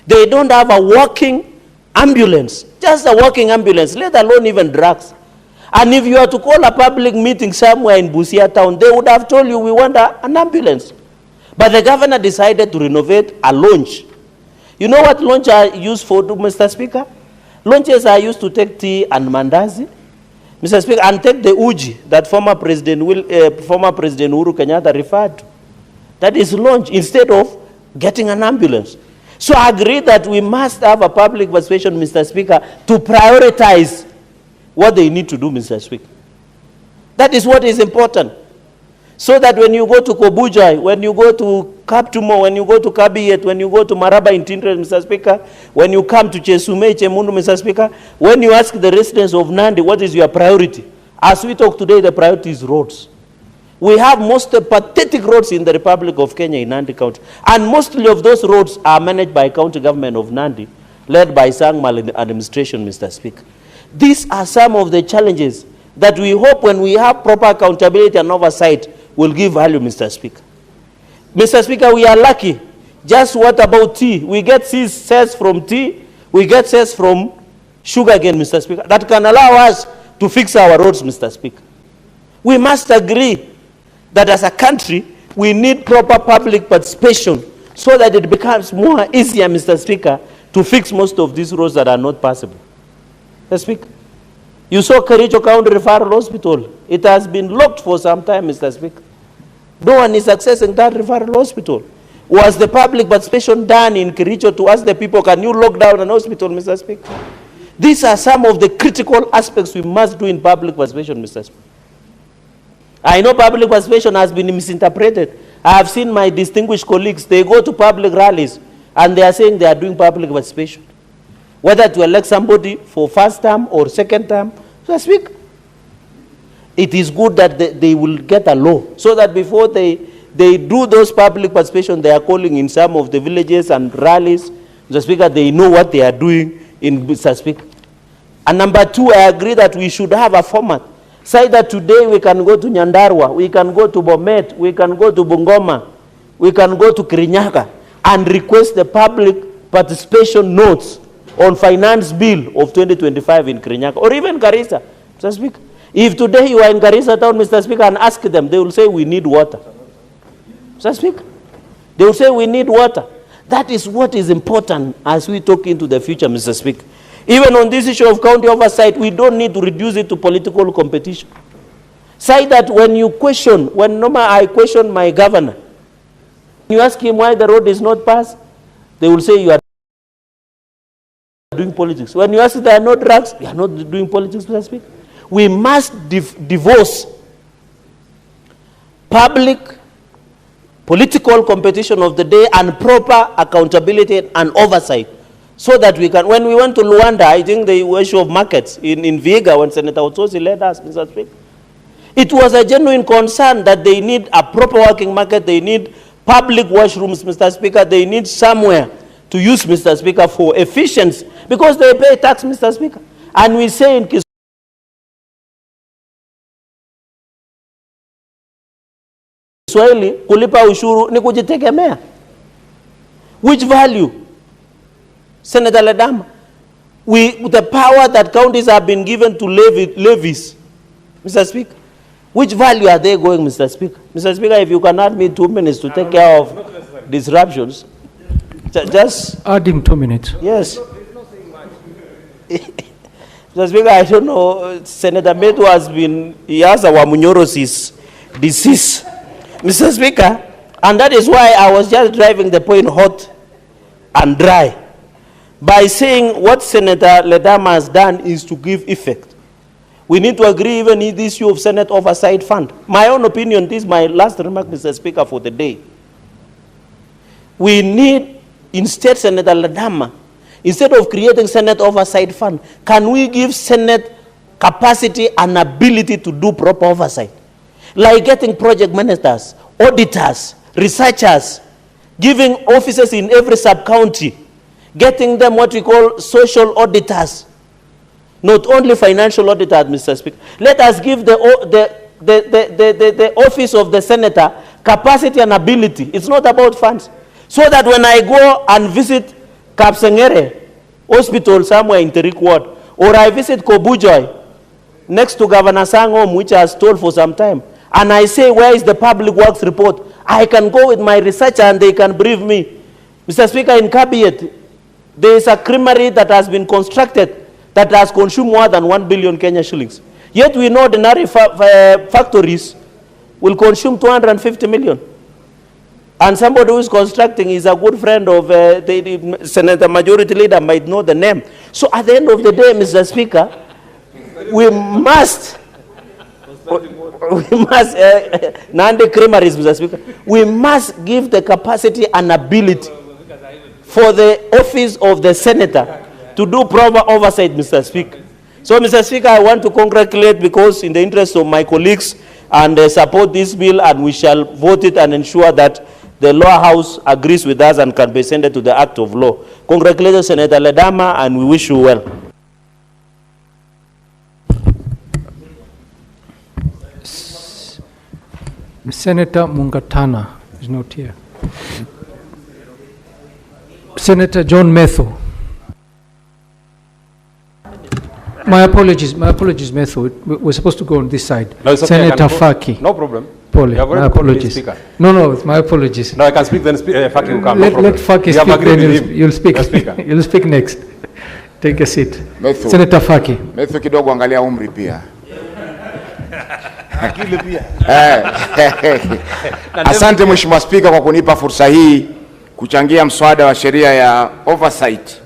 They don't have a working ambulance, just a working ambulance, let alone even drugs. And if you are to call a public meeting somewhere in Busia town, they would have told you we want an ambulance. But the governor decided to renovate a launch. You know what launch are used for, Mr. Speaker? Launches are used to take tea and mandazi, Mr. Speaker, and take the uji that former President Uhuru Kenyatta referred to. That is launch instead of getting an ambulance. So I agree that we must have a public participation, Mr. Speaker, to prioritize what they need to do, Mr. Speaker. That is what is important. So that when you go to Kobujai, when you go to Kaptumo, when you go to Kabiyet, when you go to Maraba Intinere, Mr. Speaker, when you come to Chesume, Chemundu, Mr. Speaker, when you ask the residents of Nandi, what is your priority? As we talk today, the priority is roads. We have most pathetic roads in the Republic of Kenya in Nandi County. And mostly of those roads are managed by county government of Nandi, led by Sangmal administration, Mr. Speaker. These are some of the challenges that we hope when we have proper accountability and oversight will give value, Mr. Speaker. Mr. Speaker, we are lucky. Just what about tea? We get sales from tea, we get sales from sugar again, Mr. Speaker. That can allow us to fix our roads, Mr. Speaker. We must agree that as a country, we need proper public participation so that it becomes more easier, Mr. Speaker, to fix most of these roads that are not passable. Mr. Speaker, you saw Kericho County Referral Hospital. It has been locked for some time, Mr. Speaker. No one is accessing that referral hospital. Was the public participation done in Kericho to ask the people, can you lock down an hospital, Mr. Speaker? These are some of the critical aspects we must do in public participation, Mr. Speaker. I know public participation has been misinterpreted. I have seen my distinguished colleagues, they go to public rallies and they are saying they are doing public participation. Whether to elect somebody for first term or second term, Mr. Speaker. It is good that they will get a law so that before they do those public participation they are calling in some of the villages and rallies, Mr. Speaker, they know what they are doing in, Mr. Speaker. And number 2, I agree that we should have a format. Say that today we can go to Nyandarua, we can go to Bomet, we can go to Bungoma, we can go to Kirinyaga and request the public participation notes on finance bill of 2025 in Kirinyaga or even Garissa, Mr. Speaker. If today you are in Garissa town, Mr. Speaker, and ask them, they will say we need water. Mr. Speaker, they will say we need water. That is what is important as we talk into the future, Mr. Speaker. Even on this issue of county oversight, we don't need to reduce it to political competition. Say that when you question, when normal I question my governor, you ask him why the road is not passed, they will say you are doing politics. When you ask if there are no drugs, you are not doing politics, Mr. Speaker. We must divorce public political competition of the day and proper accountability and oversight, so that we can, when we went to Luanda, I think the issue of markets in Vihiga, when Senator Otosi led us, Mr. Speaker, it was a genuine concern that they need a proper working market, they need public washrooms, Mr. Speaker, they need somewhere to use, Mr. Speaker, for efficiency, because they pay tax, Mr. Speaker. And we say in Kiswahili, kulipa ushuru ni kujitegemea. Which value? Senator Ledama, the power that counties have been given to levies, Mr. Speaker, which value are they going, Mr. Speaker? Mr. Speaker, if you can add me 2 minutes to take care of disruptions, just add him 2 minutes. Yes. Mr. Speaker, I don't know, Senator Metu has our Munyorosis disease, Mr. Speaker, and that is why I was just driving the point hot and dry by saying what Senator Ledama has done is to give effect. We need to agree even in this issue of Senate Oversight Fund. My own opinion, this is my last remark, Mr. Speaker, for the day. We need, instead, Senator Ledama, instead of creating Senate Oversight Fund, can we give Senate capacity and ability to do proper oversight? Like getting project managers, auditors, researchers, giving officers in every sub-county, getting them what we call social auditors, not only financial auditors, Mr. Speaker. Let us give the office of the senator capacity and ability. It's not about funds. So that when I go and visit Kapsengere Hospital somewhere in Terik Ward, or I visit Kobujoy, next to Governor Sangom, which I stole for some time, and I say, where is the public works report? I can go with my researcher and they can brief me. Mr. Speaker, in Kabiet, there is a creamery that has been constructed that has consumed more than 1 billion Kenya shillings. Yet we know ordinary factories will consume 250 million. And somebody who is constructing is a good friend of the Senator Majority Leader, might know the name. So at the end of the day, Mr. Speaker, we must Nandi creameries, Mr. Speaker, we must give the capacity and ability for the office of the senator to do proper oversight, Mr. Speaker. So, Mr. Speaker, I want to congratulate, because in the interest of my colleagues, and support this bill, and we shall vote it and ensure that the lower house agrees with us and can be sent to the act of law. Congratulations, Senator Ledama, and we wish you well. Senator Mungatana is not here. Senator John Methu. My apologies, Methu. We're supposed to go on this side. No, it's okay. Senator Faki. No problem. Pole, my apologies. No, my apologies. No, I can speak then. Faki will come. Let Faki speak, then you'll speak. Speaker. You'll speak next. Take a seat. Methu. Senator Faki. Methu kidogo angalia umri pia. Asante Mheshimiwa Spika kwa kunipa fursa hii kuchangia mswada wa sheria ya oversight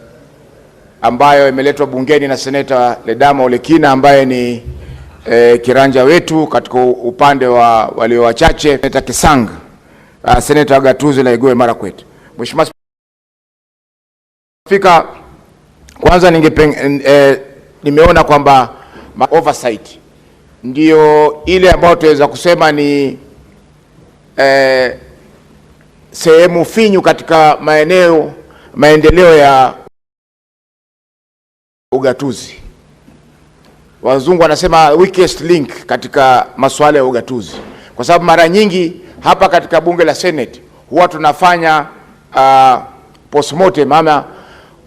ambayo imeletwa bungeni na Senator Ledama Olekina, ambaye ni kiranja wetu katika upande wa walio wachache, Senator Kisang, Senator Gatuzi na Igwe Marakwet. Mheshimiwa Spika, kwanza nimeona kwamba oversight ndio ile ambayo tuweza kusema ni sehemu finyu katika maendeleo ya ugatuzi. Wazungu wanasema weakest link katika masuala ya ugatuzi, kwa sababu mara nyingi hapa katika bunge la Senate huwa tunafanya postmortem, ama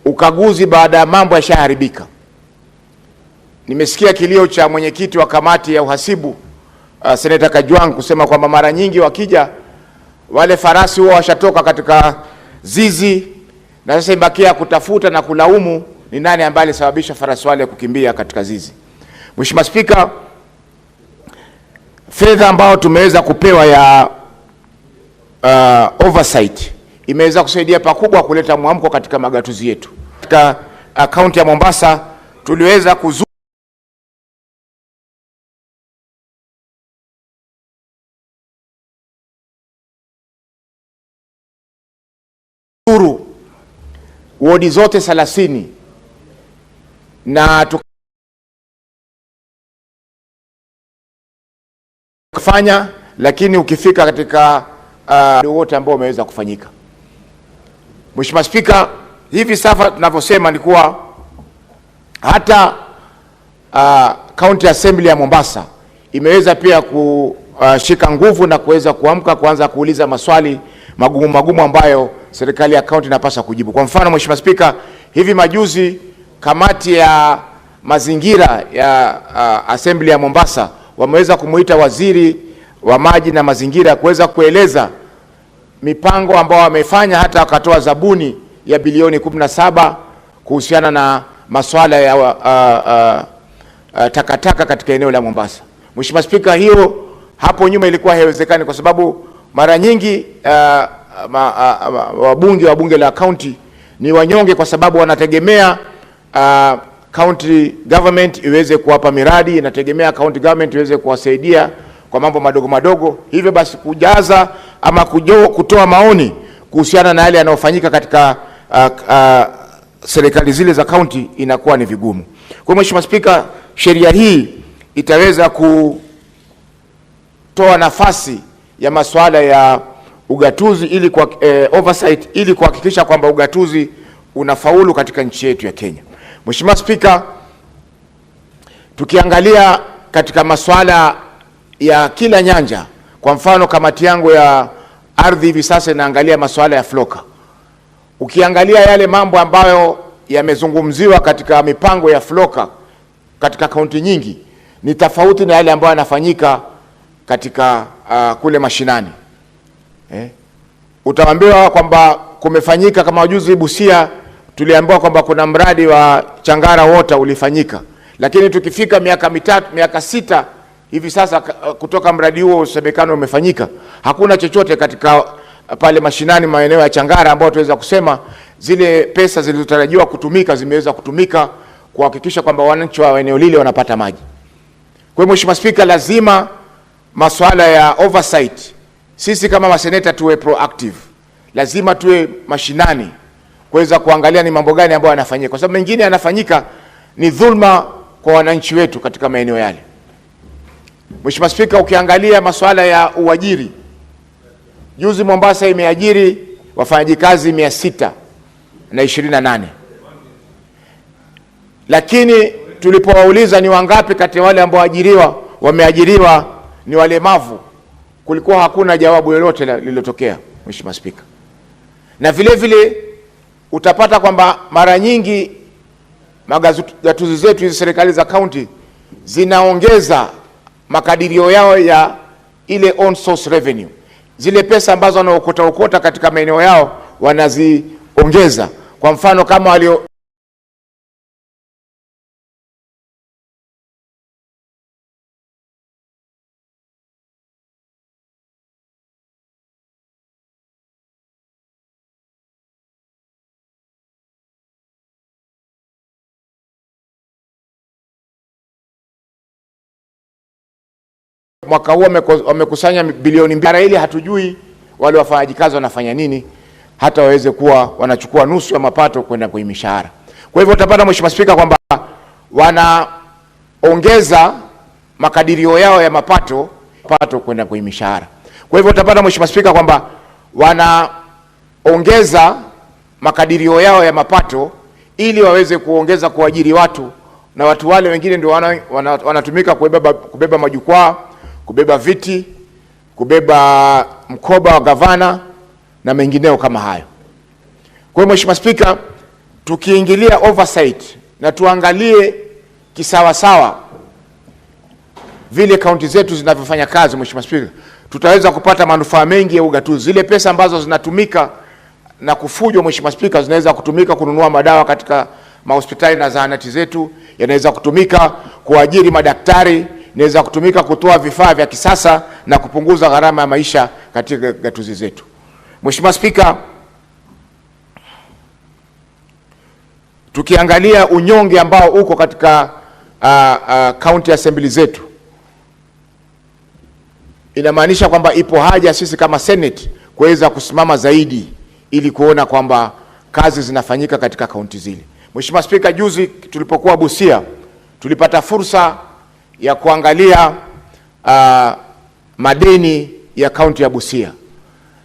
ukaguzi baada ya mambo yashaharibika. Nimesikia kilio cha mwenyekiti wa kamati ya uhasibu Senator Kajwang kusema kwamba mara nyingi wakija wale farasi huwa washatoka katika zizi, na sasa ibakia kutafuta na kulaumu ni nani ambaye alisababisha farasi wale kukimbia katika zizi. Mheshimiwa Spika, fedha ambayo tumeweza kupewa ya oversight imeweza kusaidia pakubwa kuleta mwamko katika magatuzi yetu. Katika kaunti ya Mombasa tuliweza kuzuru wodi zote 30 na tukafanya, lakini ukifika katika wote ambao umeweza kufanyika. Mheshimiwa Spika, hivi sasa tunavyosema ni kuwa hata County Assembly ya Mombasa imeweza pia kushika nguvu na kuweza kuamka kuanza kuuliza maswali magumu ambayo serikali ya kaunti inapaswa kujibu. Kwa mfano, Mheshimiwa Spika, hivi majuzi kamati ya mazingira ya Assembly ya Mombasa wameweza kumuita waziri wa maji na mazingira kuweza kueleza mipango ambao wamefanya, hata wakatoa zabuni ya bilioni 17 kuhusiana na masuala ya takataka katika eneo la Mombasa. Mheshimiwa Spika, hiyo hapo nyuma ilikuwa haiwezekani kwa sababu mara nyingi wabunge wa bunge la county ni wanyonge kwa sababu wanategemea county government iweze kuwapa miradi, inategemea county government iweze kuwasaidia kwa mambo madogo. Hivyo basi kujaza ama kutoa maoni kuhusiana na yale yanayofanyika katika serikali zile za county inakuwa ni vigumu. Kwa Mheshimiwa Spika, sheria hii itaweza kutoa nafasi ya masuala ya ugatuzi ili kwa oversight ili kuhakikisha kwamba ugatuzi unafaulu katika nchi yetu ya Kenya. Mheshimiwa Spika, tukiangalia katika masuala ya kila nyanja, kwa mfano kamati yangu ya ardhi hivi sasa inaangalia masuala ya floka. Ukiangalia yale mambo ambayo yamezungumziwa katika mipango ya floka katika kaunti nyingi ni tofauti na yale ambayo yanafanyika katika kule mashinani. Utaambiwa kwamba kumefanyika, kama wajuzi Busia tuliambiwa kwamba kuna mradi wa Changara Water ulifanyika, lakini tukifika miaka 6 hivi sasa kutoka mradi huo usemekano umefanyika, hakuna chochote katika pale mashinani maeneo ya Changara ambao tuweza kusema zile pesa zilizotarajiwa kutumika zimeweza kutumika kuhakikisha kwamba wananchi wa eneo lile wanapata maji. Kwa hiyo Mheshimiwa Spika, lazima masuala ya oversight, sisi kama maseneta tuwe proactive, lazima tuwe mashinani kuweza kuangalia ni mambo gani ambayo yanafanyika, kwa sababu mengine yanafanyika ni dhulma kwa wananchi wetu katika maeneo yale. Mheshimiwa Spika, ukiangalia masuala ya uajiri, juzi Mombasa imeajiri wafanyakazi 628, lakini tulipowauliza ni wangapi kati ya wale ambao wameajiriwa ni walemavu, kulikuwa hakuna jawabu lolote lililotokea, Mheshimiwa Spika. Na vile vile utapata kwamba mara nyingi magatuzi zetu hizi serikali za county zinaongeza makadirio yao ya ile on source revenue, zile pesa ambazo wanaokota katika maeneo yao wanaziongeza. Kwa mfano kama walio mwaka huu wamekusanya bilioni 2 ili hatujui wale wafanyakazi wanafanya nini hata waweze kuwa wanachukua nusu ya mapato kwenda kwa mishahara. Kwa hivyo utapata Mheshimiwa Spika kwamba wanaongeza makadirio yao ya mapato kwenda kwa mishahara. Kwa hivyo utapata Mheshimiwa Spika kwamba wanaongeza makadirio yao ya mapato ili waweze kuongeza kuajiri watu, na watu wale wengine ndio wanatumika kubeba majukwaa, kubeba viti, kubeba mkoba wa gavana na mengineo kama hayo. Kwa hiyo Mheshimiwa Spika, tukiingilia oversight na tuangalie kisawasawa vile kaunti zetu zinavyofanya kazi, Mheshimiwa Spika, tutaweza kupata manufaa mengi ya ugatuzi. Zile pesa ambazo zinatumika na kufujwa, Mheshimiwa Spika, zinaweza kutumika kununua madawa katika mahospitali na zahanati zetu, yanaweza kutumika kuajiri madaktari, inaweza kutumika kutoa vifaa vya kisasa na kupunguza gharama ya maisha katika gatuzi zetu. Mheshimiwa Spika, tukiangalia unyonge ambao uko katika county assembly zetu, inamaanisha kwamba ipo haja sisi kama Senate kuweza kusimama zaidi ili kuona kwamba kazi zinafanyika katika kaunti zile. Mheshimiwa Spika, juzi tulipokuwa Busia tulipata fursa ya kuangalia madeni ya kaunti ya Busia.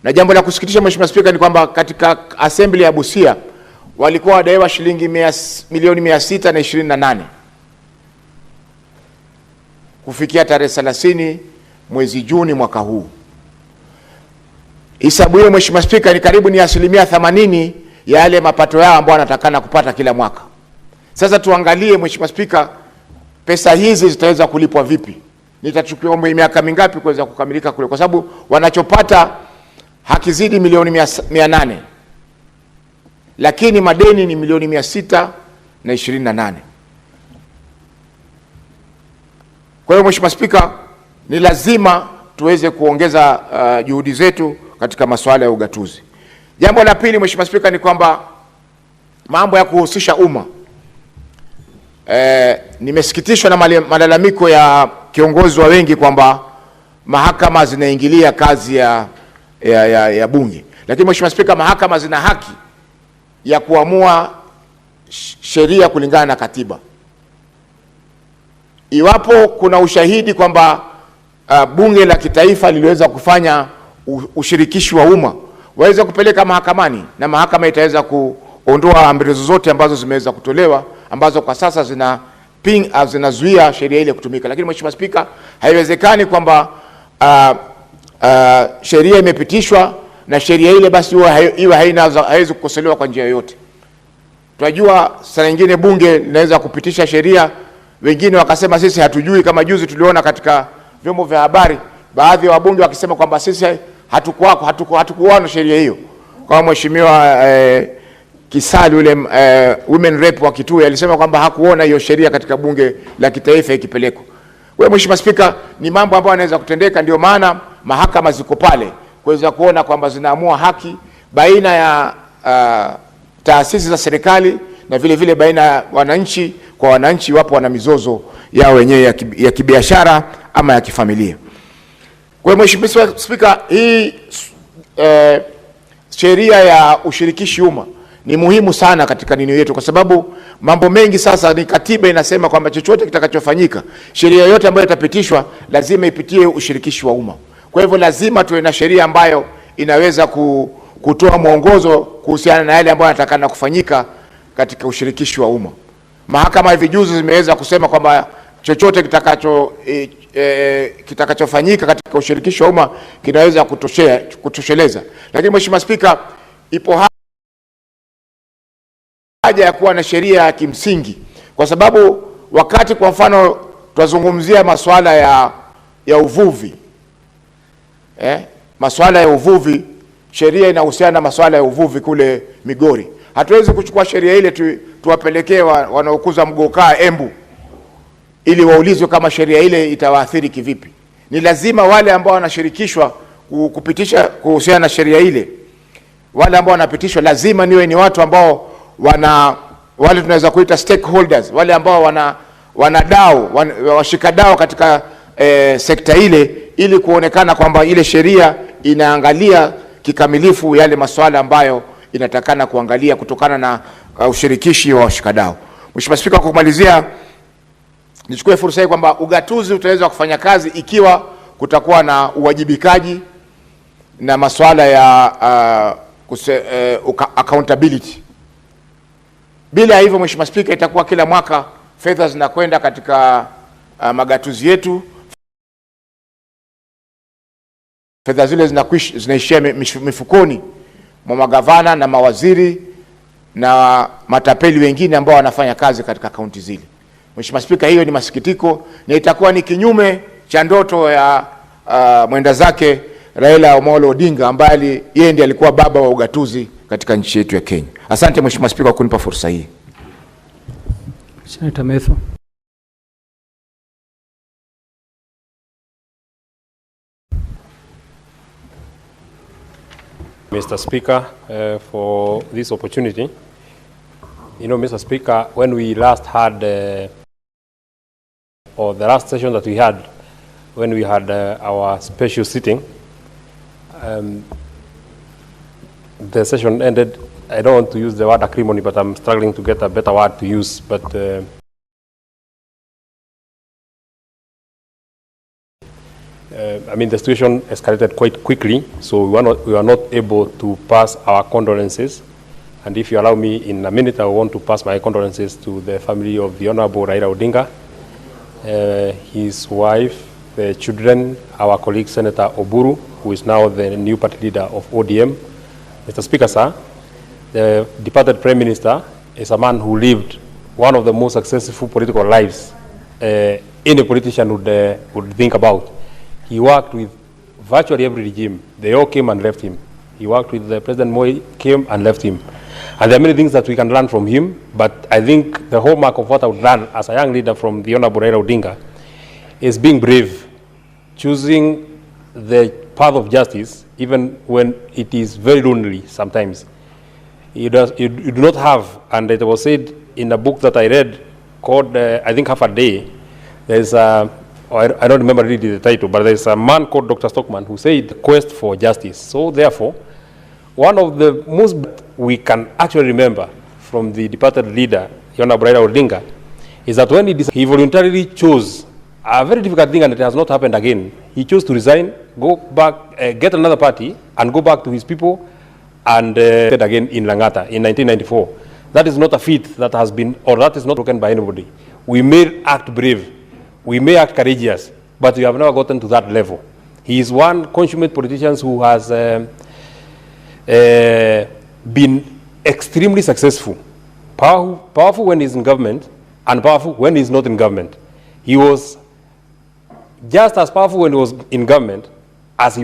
Na jambo la kusikitisha Mheshimiwa Spika ni kwamba katika assembly ya Busia walikuwa wadaiwa shilingi milioni 628 kufikia tarehe 30 mwezi Juni mwaka huu. Hesabu hiyo Mheshimiwa Spika ni karibu ni 80% ya yale mapato yao ambayo wanatakana kupata kila mwaka. Sasa tuangalie Mheshimiwa Spika, pesa hizi zitaweza kulipwa vipi? Nitachukua miaka mingapi kuweza kukamilika kule, kwa sababu wanachopata hakizidi milioni 800, lakini madeni ni milioni 628. Kwa hiyo Mheshimiwa Spika, ni lazima tuweze kuongeza juhudi zetu katika masuala ya ugatuzi. Jambo la pili Mheshimiwa Spika ni kwamba mambo ya kuhusisha umma. Nimesikitishwa na malalamiko ya kiongozi wa wengi kwamba mahakama zinaingilia kazi ya bunge. Lakini Mheshimiwa Spika, mahakama zina haki ya kuamua sheria kulingana na katiba. Iwapo kuna ushahidi kwamba bunge la kitaifa liliweza kufanya ushirikishi wa umma, waweza kupeleka mahakamani na mahakama itaweza kuondoa amri zozote ambazo zimeweza kutolewa ambazo kwa sasa zinazuia sheria ile kutumika. Lakini Mheshimiwa Spika, haiwezekani kwamba sheria imepitishwa na sheria ile basi iwe haiwezi kukosolewa kwa njia yoyote. Tunajua saa nyingine bunge linaweza kupitisha sheria, wengine wakasema sisi hatujui, kama juzi tuliona katika vyombo vya habari baadhi ya wabunge wakisema kwamba sisi hatukuona sheria hiyo. Kwa Mheshimiwa Kisali ule women rep wa Kitui alisema kwamba hakuona hiyo sheria katika bunge la kitaifa ikipelekwa. Kwa Mheshimiwa Spika, ni mambo ambayo yanaweza kutendeka, ndio maana mahakama ziko pale kuweza kuona kwamba zinaamua haki baina ya taasisi za serikali na vile vile baina ya wananchi kwa wananchi, wapo wana mizozo yao wenyewe ya kibiashara ama ya kifamilia. Kwa Mheshimiwa Spika, hii sheria ya ushirikishi umma ni muhimu sana katika nini yetu, kwa sababu mambo mengi sasa ni katiba inasema kwamba chochote kitakachofanyika, sheria yote ambayo itapitishwa lazima ipitie ushirikishi wa umma. Kwa hivyo lazima tuwe na sheria ambayo inaweza kutoa mwongozo kuhusiana na yale ambayo yanatakana kufanyika katika ushirikishi wa umma. Mahakama hivi juzi zimeweza kusema kwamba chochote kitakachofanyika katika ushirikishi wa umma kinaweza kutosheleza. Lakini Mheshimiwa Spika, ipo haja ya kuwa na sheria ya kimsingi, kwa sababu wakati kwa mfano tunazungumzia masuala ya uvuvi, masuala ya uvuvi, sheria inahusiana na masuala ya uvuvi kule Migori. Hatuwezi kuchukua sheria ile tuwapelekee wanaokuza mgokaa Embu ili waulizwe kama sheria ile itawaathiri kivipi. Ni lazima wale ambao wanashirikishwa kupitisha kuhusiana na sheria ile, wale ambao wanapitishwa lazima niwe ni watu ambao wale tunaweza kuita stakeholders, wale ambao wanadau, washikadau katika sekta ile, ili kuonekana kwamba ile sheria inaangalia kikamilifu yale masuala ambayo inatakana kuangalia kutokana na ushirikishi wa washikadau. Mheshimiwa Spika, kwa kumalizia, nichukue fursa hii kwamba ugatuzi utaweza kufanya kazi ikiwa kutakuwa na uwajibikaji na masuala ya accountability. Bila hivyo Mheshimiwa Spika, itakuwa kila mwaka fedha zinakwenda katika magatuzi yetu, fedha zile zinaishia mifukoni mwa magavana na mawaziri na matapeli wengine ambao wanafanya kazi katika kaunti zile. Mheshimiwa Spika, hiyo ni masikitiko na itakuwa ni kinyume cha ndoto ya mwenda zake Raila Odinga ambaye yeye ndiye alikuwa baba wa ugatuzi katika nchi yetu ya Kenya. Asante Mheshimiwa Spika kwa kunipa fursa hii. Senator Methu. Mr. Speaker, for this opportunity. You know, Mr. Speaker, when we last had, or the last session that we had, when we had our special sitting, the session ended. I don't want to use the word acrimony, but I'm struggling to get a better word to use. But I mean, the situation escalated quite quickly, so we were not able to pass our condolences. And if you allow me, in a minute, I want to pass my condolences to the family of the Honorable Raila Odinga, his wife, the children, our colleague Senator Oburu, who is now the new party leader of ODM. Mr. Speaker, sir, the departed Prime Minister is a man who lived one of the most successful political lives any politician would think about. He worked with virtually every regime. They all came and left him. He worked with the President Moi, came and left him. And there are many things that we can learn from him, but I think the hallmark of what I would learn as a young leader from the Honorable Raila Odinga is being brave, choosing the path of justice, even when it is very lonely sometimes. You do not have, and it was said in a book that I read called, I think, Half a Day, there's a, I don't remember really the title, but there's a man called Dr. Stockman who said, the quest for justice. So therefore, one of the most we can actually remember from the departed leader, Honorable Raila Odinga, is that when he voluntarily chose a very difficult thing, and it has not happened again. He chose to resign, go back, get another party, and go back to his people, and again in Langata in 1994. That is not a feat that has been, or that is not broken by anybody. We may act brave, we may act courageous, but we have never gotten to that level. He is one consummate politician who has been extremely successful, powerful when he's in government, and powerful when he's not in government. He was just as powerful when he was in government as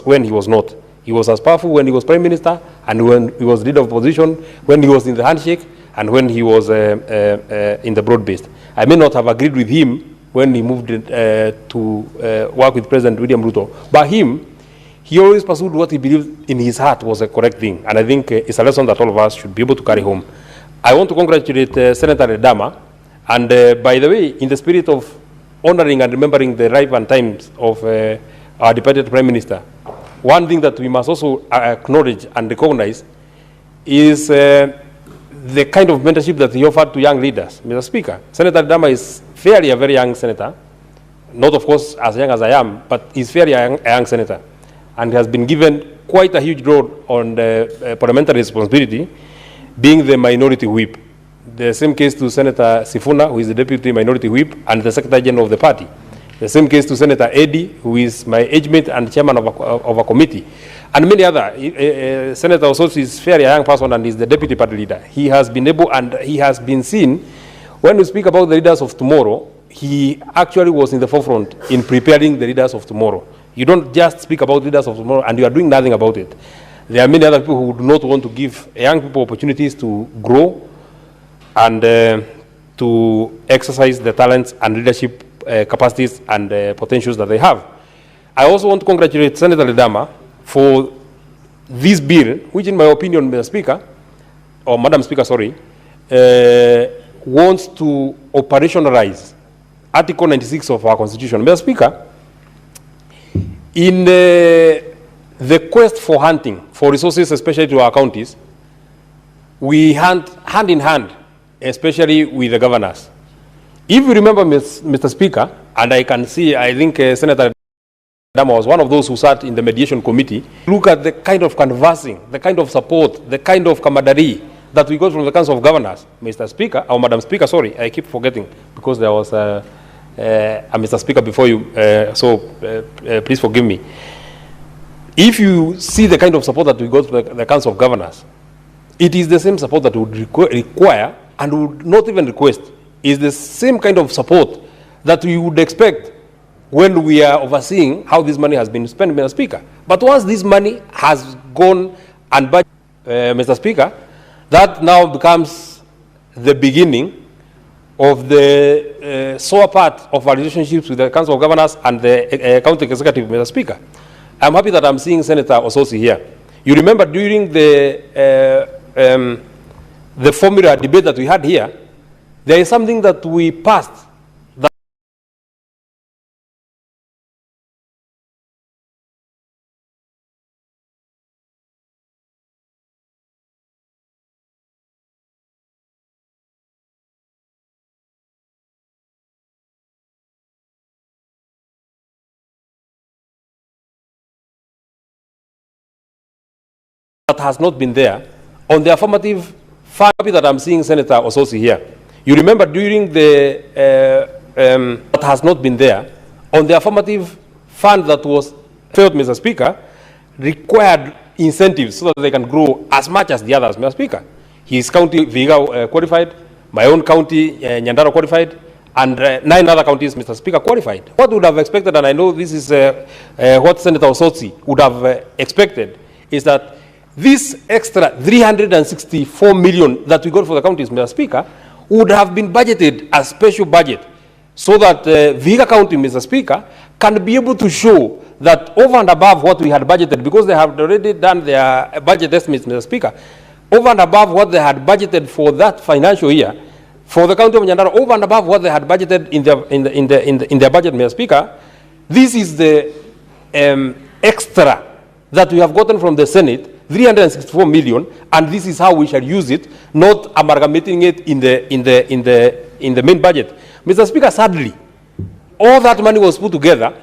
when he was not. He was as powerful when he was Prime Minister, and when he was leader of opposition, when he was in the handshake, and when he was in the broad-based. I may not have agreed with him when he moved to work with President William Ruto, but he always pursued what he believed in his heart was a correct thing, and I think it's a lesson that all of us should be able to carry home. I want to congratulate Senator Redama, and by the way, in the spirit of honoring and remembering the ripe times of our departed Prime Minister, one thing that we must also acknowledge and recognize is the kind of mentorship that he offered to young leaders. Mr. Speaker, Senator Redama is fairly a very young senator, not of course as young as I am, but he's fairly a young senator, and has been given quite a huge role on the parliamentary responsibility, being the minority whip. The same case to Senator Sifuna, who is the deputy minority whip and the secretary general of the party. The same case to Senator Eddy, who is my age mate and chairman of a committee. And many other. Senator Ososi is fairly a young person and is the deputy party leader. He has been able, and he has been seen, when we speak about the leaders of tomorrow, he actually was in the forefront in preparing the leaders of tomorrow. You don't just speak about leaders of tomorrow and you are doing nothing about it. There are many other people who do not want to give young people opportunities to grow and to exercise the talents and leadership capacities and potentials that they have. I also want to congratulate Senator Redama for this bill, which in my opinion, Mr. Speaker, or Madam Speaker, sorry, wants to operationalize Article 96 of our Constitution. Mr. Speaker, in the quest for hunting for resources, especially to our counties, we hunt hand in hand, especially with the governors. If you remember, Mr. Speaker, and I can see, I think Senator Dama was one of those who sat in the mediation committee, look at the kind of canvassing, the kind of support, the kind of camaraderie that we got from the Council of Governors. Mr. Speaker, or Madam Speaker, sorry, I keep forgetting, because there was a Mr. Speaker before you, please forgive me. If you see the kind of support that we got from the Council of Governors, it is the same support that we would require and would not even request. Is the same kind of support that we would expect when we are overseeing how this money has been spent, Mr. Speaker. But once this money has gone and budgeted, Mr. Speaker, that now becomes the beginning of the sore part of our relationships with the Council of Governors and the County Executive, Mr. Speaker. I'm happy that I'm seeing Senator Ososi here. You remember during the formula debate that we had here, there is something that we passed that has not been there on the affirmative fund that I'm seeing Senator Ososi here. You remember during the that has not been there on the affirmative fund that was felt, Mr. Speaker, required incentives so that they can grow as much as the others, Mr. Speaker. His county, Vihiga, qualified, my own county, Nyandaro, qualified, and 9 other counties, Mr. Speaker, qualified. What would have expected, and I know this is what Senator Ososi would have expected, is that this extra 364 million that we got for the counties, Mr. Speaker, would have been budgeted as special budget so that Vihiga County, Mr. Speaker, can be able to show that over and above what we had budgeted, because they have already done their budget estimates, Mr. Speaker, over and above what they had budgeted for that financial year, for the county of Nyandaro, over and above what they had budgeted in their budget, Mr. Speaker, this is the extra that we have gotten from the Senate, 364 million, and this is how we shall use it, not amalgamating it in the main budget. Mr. Speaker, sadly, all that money was put together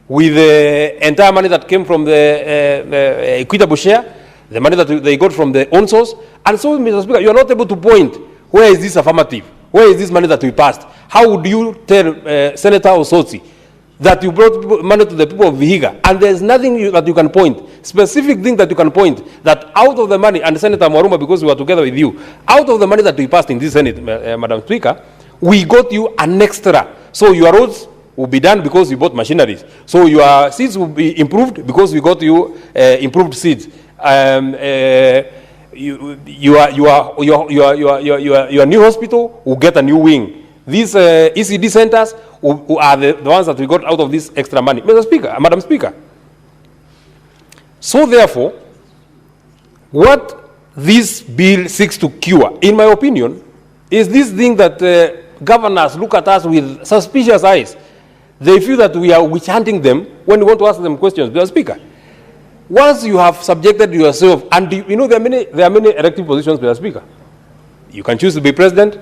with the entire money that came from the equitable share, the money that they got from the own source, and so, Mr. Speaker, you are not able to point where is this affirmative, where is this money that we passed. How would you tell Senator Ososi that you brought money to the people of Vihiga, and there's nothing that you can point, specific thing that you can point, that out of the money, and Senator Mwaruma, because we were together with you, out of the money that we passed in this Senate, Madam Speaker, we got you an extra. So your roads will be done because you bought machineries. So your seeds will be improved because we got you improved seeds. Your new hospital will get a new wing. These ECD centers are the ones that we got out of this extra money. Mr. Speaker, Madam Speaker. So therefore, what this bill seeks to cure, in my opinion, is this thing that governors look at us with suspicious eyes. They feel that we are witch hunting them when we want to ask them questions. Mr. Speaker, once you have subjected yourself, and you know there are many elective positions, Mr. Speaker. You can choose to be president,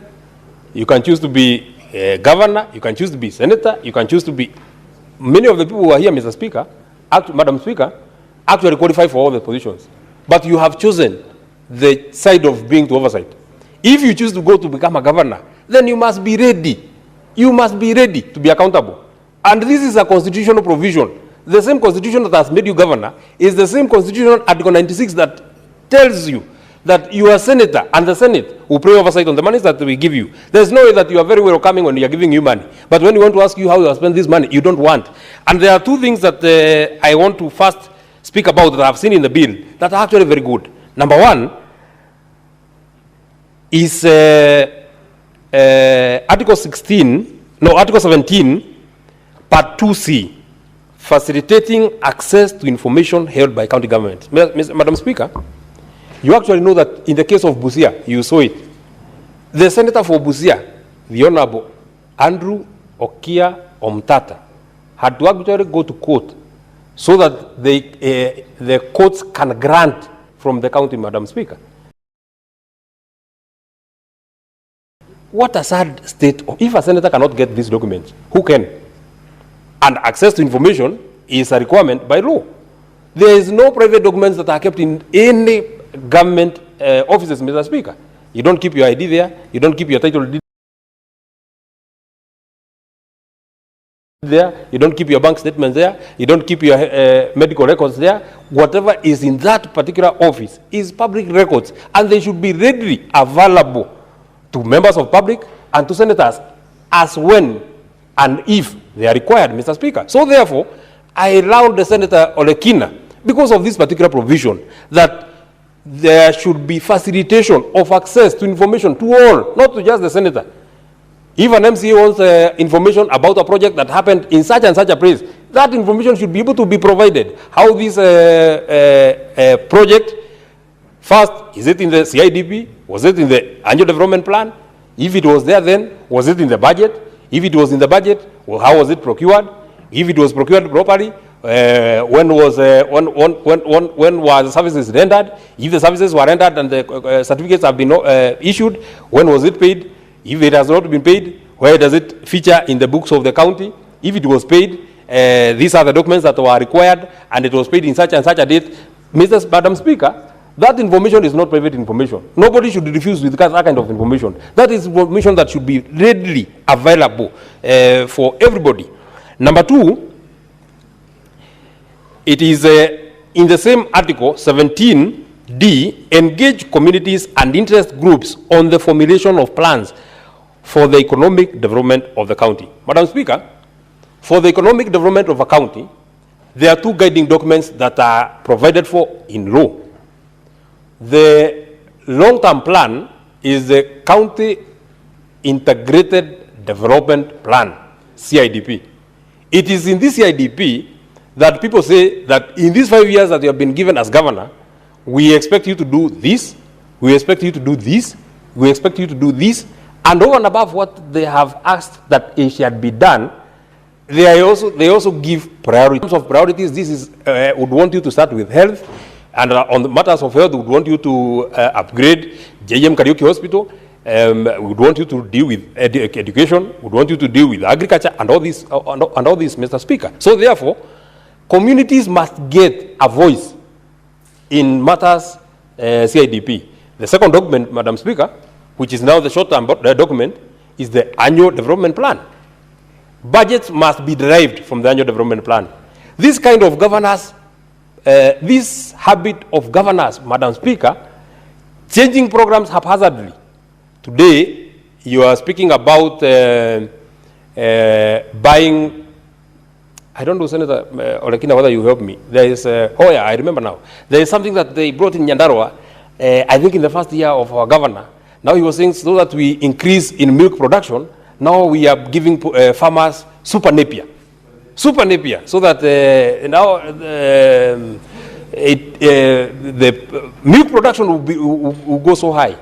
you can choose to be governor, you can choose to be senator, you can choose to be... Many of the people who are here, Mr. Speaker, Madam Speaker, actually qualify for all the positions. But you have chosen the side of being to oversight. If you choose to go to become a governor, then you must be ready. You must be ready to be accountable. And this is a constitutional provision. The same constitution that has made you governor is the same constitution, Article 96, that tells you that you are senator and the Senate will pay oversight on the money that we give you. There's no way that you are very welcoming when we are giving you money. But when we want to ask you how you have spent this money, you don't want. And there are two things that I want to first speak about that I have seen in the bill that are actually very good. Number one is Article 17, Part 2C, facilitating access to information held by county government. Madam Speaker, you actually know that in the case of Busia, you saw it. The senator for Busia, the Honorable Andrew Okia Omtata, had to actually go to court so that the courts can grant from the county, Madam Speaker. What a sad state. If a senator cannot get these documents, who can? And access to information is a requirement by law. There is no private documents that are kept in any government offices, Mr. Speaker. You don't keep your ID there, you don't keep your title deed there, you don't keep your bank statements there, you don't keep your medical records there. Whatever is in that particular office is public records, and they should be readily available to members of public and to senators as when and if they are required, Mr. Speaker. So therefore, I allowed the Senator Olekina, because of this particular provision, that there should be facilitation of access to information to all, not to just the senator. If an MCA wants information about a project that happened in such and such a place, That information should be able to be provided. How this project, first, is it in the CIDP? Was it in the annual development plan? If it was there then, was it in the budget? If it was in the budget, well, how was it procured? If it was procured properly, when were the services rendered? If the services were rendered and the certificates have been issued, when was it paid? If it has not been paid, where does it feature in the books of the county? If it was paid, these are the documents that were required, and it was paid in such and such a date. Madam Speaker, that information is not private information. Nobody should refuse with that kind of information. That is information that should be readily available for everybody. Number two, it is in the same article 17D, engage communities and interest groups on the formulation of plans for the economic development of the county. Madam Speaker, for the economic development of a county, there are two guiding documents that are provided for in law. The long-term plan is the County Integrated Development Plan, CIDP. It is in this CIDP that people say that in these 5 years that you have been given as governor, we expect you to do this, we expect you to do this, we expect you to do this, and over and above what they have asked that it should be done, they also give priority. In terms of priorities, this is would want you to start with health, and on the matters of health, would want you to upgrade JM Karaoke Hospital. Would want you to deal with education. Would want you to deal with agriculture and all this, Mr. Speaker. So therefore, communities must get a voice in matters CIDP. The second document, Madam Speaker, which is now the short-term document, is the annual development plan. Budgets must be derived from the annual development plan. This kind of governance, this habit of governance, Madam Speaker, changing programs haphazardly. Today, you are speaking about buying, I don't know, Senator Olekina, whether you help me. There is, oh yeah, I remember now. There is something that they brought in Nyandarua, I think in the first year of our governor. Now he was saying so that we increase in milk production, now we are giving farmers super napier. Super napier, so that now the milk production will go so high.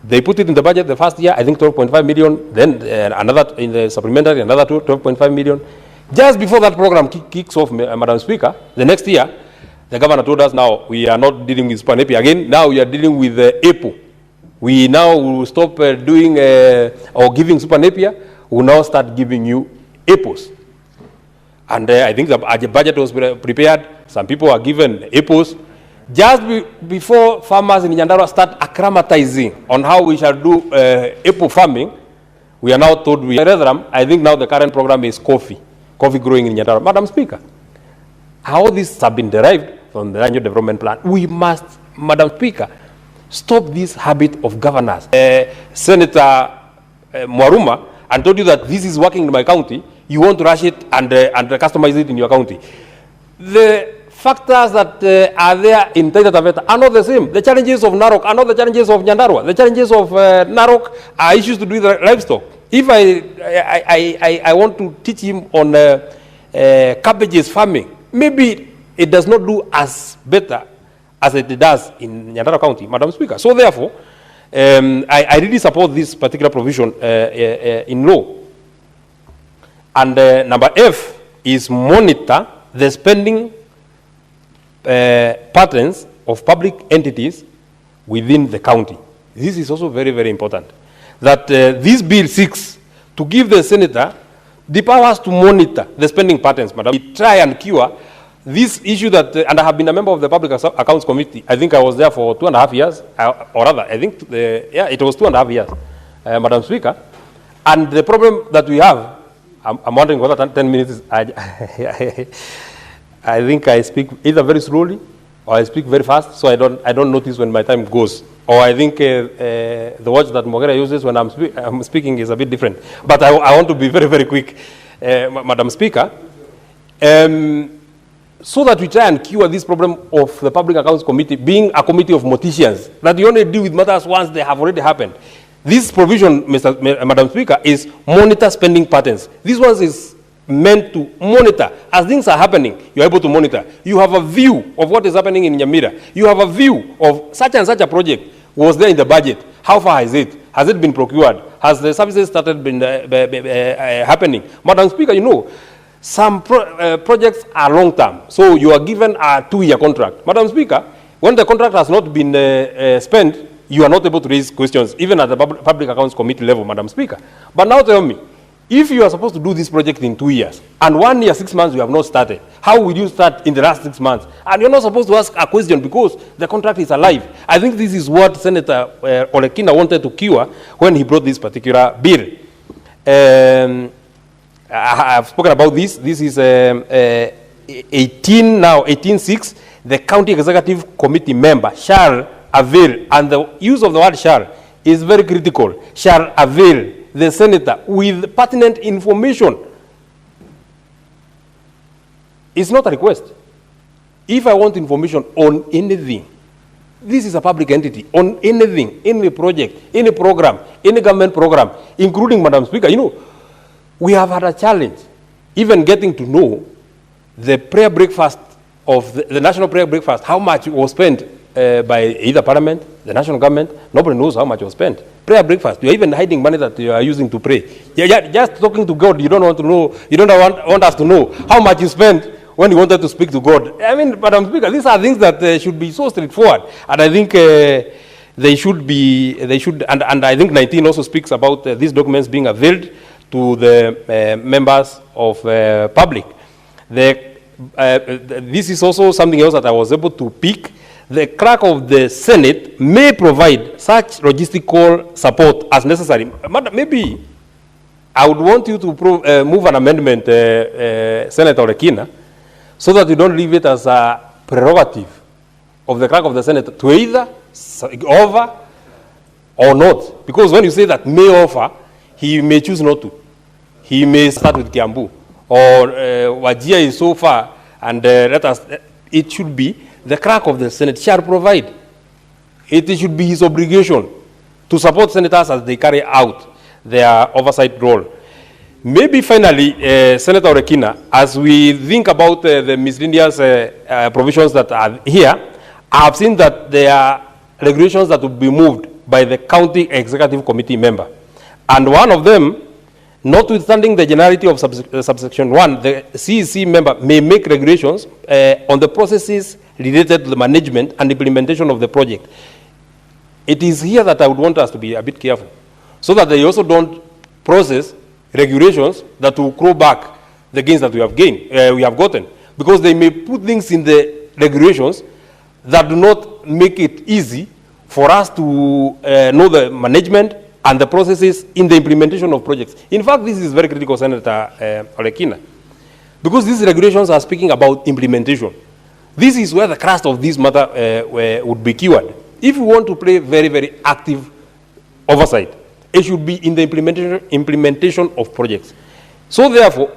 They put it in the budget the first year, I think 12.5 million, then another in the supplementary, another 12.5 million. Just before that program kicks off, Madam Speaker, the next year, the governor told us now we are not dealing with super napier again, now we are dealing with APO. We now will stop doing or giving super napier, we will now start giving you APOs. And I think the budget was prepared, some people are given APOs. Just before farmers in Nyandarua start acclimatizing on how we shall do APO farming, we are now told I think now the current program is coffee growing in Nyandarua. Madam Speaker, how this have been derived from the annual development plan, we must, Madam Speaker, stop this habit of governance. Senator Mwaruma, and told you that this is working in my county, you want to rush it and customize it in your county. The factors that are there in Taita Taveta are not the same. The challenges of Narok are not the challenges of Nyandarua. The challenges of Narok are issues to do with livestock. If I want to teach him on cabbages farming, maybe it does not do as better as it does in Nyandarua County, Madam Speaker. So therefore, I really support this particular provision in law. And number F is monitor the spending patterns of public entities within the county. This is also very, very important. That this bill seeks to give the senator the powers to monitor the spending patterns, Madam. We try and cure this issue that, and I have been a member of the Public Accounts Committee. I think I was there for 2.5 years, or rather, I think, it was 2.5 years, Madam Speaker. And the problem that we have, I'm wondering whether 10 minutes is, I think I speak either very slowly or I speak very fast, so I don't notice when my time goes. Or I think the watch that Mogera uses when I'm speaking is a bit different. But I want to be very, very quick, Madam Speaker. So that we try and cure this problem of the Public Accounts Committee being a committee of morticians, that you only deal with matters once they have already happened. This provision, Madam Speaker, is monitor spending patterns. This one is meant to monitor. As things are happening, you're able to monitor. You have a view of what is happening in Nyamira. You have a view of such and such a project was there in the budget. How far is it? Has it been procured? Has the services started been happening? Madam Speaker, you know, some projects are long-term. So you are given a 2-year contract. Madam Speaker, when the contract has not been spent, you are not able to raise questions, even at the Public Accounts Committee level, Madam Speaker. But now tell me, if you are supposed to do this project in 2 years, and 1 year, 6 months you have not started, how will you start in the last 6 months? And you're not supposed to ask a question because the contract is alive. I think this is what Senator Olekina wanted to cure when he brought this particular bill. I have spoken about this. This is 18.6. The County Executive Committee member shall avail, and the use of the word shall is very critical, shall avail the senator with pertinent information. It's not a request. If I want information on anything, this is a public entity, on anything, any project, any program, any government program, including, Madam Speaker, you know, we have had a challenge, even getting to know the prayer breakfast of the national prayer breakfast, how much was spent by either Parliament, the national government. Nobody knows how much was spent. Prayer breakfast, you're even hiding money that you are using to pray. You're just talking to God, you don't want to know, you don't want us to know how much you spent when you wanted to speak to God. I mean, Madam Speaker, these are things that should be so straightforward. And I think they should, and I think 19 also speaks about these documents being availed to the members of public. This is also something else that I was able to pick. The clerk of the Senate may provide such logistical support as necessary. Maybe I would want you to move an amendment, Senator Olekina, so that you don't leave it as a prerogative of the clerk of the Senate to either offer or not. Because when you say that may offer, he may choose not to. He may start with Kiambu. Or Wajir is so far, and it should be the clerk of the Senate shall provide. It should be his obligation to support senators as they carry out their oversight role. Maybe finally, Senator Olekina, as we think about the miscellaneous provisions that are here, I have seen that there are regulations that will be moved by the County Executive Committee member. And one of them, notwithstanding the generality of subsection 1, the CEC member may make regulations on the processes related to the management and implementation of the project. It is here that I would want us to be a bit careful, so that they also don't process regulations that will claw back the gains that we have gotten, because they may put things in the regulations that do not make it easy for us to know the management and the processes in the implementation of projects. In fact, this is very critical, Senator Olekina, because these regulations are speaking about implementation. This is where the crust of this matter would be cured. If we want to play very, very active oversight, it should be in the implementation of projects. So therefore,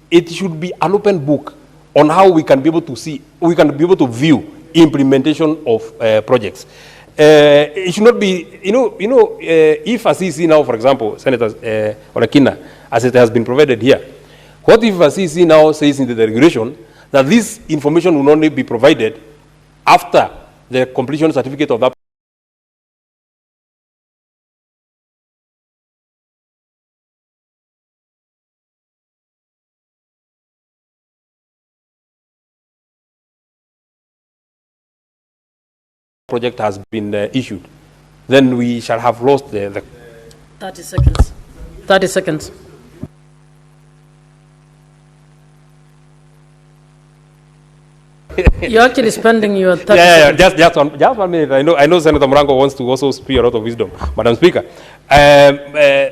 it should be an open book on how we can be able to see, we can be able to view implementation of projects. It should not be, if a CC now, for example, Senator Olekina, as it has been provided here, what if a CC now says in the regulation that this information will only be provided after the completion certificate of that project has been issued, then we shall have lost the 30 seconds. 30 seconds. You're actually spending your 30 seconds. Just 1 minute. I know Senator Murango wants to also speak a lot of wisdom, Madam Speaker.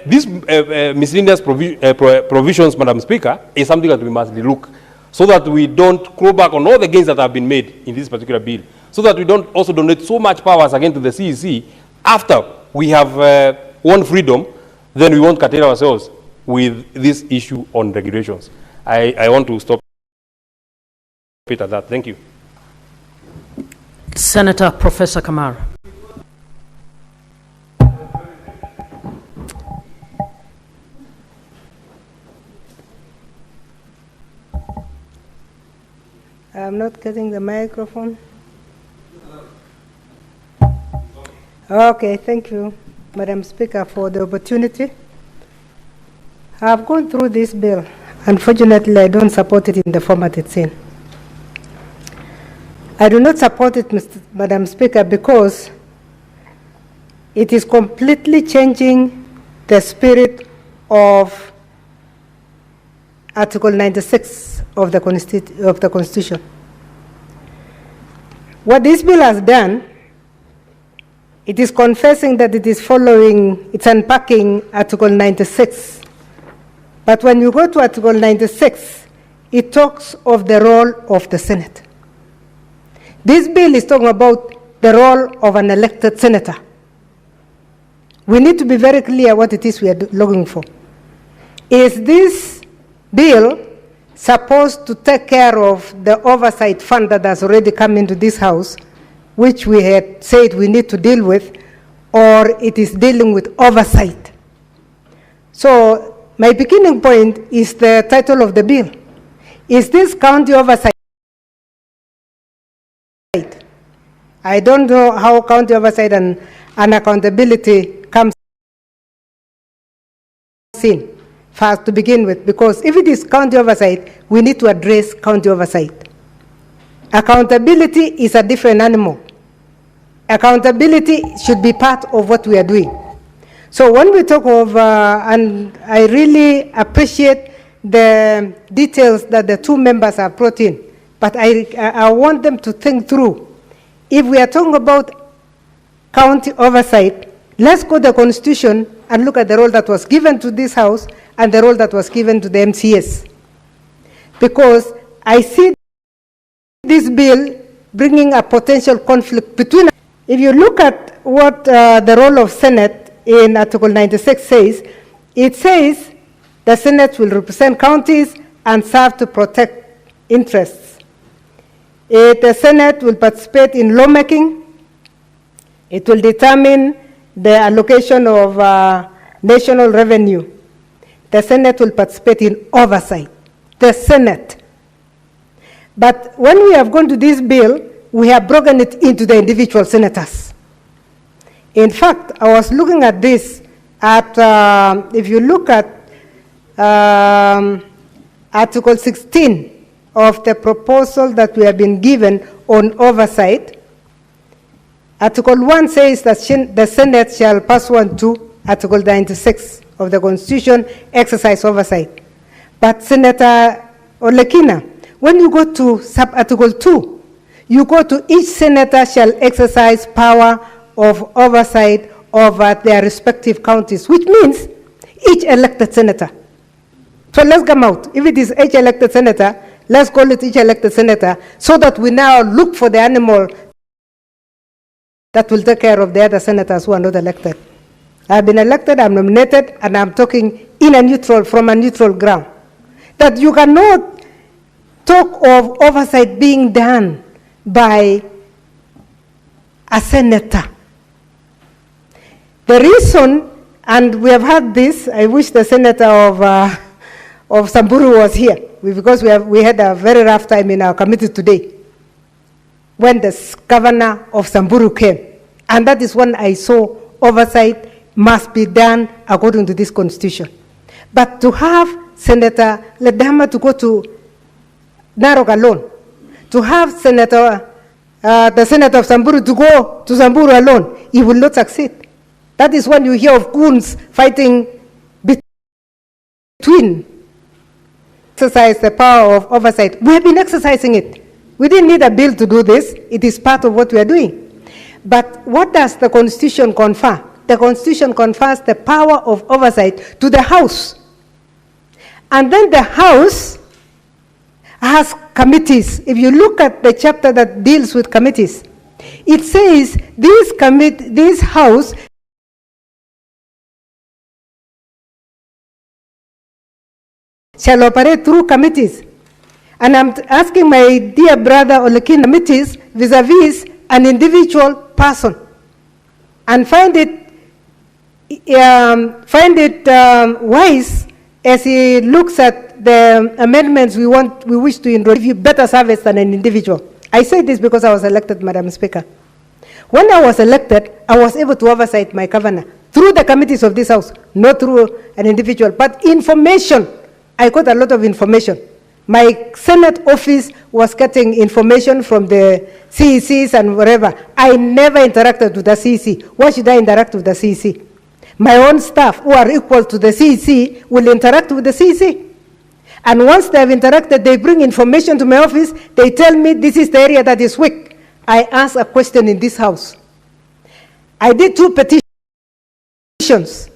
These miscellaneous provisions, Madam Speaker, is something that we must look, so that we don't claw back on all the gains that have been made in this particular bill, so that we don't also donate so much powers again to the CEC after we have won freedom, then we won't curtail ourselves with this issue on regulations. I want to stop it at that. Thank you. Senator Professor Kamara. I'm not getting the microphone. Okay, thank you, Madam Speaker, for the opportunity. I've gone through this bill. Unfortunately, I don't support it in the format it's in. I do not support it, Madam Speaker, because it is completely changing the spirit of Article 96 of the Constitution. What this bill has done, it is confessing that it is following, it's unpacking Article 96. But when you go to Article 96, it talks of the role of the Senate. This bill is talking about the role of an elected senator. We need to be very clear what it is we are looking for. Is this bill supposed to take care of the oversight fund that has already come into this House, which we had said we need to deal with, or it is dealing with oversight? So my beginning point is the title of the bill. Is this county oversight? I don't know how county oversight and accountability comes in first to begin with, because if it is county oversight, we need to address county oversight. Accountability is a different animal. Accountability should be part of what we are doing. So when we talk of, and I really appreciate the details that the two members have brought in, but I want them to think through. If we are talking about county oversight, let's go to the Constitution and look at the role that was given to this House and the role that was given to the MCS. Because I see this bill bringing a potential conflict between. If you look at what the role of Senate in Article 96 says, it says the Senate will represent counties and serve to protect interests. The Senate will participate in lawmaking. It will determine the allocation of national revenue. The Senate will participate in oversight. The Senate. But when we have gone to this bill, we have broken it into the individual senators. In fact, I was looking at this at, if you look at Article 16 of the proposal that we have been given on oversight, Article 1 says that the Senate shall pursuant to Article 96 of the Constitution exercise oversight. But Senator Olekina, when you go to sub-Article 2, you go to each senator shall exercise power of oversight over their respective counties, which means each elected senator. So let's come out. If it is each elected senator, let's call it each elected senator, so that we now look for the animal that will take care of the other senators who are not elected. I've been elected, I'm nominated, and I'm talking from a neutral ground. That you cannot talk of oversight being done by a senator. The reason, and we have had this, I wish the senator of Samburu was here, because we had a very rough time in our committee today when the governor of Samburu came. And that is when I saw oversight must be done according to this constitution. But to have Senator Ledama to go to Narok alone, to have the senator of Samburu to go to Samburu alone, he will not succeed. That is when you hear of goons fighting between. Exercise the power of oversight. We have been exercising it. We didn't need a bill to do this. It is part of what we are doing. But what does the Constitution confer? The Constitution confers the power of oversight to the House. And then the House has committees. If you look at the chapter that deals with committees, it says this House shall operate through committees. And I'm asking my dear brother Olekin, committees vis-a-vis an individual person, and find it wise as he looks at the amendments we wish to give you better service than an individual. I say this because I was elected, Madam Speaker. When I was elected, I was able to oversight my governor through the committees of this House, not through an individual, but information. I got a lot of information. My Senate office was getting information from the CECs and whatever. I never interacted with the CEC. Why should I interact with the CEC? My own staff, who are equal to the CEC, will interact with the CEC. And once they have interacted, they bring information to my office. They tell me this is the area that is weak. I ask a question in this House. I did 2 petitions,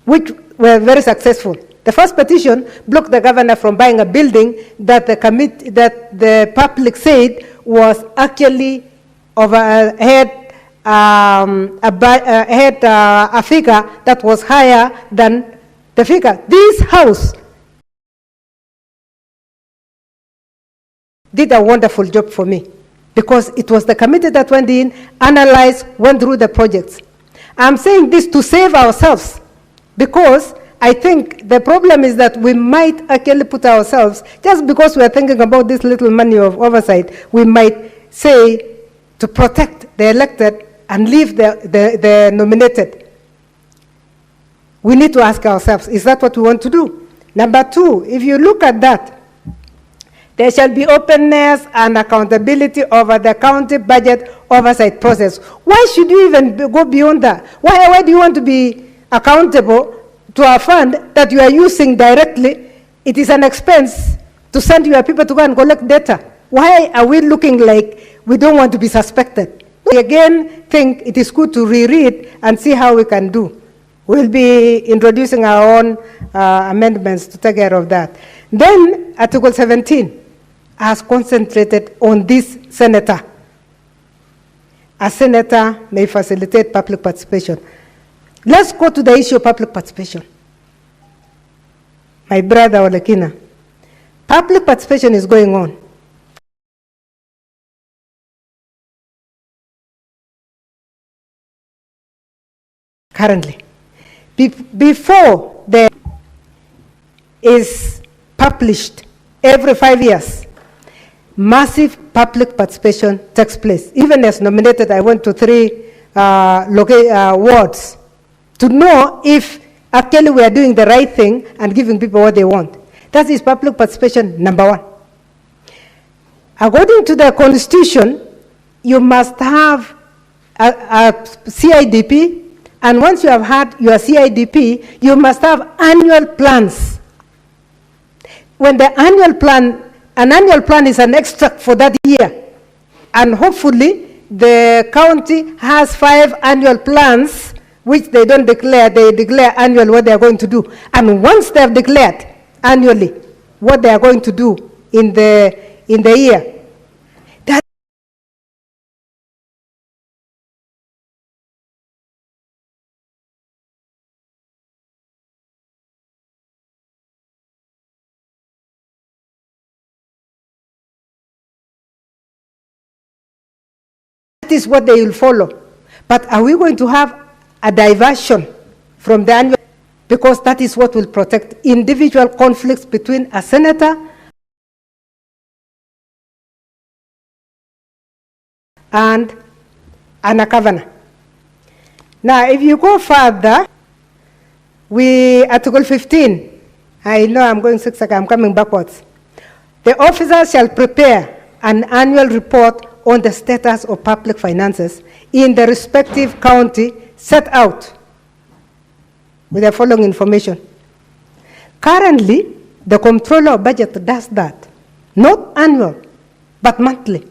which were very successful. The first petition blocked the governor from buying a building that the public said was actually had a figure that was higher than the figure. This House did a wonderful job for me because it was the committee that went in, analyzed, went through the projects. I'm saying this to save ourselves because I think the problem is that we might actually put ourselves, just because we are thinking about this little money of oversight, we might say to protect the elected and leave the nominated. We need to ask ourselves, is that what we want to do? Number 2, if you look at that, there shall be openness and accountability over the county budget oversight process. Why should you even go beyond that? Why do you want to be accountable to a fund that you are using directly? It is an expense to send your people to go and collect data. Why are we looking like we don't want to be suspected? We again think it is good to reread and see how we can do. We'll be introducing our own amendments to take care of that. Then Article 17 has concentrated on this senator. A senator may facilitate public participation. Let's go to the issue of public participation. My brother Olekina, public participation is going on. Currently, before there is published every 5 years, massive public participation takes place. Even as nominated, I went to 3 wards to know if actually we are doing the right thing and giving people what they want. That is public participation number 1. According to the Constitution, you must have a CIDP, and once you have had your CIDP, you must have annual plans. When the annual plan, an annual plan is an extract for that year, and hopefully the county has 5 annual plans, which they don't declare, they declare annually what they are going to do. And once they have declared annually what they are going to do in the year, that is what they will follow. But are we going to have a diversion from the annual? Because that is what will protect individual conflicts between a senator and a governor. Now, if you go further, Article 15, I know I'm going zigzag, I'm coming backwards. The officer shall prepare an annual report on the status of public finances in the respective county set out with the following information. Currently, the Comptroller of Budget does that, not annual, but monthly.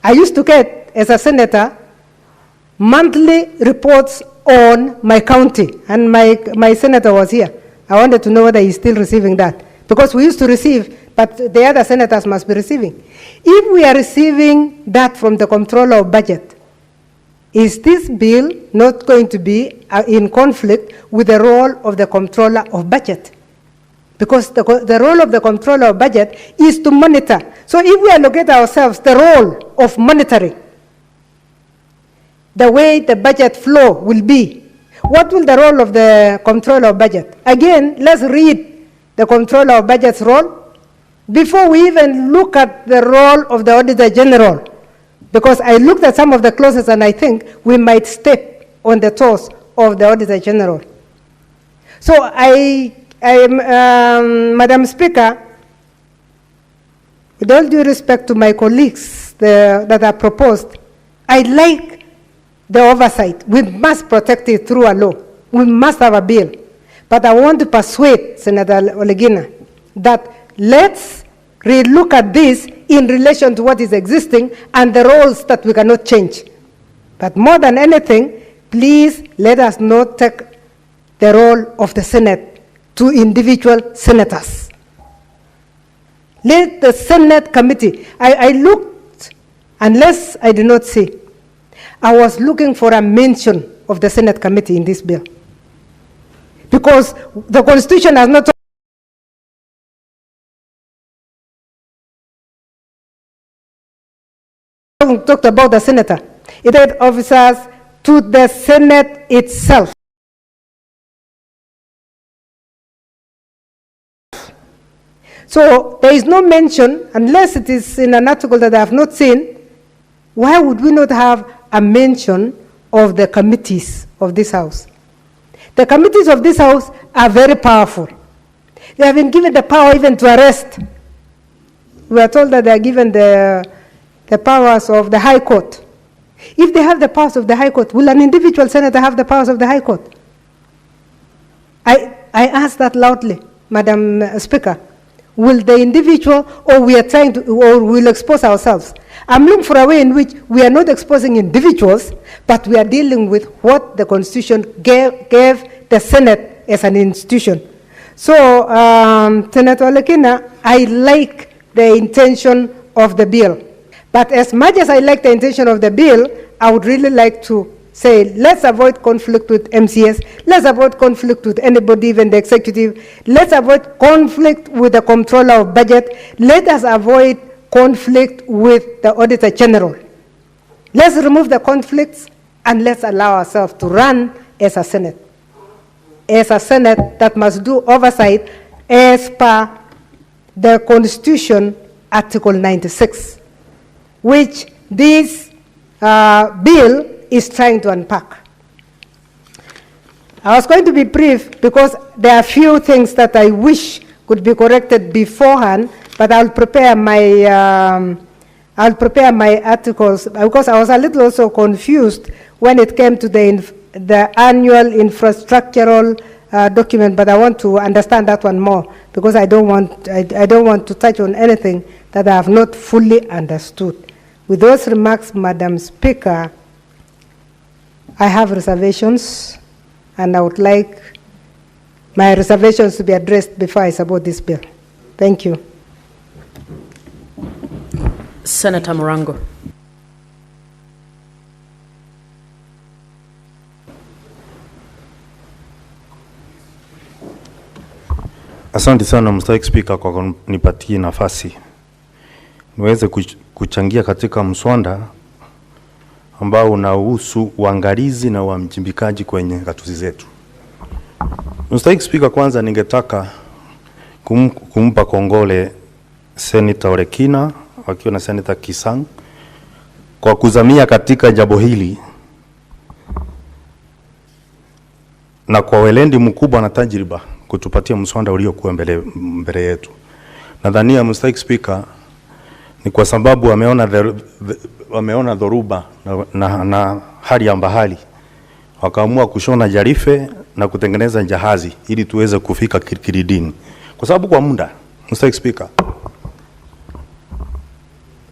I used to get, as a senator, monthly reports on my county, and my senator was here. I wanted to know whether he's still receiving that, because we used to receive, but the other senators must be receiving. If we are receiving that from the Comptroller of Budget, is this bill not going to be in conflict with the role of the Comptroller of Budget? Because the role of the Comptroller of Budget is to monitor. So if we allocate ourselves the role of monitoring, the way the budget flow will be, what will the role of the Comptroller of Budget? Again, let's read the Comptroller of Budget's role before we even look at the role of the Auditor General. Because I looked at some of the clauses and I think we might step on the toes of the Auditor General. So Madam Speaker, with all due respect to my colleagues that are proposed, I like the oversight. We must protect it through a law. We must have a bill. But I want to persuade Senator Odinga that let's relook at this in relation to what is existing and the roles that we cannot change. But more than anything, please let us not take the role of the Senate to individual senators. Let the Senate committee, I looked, unless I did not see, I was looking for a mention of the Senate committee in this bill. Because the Constitution has not talked about the senator. It had officers to the Senate itself. So there is no mention, unless it is in an article that I have not seen. Why would we not have a mention of the committees of this House? The committees of this House are very powerful. They have been given the power even to arrest. We are told that they are given the powers of the High Court. If they have the powers of the High Court, will an individual senator have the powers of the High Court? I ask that loudly, Madam Speaker. Will the individual, or we are trying to, or we'll expose ourselves? I'm looking for a way in which we are not exposing individuals, but we are dealing with what the Constitution gave the Senate as an institution. So, Senator Odinga, I like the intention of the bill. But as much as I like the intention of the bill, I would really like to say, let's avoid conflict with MCS, let's avoid conflict with anybody, even the executive, let's avoid conflict with the Comptroller of Budget, let us avoid conflict with the Auditor General. Let's remove the conflicts and let's allow ourselves to run as a Senate that must do oversight as per the Constitution, Article 96, which this bill is trying to unpack. I was going to be brief because there are few things that I wish could be corrected beforehand, but I'll prepare my articles because I was a little also confused when it came to the annual infrastructural document, but I want to understand that one more because I don't want to touch on anything that I have not fully understood. With those remarks, Madam Speaker, I have reservations, and I would like my reservations to be addressed before I support this bill. Thank you. Senator Morango. Asante sana Mstahiki Spika kwa kunipatia nafasi niweze kuchangia katika mswada ambao unahusu uangalizi na uwajibikaji kwenye gatuzi zetu. Mstahiki Spika, kwanza ningetaka kumpa kongole Senator Odinga wakiwa na Senator Kisang kwa kuzamia katika jambo hili na kwa weledi mkubwa na tajriba kutupatia mswada uliokuwa mbele yetu. Nadhania Mstahiki Spika ni kwa sababu wameona dhoruba na hali ya mbahali, wakaamua kushona jarife na kutengeneza jahazi ili tuweze kufika kilidini. Kwa sababu kwa muda, Mstahiki Spika,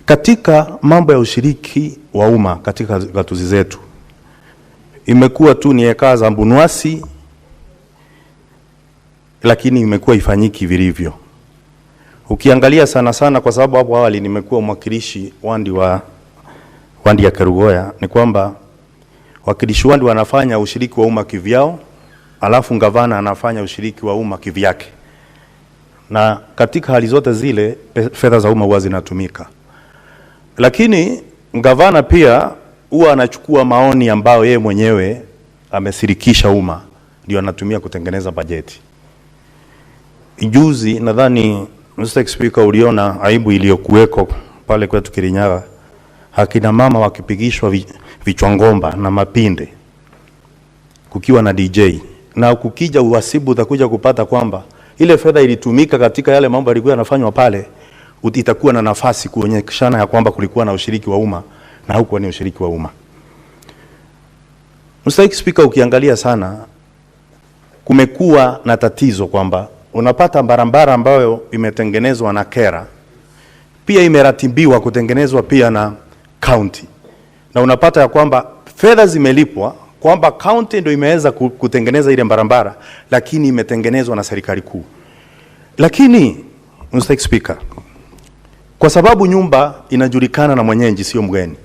katika mambo ya ushiriki wa umma katika gatuzi zetu imekuwa tu ni eka za mbunwasi, lakini imekuwa ifanyiki vilivyo. Ukiangalia sana kwa sababu hapo awali nimekuwa mwakilishi wandi ya Kerugoya, ni kwamba wakilishi wandi wanafanya ushiriki wa umma kivyao, alafu gavana anafanya ushiriki wa umma kivyake. Na katika hali zote zile fedha za umma huwa zinatumika. Lakini gavana pia huwa anachukua maoni ambayo yeye mwenyewe amesirikisha umma ndio anatumia kutengeneza bajeti. Juzi nadhani Mr. Speaker uliona aibu iliyokuweko pale kwetu Kirinyaga, hakina mama wakipigishwa vichwa ngomba na mapinde kukiwa na DJ, na kukija uhasibu utakuja kupata kwamba ile fedha ilitumika katika yale mambo yalikuwa yanafanywa pale, itakuwa na nafasi kuonyeshana ya kwamba kulikuwa na ushiriki wa umma na haukuwa ni ushiriki wa umma. Mr. Speaker, ukiangalia sana kumekuwa na tatizo kwamba unapata barabara ambayo imetengenezwa na kera pia imeratibiwa kutengenezwa pia na county, na unapata ya kwamba fedha zimelipwa kwamba county ndio imeweza kutengeneza ile barabara, lakini imetengenezwa na serikali kuu. Lakini Mr. Speaker, kwa sababu nyumba inajulikana na mwenyeji sio mgeni,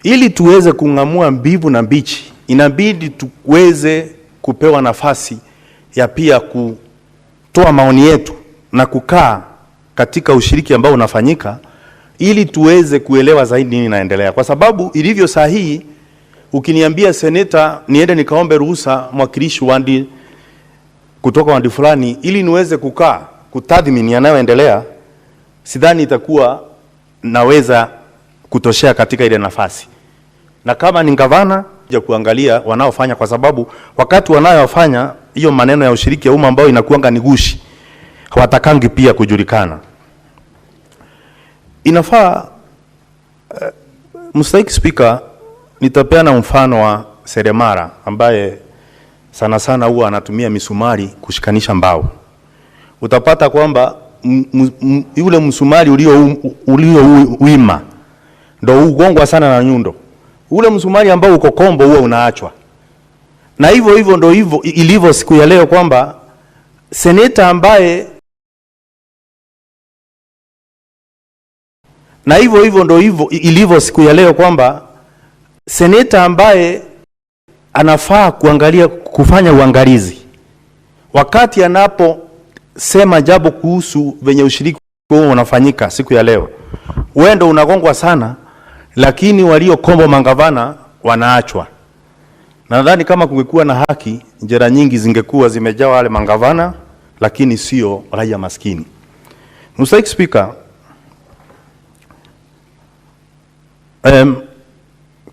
ili tuweze kungamua mbivu na mbichi, inabidi tuweze kupewa nafasi ya pia kutoa maoni yetu na kukaa katika ushiriki ambao unafanyika, ili tuweze kuelewa zaidi nini inaendelea. Kwa sababu ilivyo sahihi, ukiniambia seneta niende nikaombe ruhusa mwakilishi wandi kutoka wandi fulani ili niweze kukaa kutathmini yanayoendelea, sidhani itakuwa naweza kutoshea katika ile nafasi. Na kama ni gavana ya kuangalia wanaofanya, kwa sababu wakati wanayofanya hiyo maneno ya ushiriki ya umma ambao inakuanga ni gushi, hawatakangi pia kujulikana. Inafaa Mr. Speaker, nitapeana mfano wa seremara ambaye sana sana huwa anatumia misumari kushikanisha mbao. Utapata kwamba yule msumari ulio wima ndio ugongwa sana na nyundo. Ule msumari ambao uko kombo huwa unaachwa. Na hivyo ndio hivyo ilivyo siku ya leo kwamba seneta ambaye seneta ambaye anafaa kufanya uangalizi wakati anaposema jambo kuhusu venye ushiriki huo unafanyika siku ya leo, wendo unagongwa sana, lakini walio kombo mangavana wanaachwa. Nadhani kama kungekuwa na haki, njera nyingi zingekuwa zimejaa wale mangavana, lakini sio raia maskini. Mr. Speaker,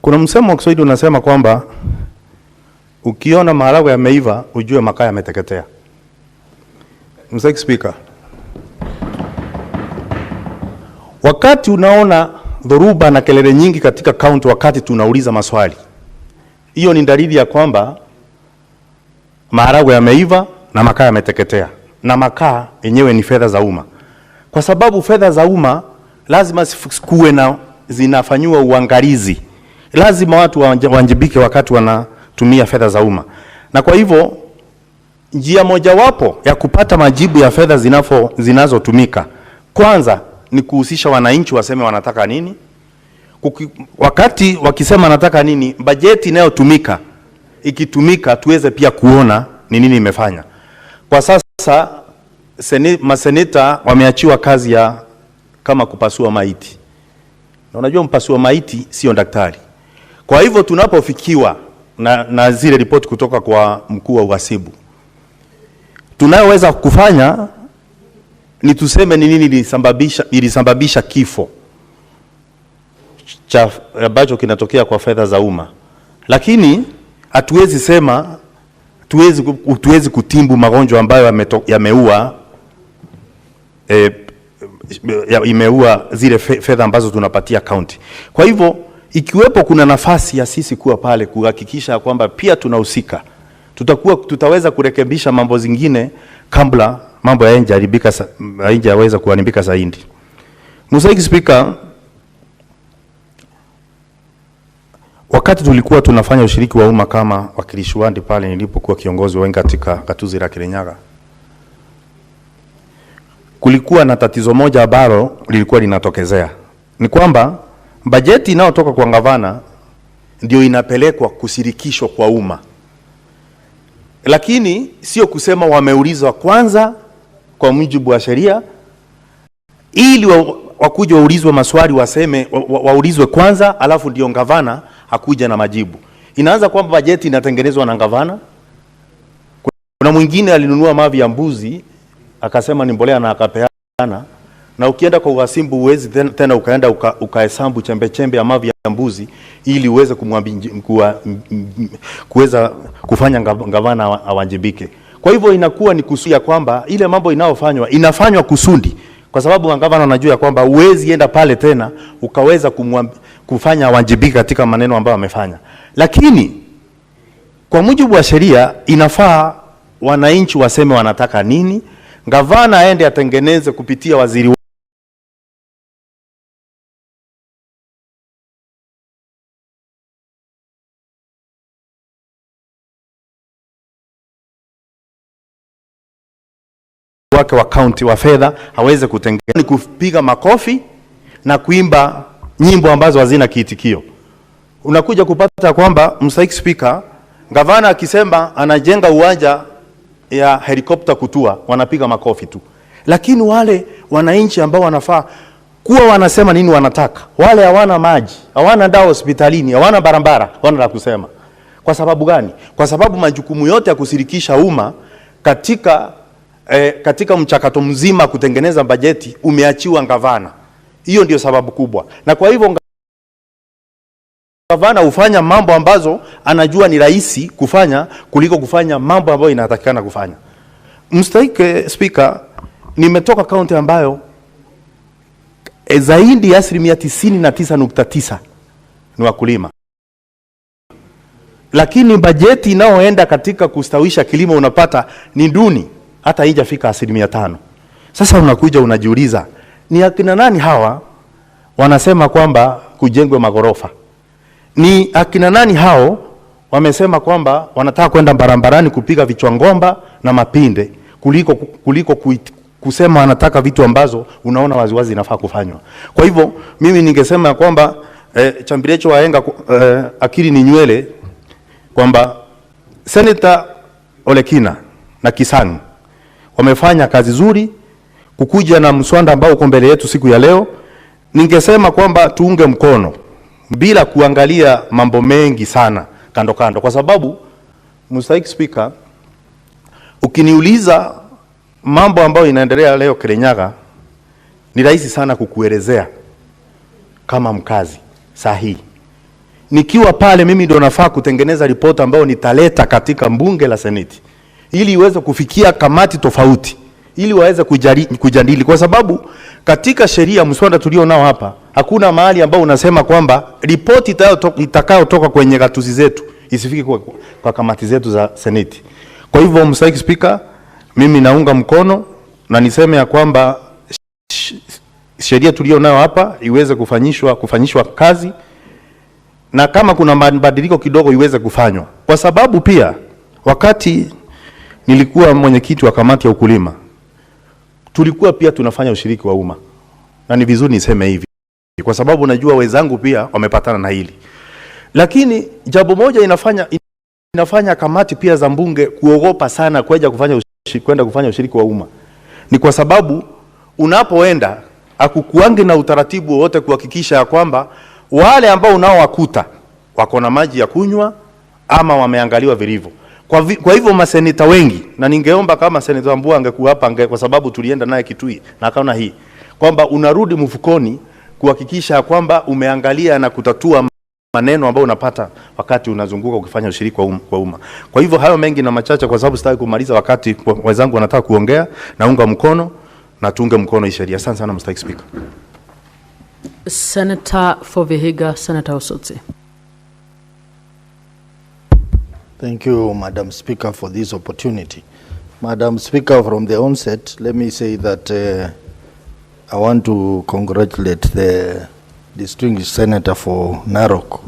kuna msemo wa Kiswahili unasema kwamba ukiona maharagwe yameiva ujue makaa yameteketea. Mr. Speaker, wakati unaona dhoruba na kelele nyingi katika kaunti wakati tunauliza maswali, hiyo ni dalili ya kwamba maharagwe yameiva na makaa yameteketea. Na makaa yenyewe ni fedha za umma, kwa sababu fedha za umma lazima kuwe na zinafanywa uangalizi, lazima watu wajibike wakati wanatumia fedha za umma. Na kwa hivyo njia mojawapo ya kupata majibu ya fedha zinazotumika kwanza ni kuhusisha wananchi waseme wanataka nini. Wakati wakisema wanataka nini, bajeti inayotumika ikitumika tuweze pia kuona ni nini imefanya. Kwa sasa maseneta wameachiwa kazi ya kama kupasua maiti. Na unajua mpasua maiti sio daktari. Kwa hivyo tunapofikiwa na zile ripoti kutoka kwa mkuu wa uhasibu, tunayoweza kufanya ni tuseme ni nini ilisababisha kifo cha ambacho kinatokea kwa fedha za umma. Lakini hatuwezi sema tuwezi kutimbu magonjwa ambayo yameua imeua zile fedha ambazo tunapatia county. Kwa hivyo ikiwepo kuna nafasi ya sisi kuwa pale kuhakikisha kwamba pia tunahusika, tutaweza kurekebisha mambo zingine kabla mambo hayajaweza kuharibika zaidi. Mr. Speaker, wakati tulikuwa tunafanya ushiriki wa umma kama wakilishi wandi pale nilipokuwa kiongozi wengi katika gatuzi la Kirinyaga, kulikuwa na tatizo moja ambalo lilikuwa linatokezea. Ni kwamba bajeti inayotoka kwa gavana ndio inapelekwa kushirikishwa kwa umma. Lakini sio kusema wameulizwa kwanza kwa mujibu wa sheria, ili wakuje waulizwe maswali waseme waulizwe kwanza alafu ndio gavana hakuja na majibu. Inaanza kwamba bajeti inatengenezwa na gavana. Kuna mwingine alinunua mavi ya mbuzi akasema ni mbolea na akapeana, na ukienda kwa uhasibu uwezi tena ukaenda ukahesabu chembe ya mavi ya mbuzi ili uweze kuweza kufanya gavana awajibike. Kwa hivyo inakuwa ni kusudia kwamba ile mambo inafanywa kusudi, kwa sababu gavana anajua ya kwamba uwezi enda pale tena ukaweza kufanya awajibike katika maneno ambayo amefanya. Lakini kwa mujibu wa sheria inafaa wananchi waseme wanataka nini, gavana aende atengeneze kupitia waziri wake wa county wa fedha haweze kutengeneza kupiga makofi na kuimba nyimbo ambazo hazina kiitikio. Unakuja kupata kwamba Mr. Speaker, gavana akisema anajenga uwanja ya helikopta kutua wanapiga makofi tu. Lakini wale wananchi ambao wanafaa kuwa wanasema nini wanataka, wale hawana maji, hawana dawa hospitalini, hawana barabara, wana la kusema. Kwa sababu gani? Kwa sababu majukumu yote ya kushirikisha umma katika mchakato mzima kutengeneza bajeti umeachiwa gavana. Hiyo ndio sababu kubwa. Na kwa hivyo gavana hufanya mambo ambazo anajua ni rahisi kufanya kuliko kufanya mambo ambayo inatakikana kufanya. Mr. Speaker, nimetoka kaunti ambayo zaidi ya 99.9% ni wakulima. Lakini bajeti inaoenda katika kustawisha kilimo unapata ni duni, hata haijafika 5%. Sasa unakuja unajiuliza, ni akina nani hawa wanasema kwamba kujengwe magorofa? Ni akina nani hao wamesema kwamba wanataka kwenda barabarani kupiga vichwa ngomba na mapinde kuliko kusema wanataka vitu ambazo unaona waziwazi inafaa kufanywa. Kwa hivyo mimi ningesema kwamba chambilecho waenga akili ni nywele, kwamba Senator Olekina na Kisang wamefanya kazi nzuri kukuja na mswada ambao uko mbele yetu siku ya leo. Ningesema kwamba tuunge mkono bila kuangalia mambo mengi sana kando kando, kwa sababu Mr. Speaker, ukiniuliza mambo ambayo inaendelea leo Kirinyaga ni rahisi sana kukuelezea kama mkazi sahihi. Nikiwa pale mimi ndio nafaa kutengeneza ripoti ambayo nitaleta katika bunge la Seneti ili iweze kufikia kamati tofauti ili waweze kujadili, kwa sababu katika sheria mswada tulio nao hapa hakuna mahali ambao unasema kwamba ripoti itakayotoka kwenye gatuzi zetu isifike kwa kamati zetu za Seneti. Kwa hivyo Mr. Speaker, mimi naunga mkono na niseme ya kwamba sheria tulio nayo hapa iweze kufanyishwa kazi, na kama kuna mabadiliko kidogo iweze kufanywa, kwa sababu pia wakati nilikuwa mwenyekiti wa kamati ya ukulima tulikuwa pia tunafanya ushiriki wa umma, na ni vizuri niseme hivi kwa sababu najua wenzangu pia wamepatana na hili. Lakini jambo moja inafanya kamati pia za mbunge kuogopa sana kwenda kufanya ushiriki wa umma, ni kwa sababu unapoenda akukuangi na utaratibu wote kuhakikisha kwamba wale ambao unaowakuta wako na maji ya kunywa ama wameangaliwa vilivyo. Kwa hivyo maseneta wengi, na ningeomba kama Senator Mbua angekuwa hapa kwa sababu tulienda naye Kitui na akaona hii kwamba unarudi mfukoni kuhakikisha kwamba umeangalia na kutatua maneno ambayo unapata wakati unazunguka ukifanya ushiriki kwa umma. Kwa hivyo hayo mengi na machache, kwa sababu sitaki kumaliza wakati wenzangu wanataka kuongea, naunga mkono na tuunge mkono hii sheria. Asante sana Mr. Speaker. Senator for Vihiga, Senator Osotsi. Thank you, Madam Speaker, for this opportunity. Madam Speaker, from the onset, let me say that I want to congratulate the distinguished Senator for Narok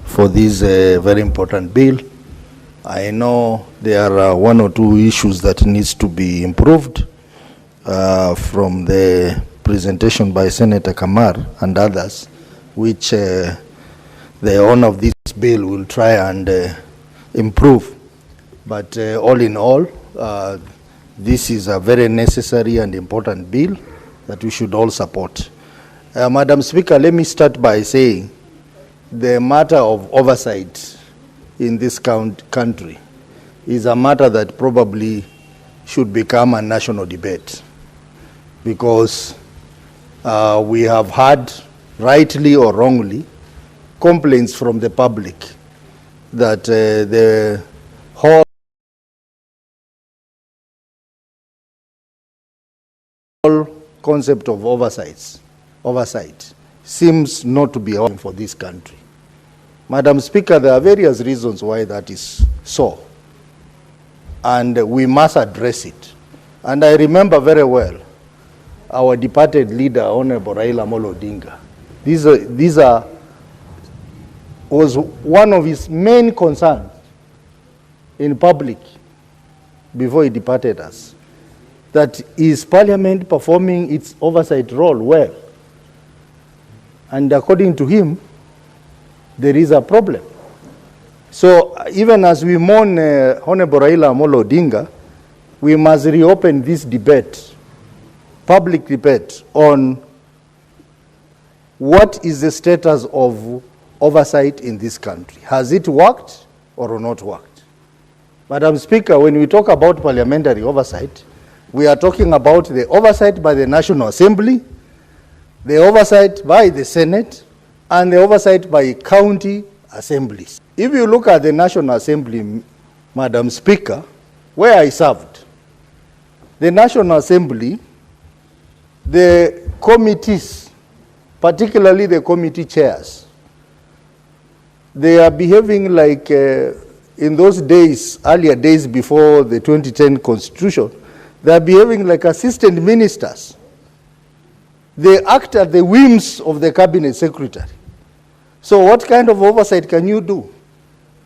for this very important bill. I know there are one or two issues that needs to be improved from the presentation by Senator Kamar and others, which the owner of this bill will try and improve. But all in all, this is a very necessary and important bill that we should all support. Madam Speaker, let me start by saying the matter of oversight in this country is a matter that probably should become a national debate, because we have had, rightly or wrongly, complaints from the public that the whole concept of oversight seems not to be open for this country. Madam Speaker, there are various reasons why that is so, and we must address it. And I remember very well our departed leader, Honorable Raila Odinga. These was one of his main concerns in public before he departed us, that is Parliament performing its oversight role well? And according to him, there is a problem. So even as we mourn Honorable Raila Odinga, we must reopen this debate, public debate, on what is the status of oversight in this country. Has it worked or not worked? Madam Speaker, when we talk about parliamentary oversight, we are talking about the oversight by the National Assembly, the oversight by the Senate, and the oversight by county assemblies. If you look at the National Assembly, Madam Speaker, where I served, the National Assembly, the committees, particularly the committee chairs, they are behaving like in those days, earlier days before the 2010 Constitution, they are behaving like assistant ministers. They act at the whims of the cabinet secretary. So what kind of oversight can you do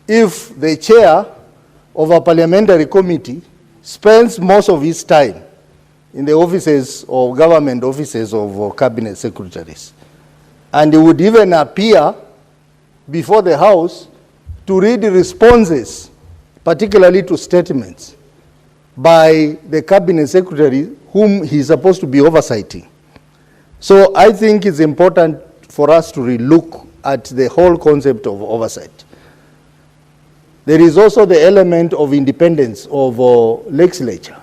if the chair of a parliamentary committee spends most of his time in the offices or government offices of cabinet secretaries, and he would even appear before the House to read responses, particularly to statements, by the cabinet secretary whom he is supposed to be oversighting? So I think it's important for us to relook at the whole concept of oversight. There is also the element of independence of legislature.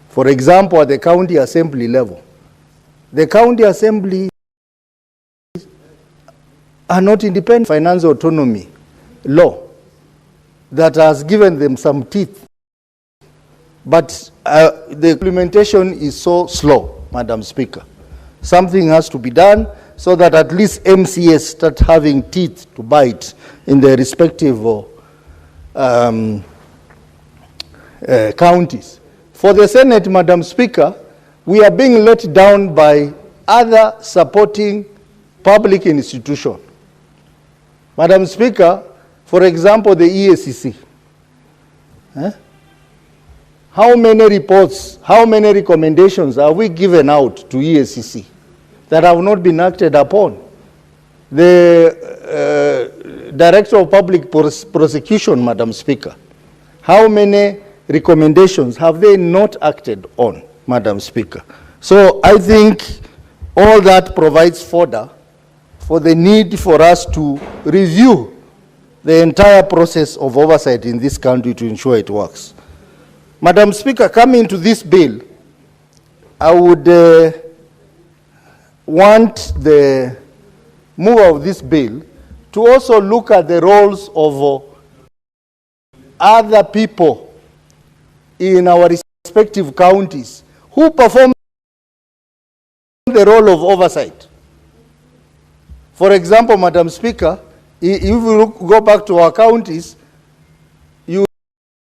For example, at the county assembly level, the county assembly are not independent. Finance autonomy law that has given them some teeth, but the implementation is so slow, Madam Speaker. Something has to be done so that at least MCS start having teeth to bite in their respective counties. For the Senate, Madam Speaker, we are being let down by other supporting public institutions. Madam Speaker, for example, the EACC. How many reports, how many recommendations are we given out to EACC that have not been acted upon? The Director of Public Prosecution, Madam Speaker, how many recommendations have they not acted on, Madam Speaker? So I think all that provides fodder for the need for us to review the entire process of oversight in this country to ensure it works. Madam Speaker, coming to this bill, I would want the mover of this bill to also look at the roles of other people in our respective counties who perform the role of oversight. For example, Madam Speaker, if you go back to our counties, you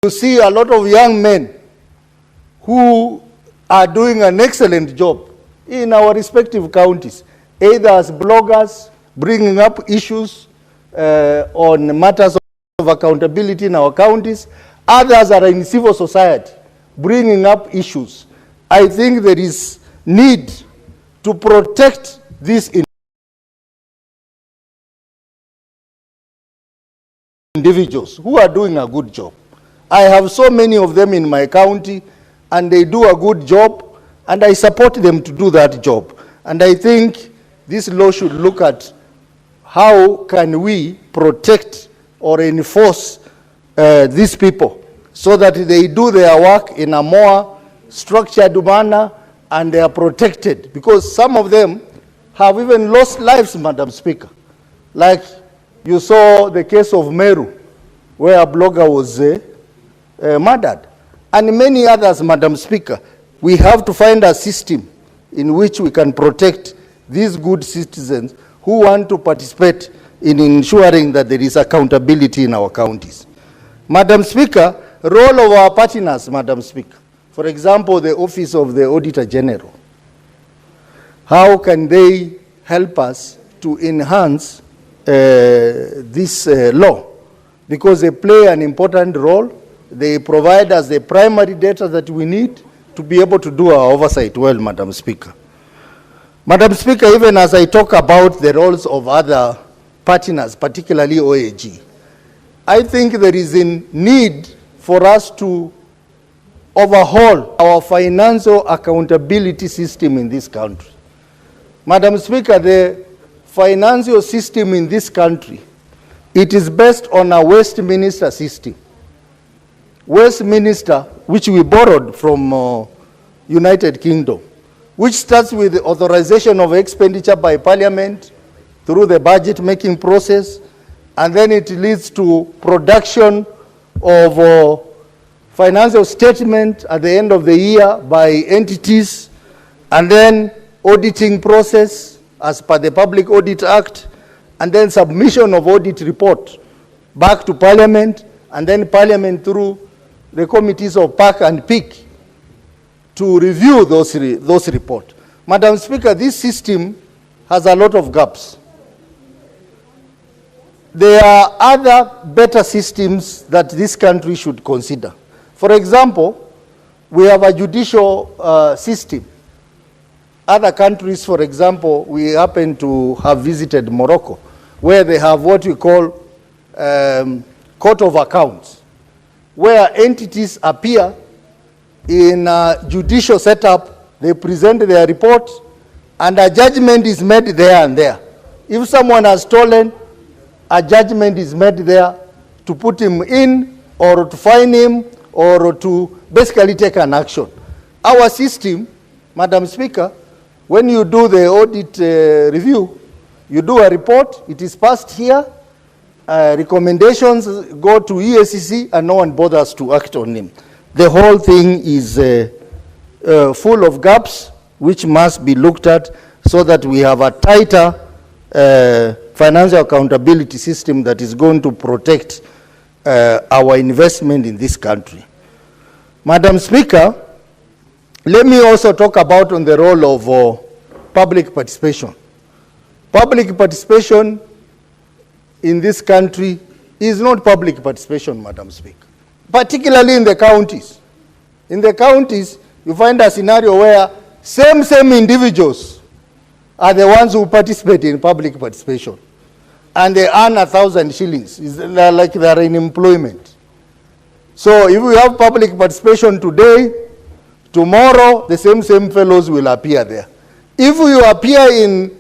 see a lot of young men who are doing an excellent job in our respective counties, either as bloggers, bringing up issues on matters of accountability in our counties. Others are in civil society, bringing up issues. I think there is need to protect these individuals who are doing a good job. I have so many of them in my county, and they do a good job, and I support them to do that job. And I think this law should look at how can we protect or enforce these people so that they do their work in a more structured manner and they are protected, because some of them have even lost lives, Madam Speaker. Like you saw the case of Meru, where a blogger was murdered, and many others, Madam Speaker. We have to find a system in which we can protect these good citizens who want to participate in ensuring that there is accountability in our counties. Madam Speaker, role of our partners, Madam Speaker. For example, the Office of the Auditor General. How can they help us to enhance this law? Because they play an important role. They provide us the primary data that we need to be able to do our oversight well, Madam Speaker. Madam Speaker, even as I talk about the roles of other partners, particularly OAG, I think there is a need for us to overhaul our financial accountability system in this country. Madam Speaker, the financial system in this country, it is based on a Westminster system. Westminster, which we borrowed from United Kingdom, which starts with the authorization of expenditure by Parliament through the budget making process, and then it leads to production of financial statement at the end of the year by entities, and then auditing process as per the Public Audit Act, and then submission of audit report back to Parliament, and then Parliament through the committees of PAC and PIC to review those reports. Madam Speaker, this system has a lot of gaps. There are other better systems that this country should consider. For example, we have a judicial system. Other countries, for example, we happen to have visited Morocco, where they have what we call court of accounts, where entities appear in a judicial setup, they present their report, and a judgment is made there and there. If someone has stolen, a judgment is made there to put him in, or to fine him, or to basically take an action. Our system, Madam Speaker, when you do the audit review, you do a report, it is passed here, recommendations go to EACC, and no one bothers to act on them. The whole thing is full of gaps, which must be looked at so that we have a tighter financial accountability system that is going to protect our investment in this country. Madam Speaker, let me also talk about on the role of public participation. Public participation in this country is not public participation, Madam Speaker, particularly in the counties. In the counties, you find a scenario where same individuals are the ones who participate in public participation, and they earn 1,000 shillings. It's like they are in employment. So if we have public participation today, tomorrow the same fellows will appear there. If you appear in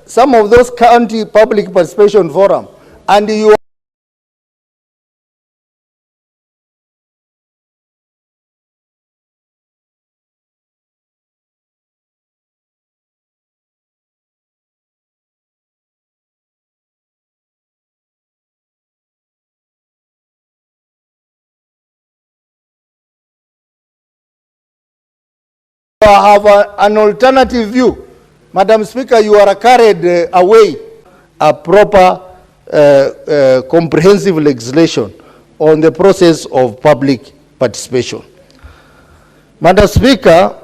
some of those county public participation forum, and you have an alternative view, Madam Speaker, you are carried away a proper comprehensive legislation on the process of public participation. Madam Speaker,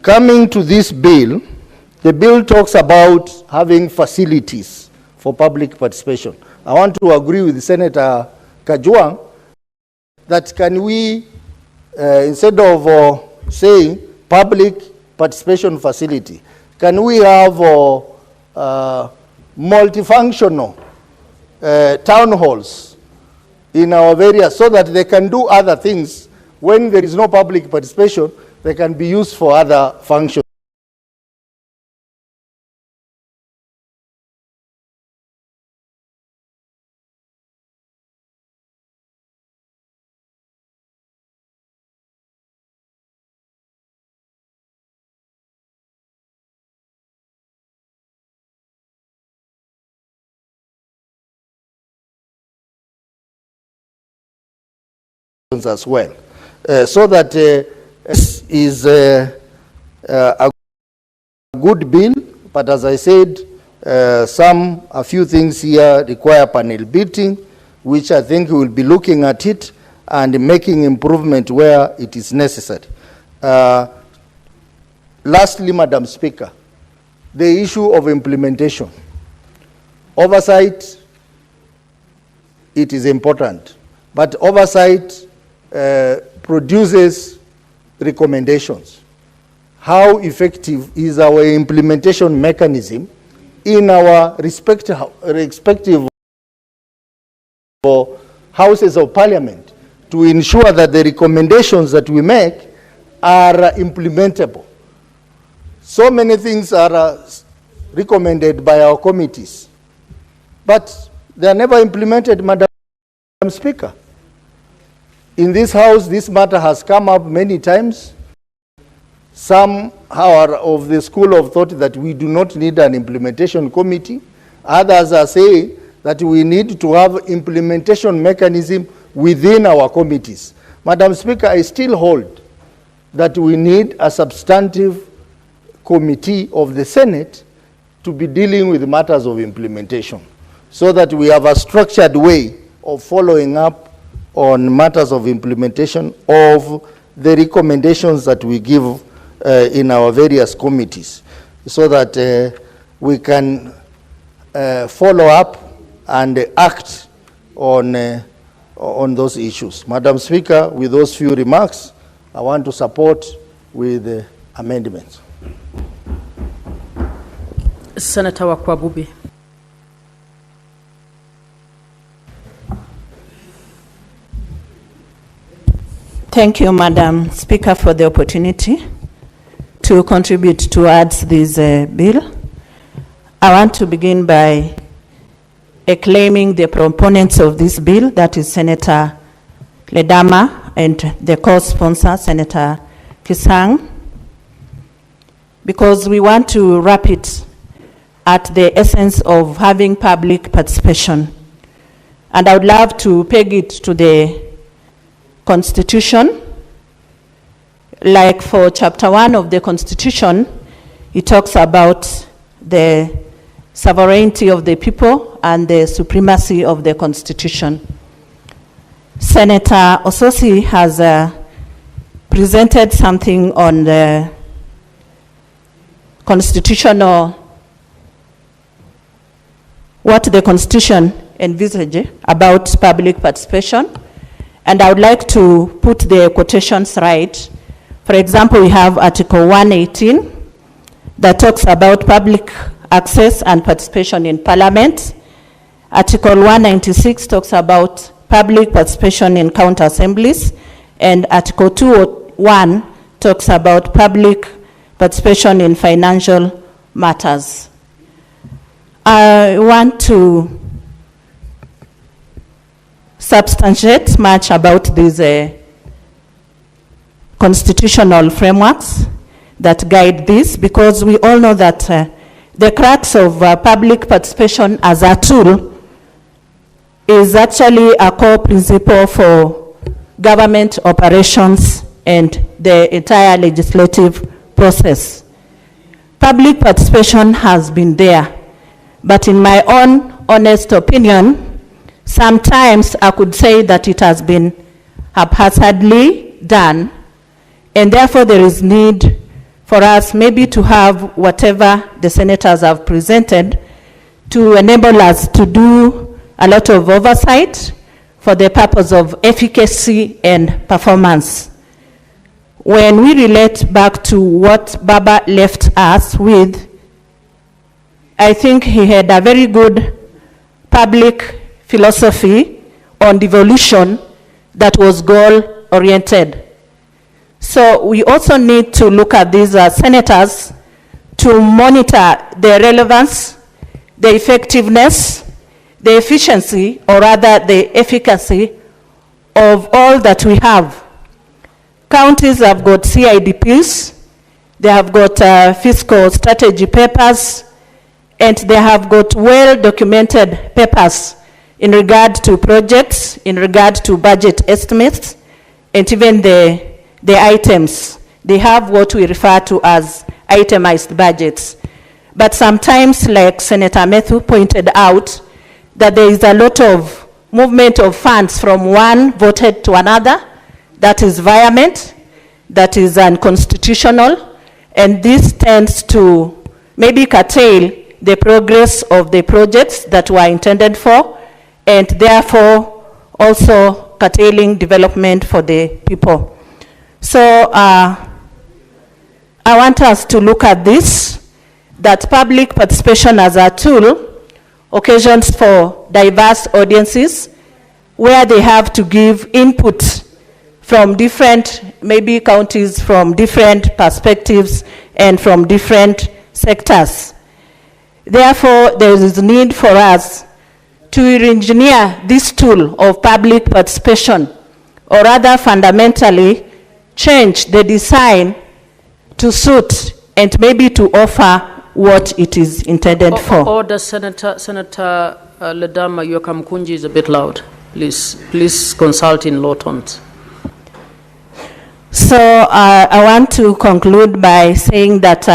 coming to this bill, the bill talks about having facilities for public participation. I want to agree with Senator Kajwang that can we, instead of saying public participation facility, can we have multifunctional town halls in our areas so that they can do other things? When there is no public participation, they can be used for other functions. as well, so that this is a good bill. But as I said, a few things here require panel beating, which I think we will be looking at it and making improvement where it is necessary. Lastly, Madam Speaker, the issue of implementation. Oversight, it is important, but oversight produces recommendations. How effective is our implementation mechanism in our respective houses of parliament to ensure that the recommendations that we make are implementable? So many things are recommended by our committees, but they are never implemented, Madam Speaker. In this House, this matter has come up many times. Some are of the school of thought that we do not need an implementation committee. Others are saying that we need to have implementation mechanism within our committees. Madam Speaker, I still hold that we need a substantive committee of the Senate to be dealing with matters of implementation, so that we have a structured way of following up on matters of implementation of the recommendations that we give in our various committees, so that we can follow up and act on those issues. Madam Speaker, with those few remarks, I want to support with amendments. Senator Wakwabubi. Thank you, Madam Speaker, for the opportunity to contribute towards this bill. I want to begin by acclaiming the proponents of this bill, that is Senator Ledama and the co-sponsor, Senator Kisang, because we want to wrap it at the essence of having public participation. And I would love to peg it to the Constitution. Like for Chapter 1 of the Constitution, it talks about the sovereignty of the people and the supremacy of the Constitution. Senator Ososi has presented something on the constitutional, what the Constitution envisages about public participation. And I would like to put the quotations right. For example, we have Article 118 that talks about public access and participation in Parliament. Article 196 talks about public participation in county assemblies. And Article 201 talks about public participation in financial matters. I want to substantiate much about these constitutional frameworks that guide this, because we all know that the crux of public participation as a tool is actually a core principle for government operations and the entire legislative process. Public participation has been there, but in my own honest opinion, sometimes I could say that it has been haphazardly done, and therefore there is need for us maybe to have whatever the senators have presented to enable us to do a lot of oversight for the purpose of efficacy and performance. When we relate back to what Baba left us with, I think he had a very good public philosophy on devolution that was goal-oriented. So we also need to look at these senators to monitor the relevance, the effectiveness, the efficiency, or rather the efficacy of all that we have. Counties have got CIDPs, they have got fiscal strategy papers, and they have got well-documented papers in regard to projects, in regard to budget estimates, and even the items. They have what we refer to as itemized budgets. But sometimes, like Senator Methu pointed out, that there is a lot of movement of funds from one voted to another. That is vehement, that is unconstitutional, and this tends to maybe curtail the progress of the projects that were intended for, and therefore also curtailing development for the people. So I want us to look at this, that public participation as a tool occasions for diverse audiences where they have to give input from different, maybe counties, from different perspectives and from different sectors. Therefore, there is need for us to re-engineer this tool of public participation, or rather fundamentally change the design to suit and maybe to offer what it is intended for. Order, Senator Ledama Yokamkunji is a bit loud. Please consult in low tones. So I want to conclude by saying that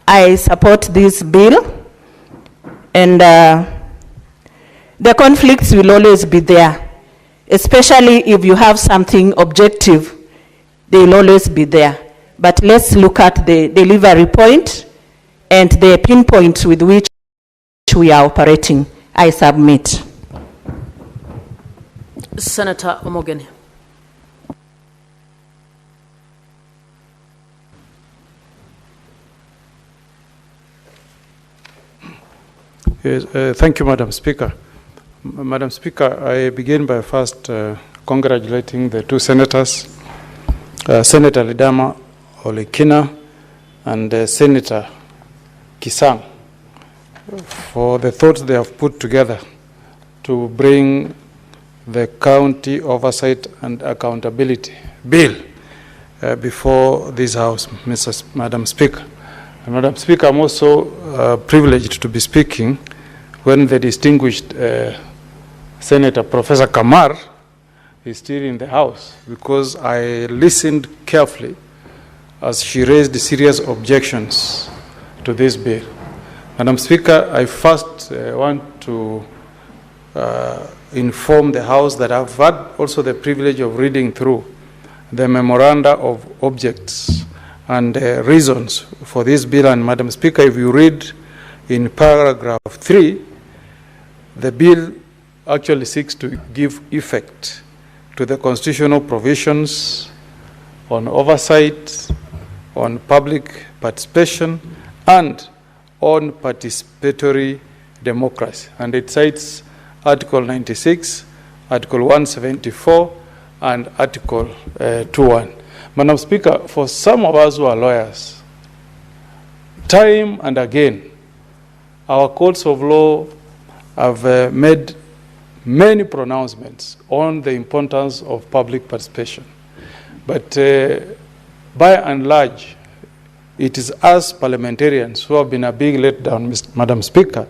I support this bill, and the conflicts will always be there, especially if you have something objective, they will always be there. But let's look at the delivery point and the pinpoints with which we are operating. I submit. Senator Omogeni. Yes, thank you, Madam Speaker. Madam Speaker, I begin by first congratulating the two senators, Senator Ledama Olekina and Senator Kisang, for the thoughts they have put together to bring the County Oversight and Accountability Bill before this House, Madam Speaker. And Madam Speaker, I'm also privileged to be speaking when the distinguished Senator Professor Kamar is still in the House, because I listened carefully as she raised serious objections to this bill. Madam Speaker, I first want to inform the House that I've had also the privilege of reading through the memoranda of objects and reasons for this bill. And Madam Speaker, if you read in paragraph 3, the bill actually seeks to give effect to the constitutional provisions on oversight, on public participation, and on participatory democracy. And it cites Article 96, Article 174, and Article 21. Madam Speaker, for some of us who are lawyers, time and again, our courts of law have made many pronouncements on the importance of public participation. But by and large, it is us parliamentarians who have been a big letdown, Madam Speaker,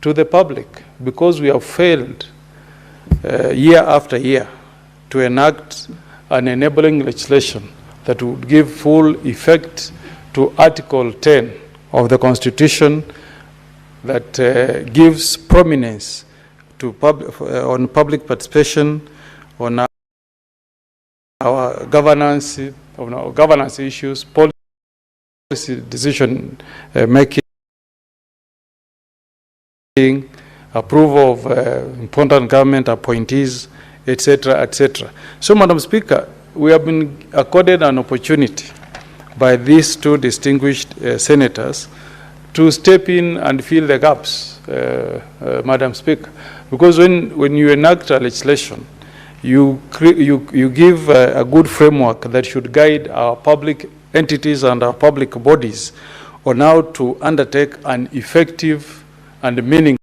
to the public, because we have failed year after year to enact an enabling legislation that would give full effect to Article 10 of the Constitution that gives prominence to on public participation, on our governance issues, policy decision making, approval of important government appointees, etc., etc. So, Madam Speaker, we have been accorded an opportunity by these two distinguished senators to step in and fill the gaps, Madam Speaker. Because when you enact a legislation, you give a good framework that should guide our public entities and our public bodies on how to undertake an effective and meaningful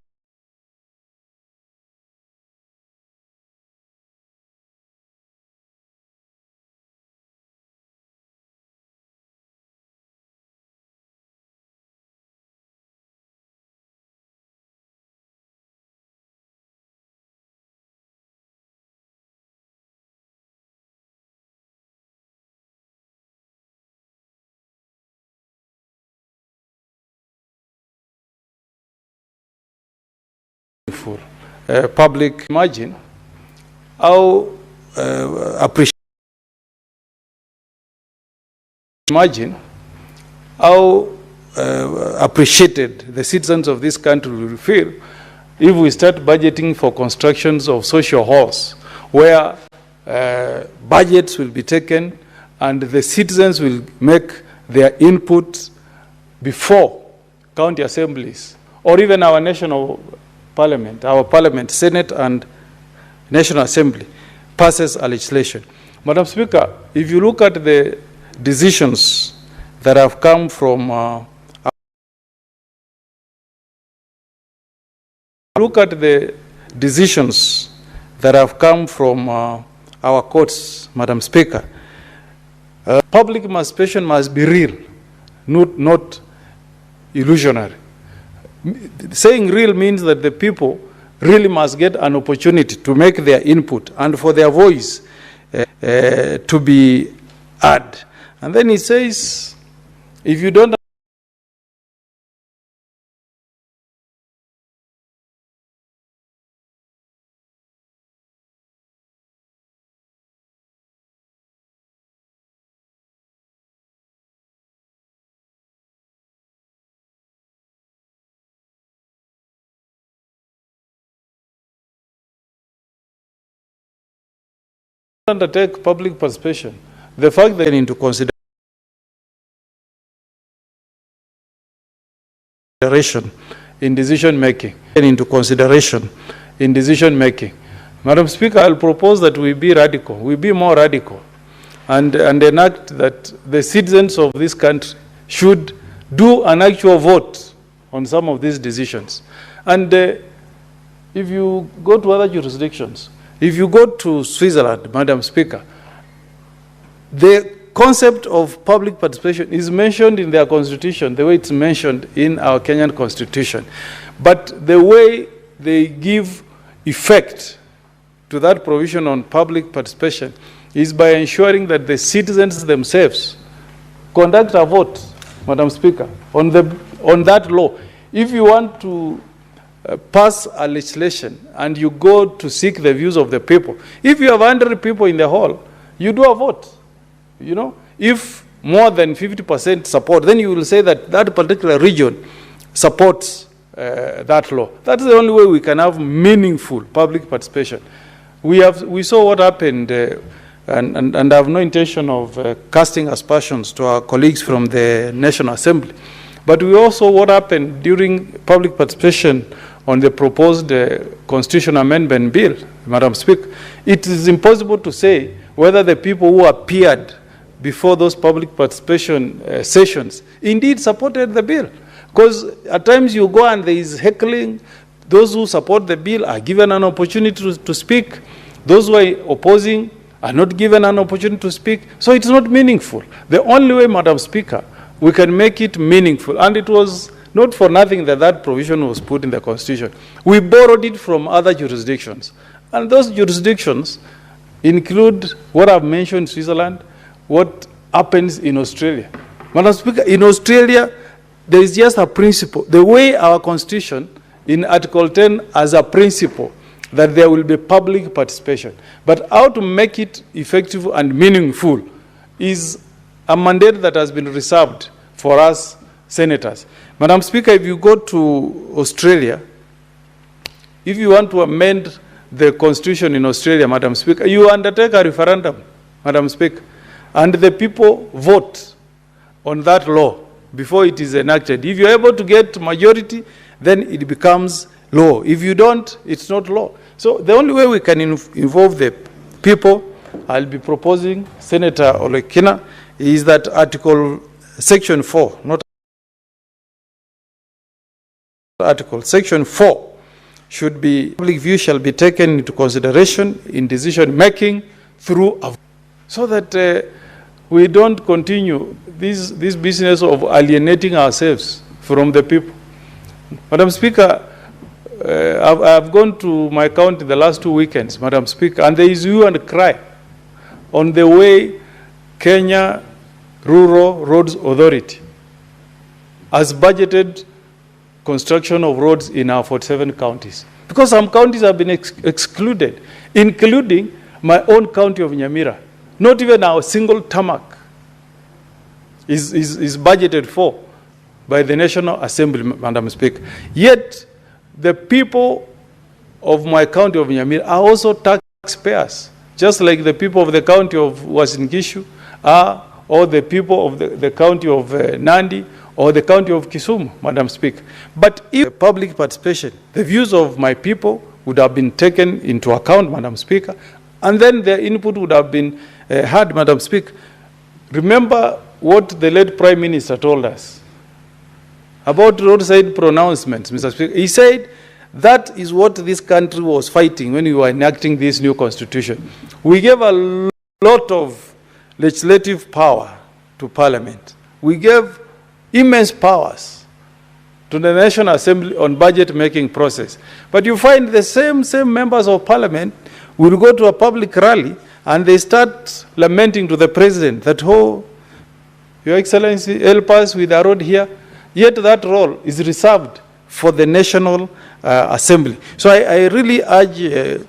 meaningful public. Imagine how appreciated the citizens of this country will feel if we start budgeting for constructions of social halls, where budgets will be taken and the citizens will make their input before county assemblies or even our national parliament, Senate and National Assembly passes a legislation. Madam Speaker, if you look at the decisions that have come from our courts, Madam Speaker, public participation must be real, not illusionary. Saying real means that the people really must get an opportunity to make their input and for their voice to be heard. And then he says, if you don't undertake public participation, the fact that into consideration in decision making, Madam Speaker, I'll propose that we be more radical, and enact that the citizens of this country should do an actual vote on some of these decisions. And if you go to other jurisdictions, if you go to Switzerland, Madam Speaker, the concept of public participation is mentioned in their constitution, the way it's mentioned in our Kenyan constitution. But the way they give effect to that provision on public participation is by ensuring that the citizens themselves conduct a vote, Madam Speaker, on that law. If you want to pass a legislation and you go to seek the views of the people, if you have 100 people in the hall, you do a vote. You know, if more than 50% support, then you will say that that particular region supports that law. That's the only way we can have meaningful public participation. We saw what happened, and I have no intention of casting aspersions to our colleagues from the National Assembly, but we also what happened during public participation on the proposed constitutional amendment bill, Madam Speaker. It is impossible to say whether the people who appeared before those public participation sessions indeed supported the bill. Because at times you go and there is heckling. Those who support the bill are given an opportunity to speak. Those who are opposing are not given an opportunity to speak. So it's not meaningful. The only way, Madam Speaker, we can make it meaningful, and it was not for nothing that that provision was put in the Constitution. We borrowed it from other jurisdictions. And those jurisdictions include what I've mentioned, Switzerland, what happens in Australia. Madam Speaker, in Australia, there is just a principle. The way our Constitution, in Article 10, as a principle, that there will be public participation. But how to make it effective and meaningful is a mandate that has been reserved for us senators. Madam Speaker, if you go to Australia, if you want to amend the Constitution in Australia, Madam Speaker, you undertake a referendum, Madam Speaker, and the people vote on that law before it is enacted. If you're able to get majority, then it becomes law. If you don't, it's not law. So the only way we can involve the people, I'll be proposing, Senator Olekina, is that Section 4, not Article, Section 4 should be, public view shall be taken into consideration in decision making through a, so that we don't continue this business of alienating ourselves from the people. Madam Speaker, I've gone to my county the last 2 weekends, Madam Speaker, and there is hue and cry on the way Kenya Rural Roads Authority has budgeted construction of roads in our 47 counties. because some counties have been excluded, including my own county of Nyamira. Not even our single tarmac is budgeted for by the National Assembly, Madam Speaker. Yet, the people of my county of Nyamira are also taxpayers, just like the people of the county of Uasin Gishu are, or the people of the county of Nandi, or the county of Kisumu, Madam Speaker. But if public participation, the views of my people would have been taken into account, Madam Speaker, and then their input would have been heard, Madam Speaker. Remember what the late Prime Minister told us about roadside pronouncements, Mr. Speaker. He said that is what this country was fighting when we were enacting this new constitution. We gave a lot of legislative power to Parliament. We gave immense powers to the National Assembly on budget making process. But you find the same members of Parliament will go to a public rally and they start lamenting to the President that, oh, Your Excellency, help us with a road here. Yet that role is reserved for the National Assembly. So I really urge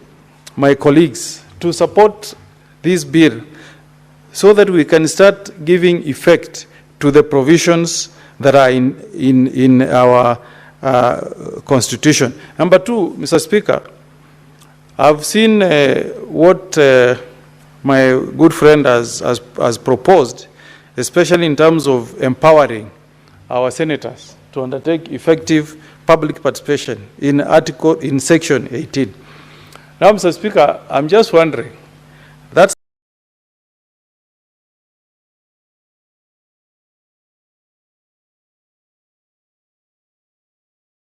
my colleagues to support this bill so that we can start giving effect to the provisions that are in our Constitution. Number two, Mr. Speaker, I've seen what my good friend has proposed, especially in terms of empowering our senators to undertake effective public participation in Section 18. Now, Mr. Speaker, I'm just wondering, that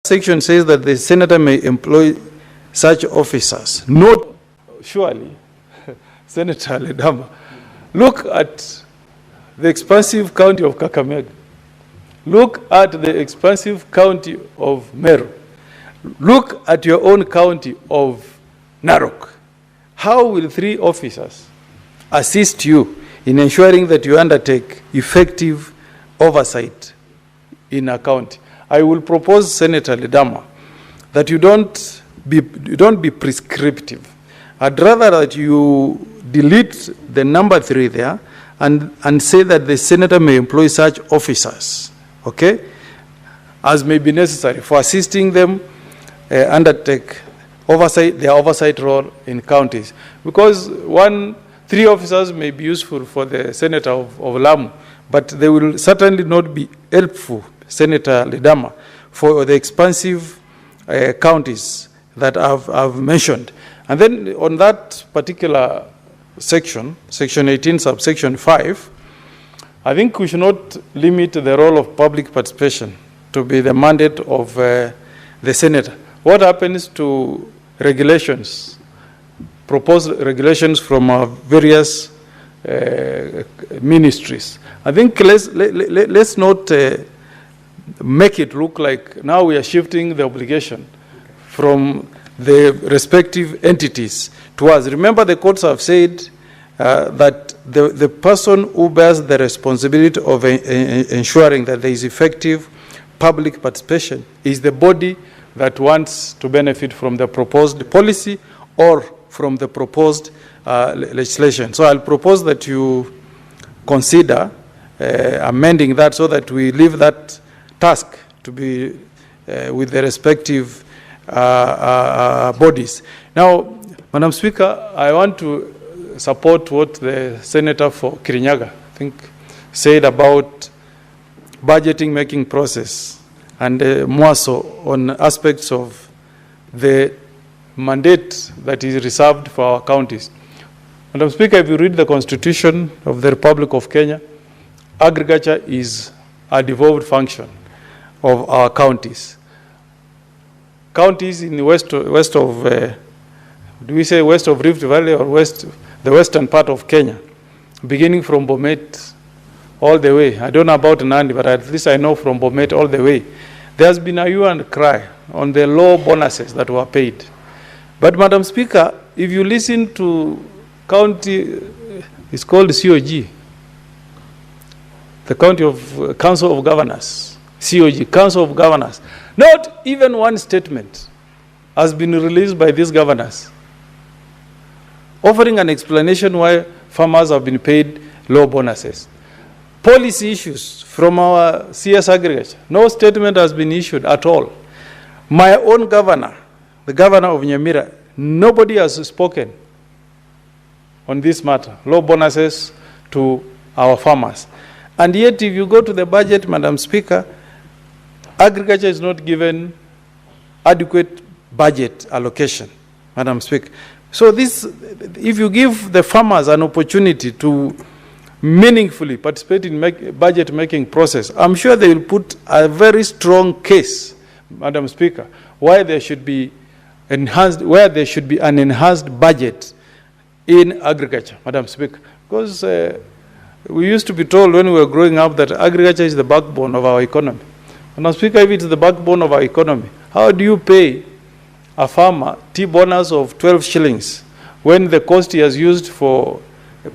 section says that the senator may employ such officers. Not surely, Senator Ledama, look at the expansive county of Kakamega. Look at the expansive county of Meru. Look at your own county of Narok. How will 3 officers assist you in ensuring that you undertake effective oversight in a county? I will propose, Senator Ledama, that you don't be prescriptive. I'd rather that you delete the number 3 there and say that the senator may employ such officers, okay, as may be necessary for assisting them undertake their oversight role in counties. Because 3 officers may be useful for the senator of Lamu, but they will certainly not be helpful, Senator Ledama, for the expansive counties that I've mentioned. And then on that particular section, Section 18, subsection 5, I think we should not limit the role of public participation to be the mandate of the senator. What happens to regulations, proposed regulations from various ministries? I think let's not make it look like now we are shifting the obligation from the respective entities to us. Remember, the courts have said that the person who bears the responsibility of ensuring that there is effective public participation is the body that wants to benefit from the proposed policy or from the proposed legislation. So I'll propose that you consider amending that so that we leave that task to be with the respective bodies. Now, Madam Speaker, I want to support what the Senator for Kirinyaga, I think, said about budgeting making process and more so on aspects of the mandate that is reserved for our counties. Madam Speaker, if you read the Constitution of the Republic of Kenya, agriculture is a devolved function of our counties. Counties in the west of, do we say west of Rift Valley or the western part of Kenya, beginning from Bomet all the way. I don't know about Nandi, but at least I know from Bomet all the way. There's been a hue and cry on the low bonuses that were paid. But Madam Speaker, if you listen to county, it's called COG, the County of Council of Governors, COG, Council of Governors, not even one statement has been released by these governors, offering an explanation why farmers have been paid low bonuses. Policy issues from our CS Agriculture, no statement has been issued at all. My own governor, the governor of Nyamira, nobody has spoken on this matter, low bonuses to our farmers. And yet, if you go to the budget, Madam Speaker, agriculture is not given adequate budget allocation, Madam Speaker. So this, if you give the farmers an opportunity to meaningfully participate in budget making process, I'm sure they will put a very strong case, Madam Speaker, why there should be enhanced, where there should be an enhanced budget in agriculture, Madam Speaker. Because we used to be told when we were growing up that agriculture is the backbone of our economy. Madam Speaker, if it's the backbone of our economy, how do you pay a farmer tea bonus of 12 shillings when the cost he has used for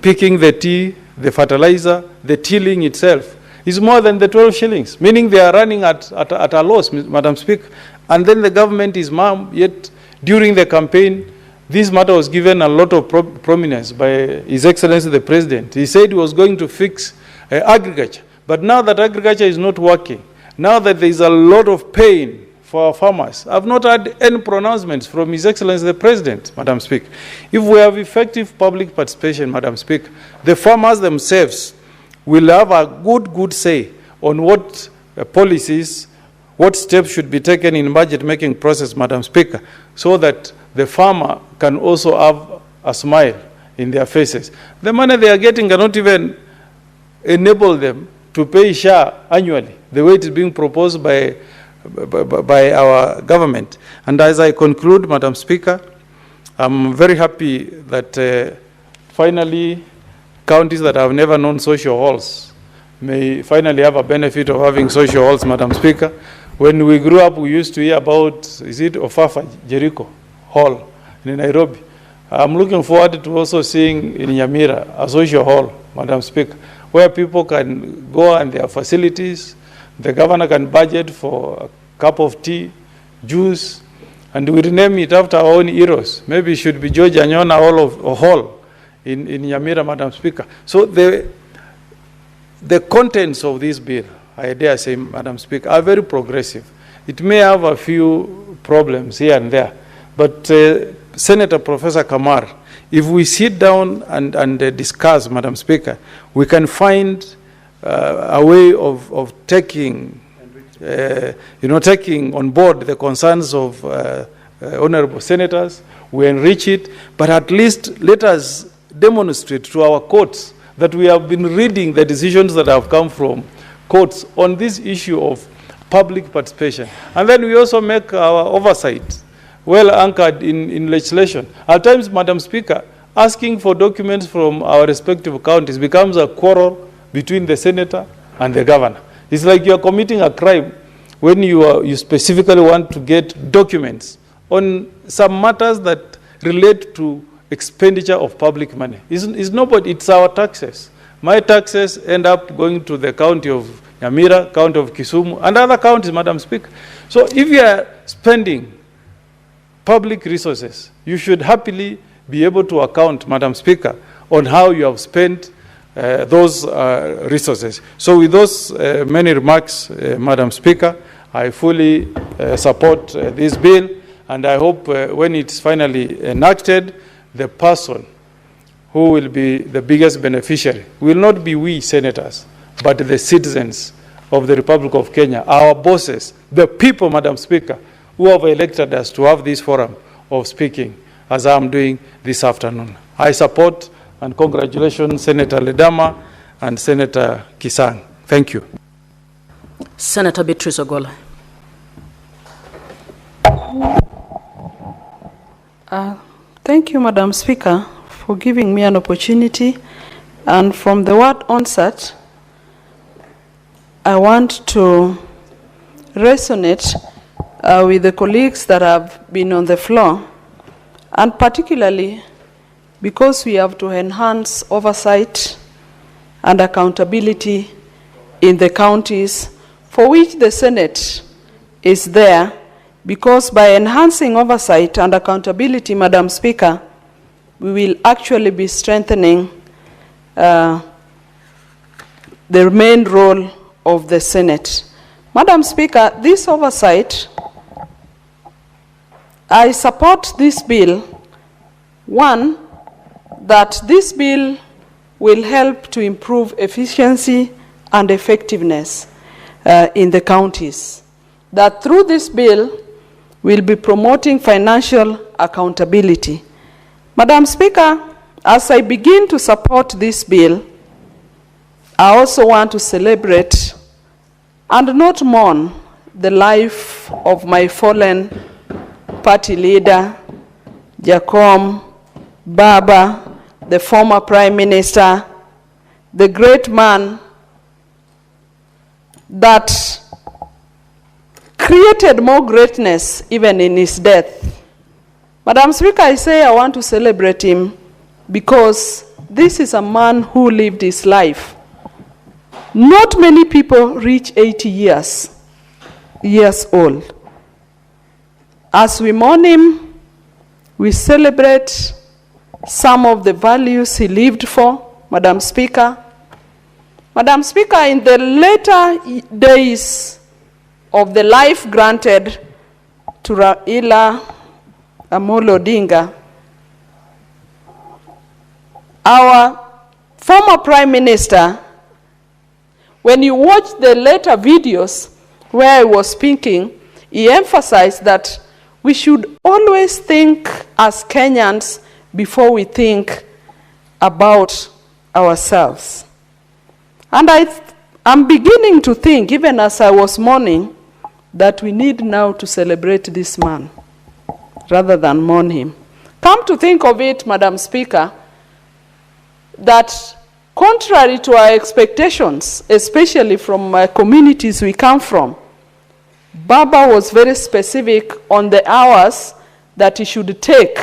picking the tea, the fertilizer, the tilling itself is more than the 12 shillings, meaning they are running at a loss, Madam Speaker. And then the government is mum, yet during the campaign, this matter was given a lot of prominence by His Excellency the President. He said he was going to fix agriculture. But now that agriculture is not working, now that there is a lot of pain for our farmers, I've not had any pronouncements from His Excellency the President, Madam Speaker. If we have effective public participation, Madam Speaker, the farmers themselves will have a good say on what policies, what steps should be taken in budget making process, Madam Speaker, so that the farmer can also have a smile in their faces. The money they are getting cannot even enable them to pay SHA annually, the way it is being proposed by our government. And as I conclude, Madam Speaker, I'm very happy that finally counties that have never known social halls may finally have a benefit of having social halls, Madam Speaker. When we grew up, we used to hear about, is it Ofafa, Jericho Hall in Nairobi. I'm looking forward to also seeing in Nyamira a social hall, Madam Speaker, where people can go and their facilities, the governor can budget for a cup of tea, juice, and we rename it after our own heroes. Maybe it should be George Anyona Hall in Nyamira, Madam Speaker. So the contents of this bill, I dare say, Madam Speaker, are very progressive. It may have a few problems here and there, but Senator Professor Kamar, if we sit down and discuss, Madam Speaker, we can find a way of taking, taking on board the concerns of honorable senators. We enrich it, but at least let us demonstrate to our courts that we have been reading the decisions that have come from courts on this issue of public participation. And then we also make our oversight well anchored in legislation. At times, Madam Speaker, asking for documents from our respective counties becomes a quarrel between the senator and the governor. It's like you are committing a crime when you specifically want to get documents on some matters that relate to expenditure of public money. It's our taxes. My taxes end up going to the county of Nyamira, county of Kisumu, and other counties, Madam Speaker. So if you are spending public resources, you should happily be able to account, Madam Speaker, on how you have spent those resources. So with those many remarks, Madam Speaker, I fully support this bill, and I hope when it's finally enacted, the person who will be the biggest beneficiary will not be we senators, but the citizens of the Republic of Kenya, our bosses, the people, Madam Speaker, who have elected us to have this forum of speaking, as I am doing this afternoon. I support and congratulations Senator Ledama and Senator Kisang. Thank you. Senator Beatrice Ogola. Thank you, Madam Speaker, for giving me an opportunity. And from the word onset, I want to resonate with the colleagues that have been on the floor, and particularly because we have to enhance oversight and accountability in the counties for which the Senate is there because by enhancing oversight and accountability, Madam Speaker, we will actually be strengthening the main role of the Senate. Madam Speaker, this oversight, I support this bill. One, that this bill will help to improve efficiency and effectiveness in the counties. That through this bill, we'll be promoting financial accountability. Madam Speaker, as I begin to support this bill, I also want to celebrate and not mourn the life of my fallen party leader, Jacom Baba, the former Prime Minister, the great man that created more greatness even in his death. Madam Speaker, I say I want to celebrate him because this is a man who lived his life. Not many people reach 80 years old. As we mourn him, we celebrate some of the values he lived for, Madam Speaker. Madam Speaker, in the later days of the life granted to Raila Odinga, our former Prime Minister, when you watch the later videos where he was speaking, he emphasized that we should always think as Kenyans before we think about ourselves. And I'm beginning to think, even as I was mourning, that we need now to celebrate this man rather than mourn him. Come to think of it, Madam Speaker, that contrary to our expectations, especially from communities we come from, Baba was very specific on the hours that he should take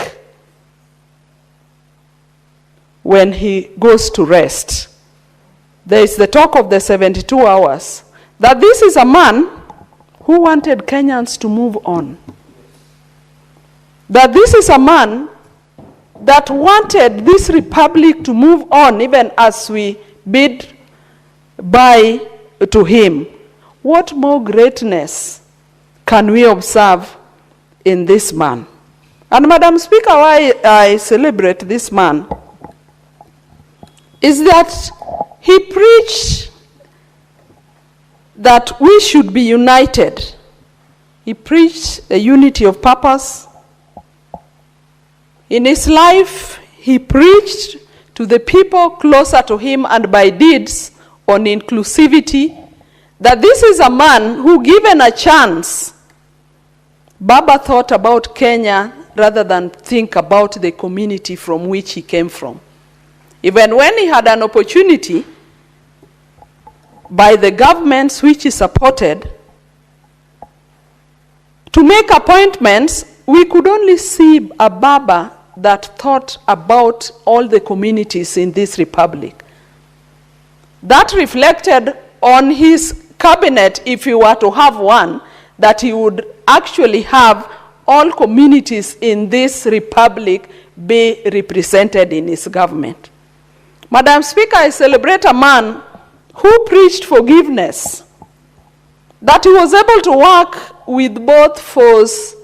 when he goes to rest. There is the talk of the 72 hours, that this is a man who wanted Kenyans to move on. That this is a man that wanted this republic to move on even as we bid bye to him. What more greatness can we observe in this man? And Madam Speaker, why I celebrate this man is that he preached that we should be united. He preached a unity of purpose. In his life, he preached to the people closer to him and by deeds on inclusivity, that this is a man who, given a chance, Baba thought about Kenya rather than think about the community from which he came from. Even when he had an opportunity by the governments which he supported to make appointments, we could only see a Baba that thought about all the communities in this republic. That reflected on his cabinet, if he were to have one, that he would actually have all communities in this republic be represented in his government. Madam Speaker, I celebrate a man who preached forgiveness, that he was able to work with both foes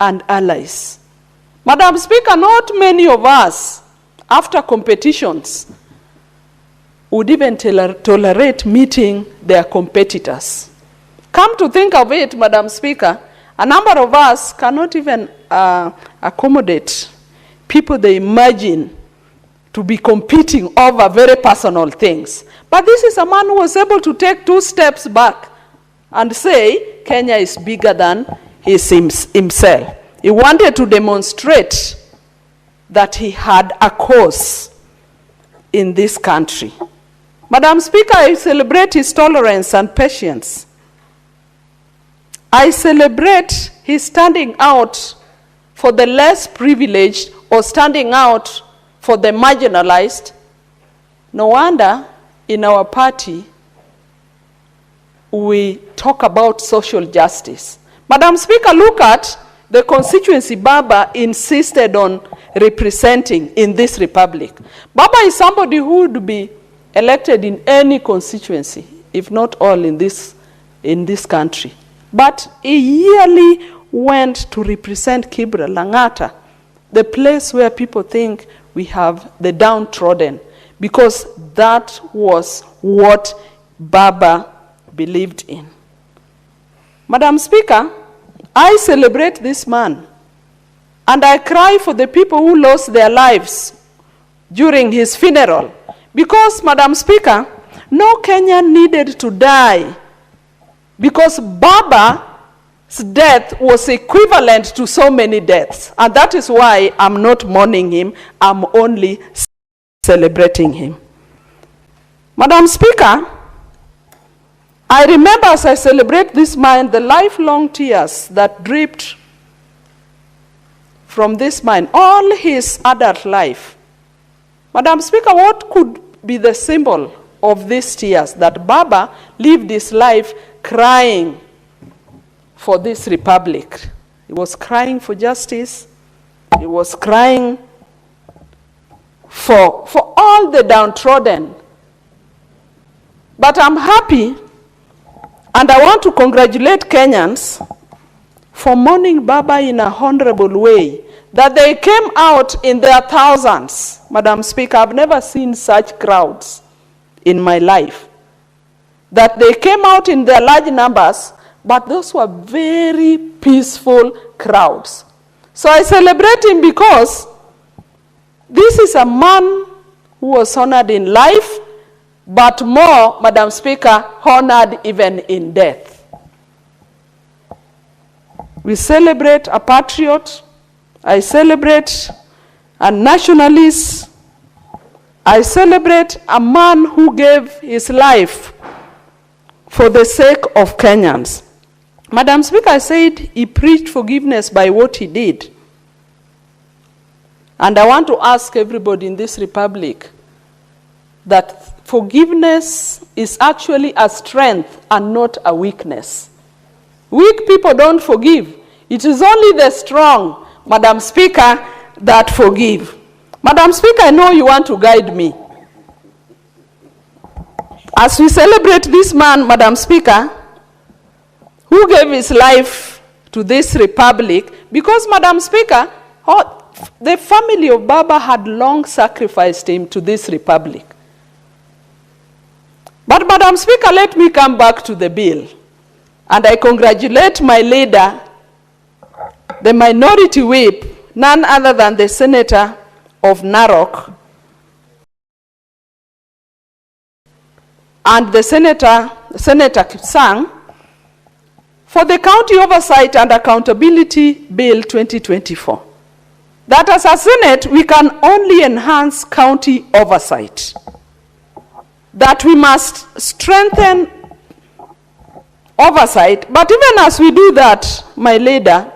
and allies. Madam Speaker, not many of us, after competitions, would even tolerate meeting their competitors. Come to think of it, Madam Speaker, a number of us cannot even accommodate people they imagine to be competing over very personal things. But this is a man who was able to take 2 steps back and say, Kenya is bigger than himself. He wanted to demonstrate that he had a cause in this country. Madam Speaker, I celebrate his tolerance and patience. I celebrate his standing out for the less privileged or standing out for the marginalized. No wonder in our party we talk about social justice. Madam Speaker, look at the constituency Baba insisted on representing in this republic. Baba is somebody who would be elected in any constituency, if not all in this country. But he yearly went to represent Kibra, Langata, the place where people think we have the downtrodden, because that was what Baba believed in. Madam Speaker, I celebrate this man, and I cry for the people who lost their lives during his funeral, because, Madam Speaker, no Kenyan needed to die, because Baba's death was equivalent to so many deaths, and that is why I'm not mourning him, I'm only celebrating him. Madam Speaker, I remember as I celebrate this man, the lifelong tears that dripped from this man, all his adult life. Madam Speaker, what could be the symbol of these tears? That Baba lived his life crying for this republic. He was crying for justice. He was crying for all the downtrodden. But I'm happy, and I want to congratulate Kenyans for mourning Baba in a honorable way, that they came out in their thousands. Madam Speaker, I've never seen such crowds in my life. That they came out in their large numbers, but those were very peaceful crowds. So I celebrate him because this is a man who was honored in life, but more, Madam Speaker, honored even in death. We celebrate a patriot. I celebrate a nationalist. I celebrate a man who gave his life for the sake of Kenyans. Madam Speaker, I said he preached forgiveness by what he did. And I want to ask everybody in this republic that forgiveness is actually a strength and not a weakness. Weak people don't forgive. It is only the strong, Madam Speaker, that forgive. Madam Speaker, I know you want to guide me. As we celebrate this man, Madam Speaker, who gave his life to this republic, because, Madam Speaker, the family of Baba had long sacrificed him to this republic. But, Madam Speaker, let me come back to the bill. And I congratulate my leader, the minority whip, none other than the Senator of Narok, and the Senator Kipsang, for the County Oversight and Accountability Bill 2024. That as a Senate, we can only enhance county oversight. That we must strengthen oversight, but even as we do that, my leader,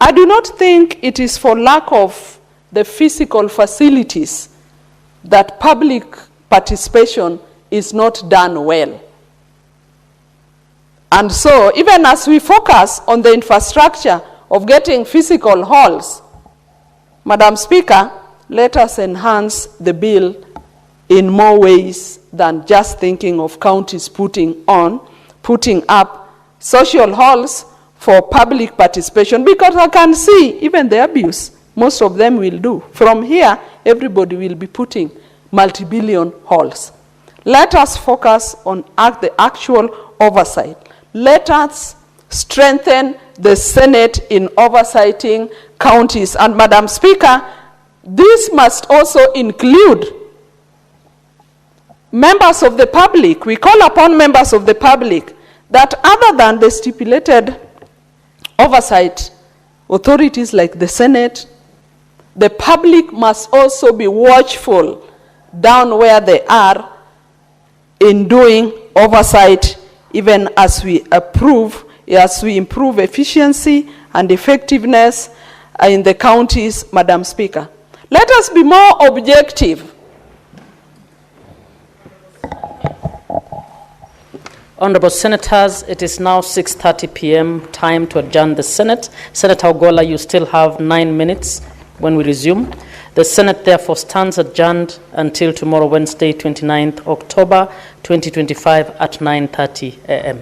I do not think it is for lack of the physical facilities that public participation is not done well. And so, even as we focus on the infrastructure of getting physical halls, Madam Speaker, let us enhance the bill in more ways than just thinking of counties putting up social halls for public participation, because I can see even the abuse most of them will do. From here, everybody will be putting multi-billion halls. Let us focus on the actual oversight. Let us strengthen the Senate in oversighting counties. And Madam Speaker, this must also include members of the public. We call upon members of the public that other than the stipulated oversight authorities like the Senate, the public must also be watchful down where they are in doing oversight, even as we improve efficiency and effectiveness in the counties, Madam Speaker. Let us be more objective. Honorable Senators, it is now 6:30 p.m. time to adjourn the Senate. Senator Ogola, you still have 9 minutes when we resume. The Senate therefore stands adjourned until tomorrow, Wednesday, 29th October 2025 at 9:30 a.m.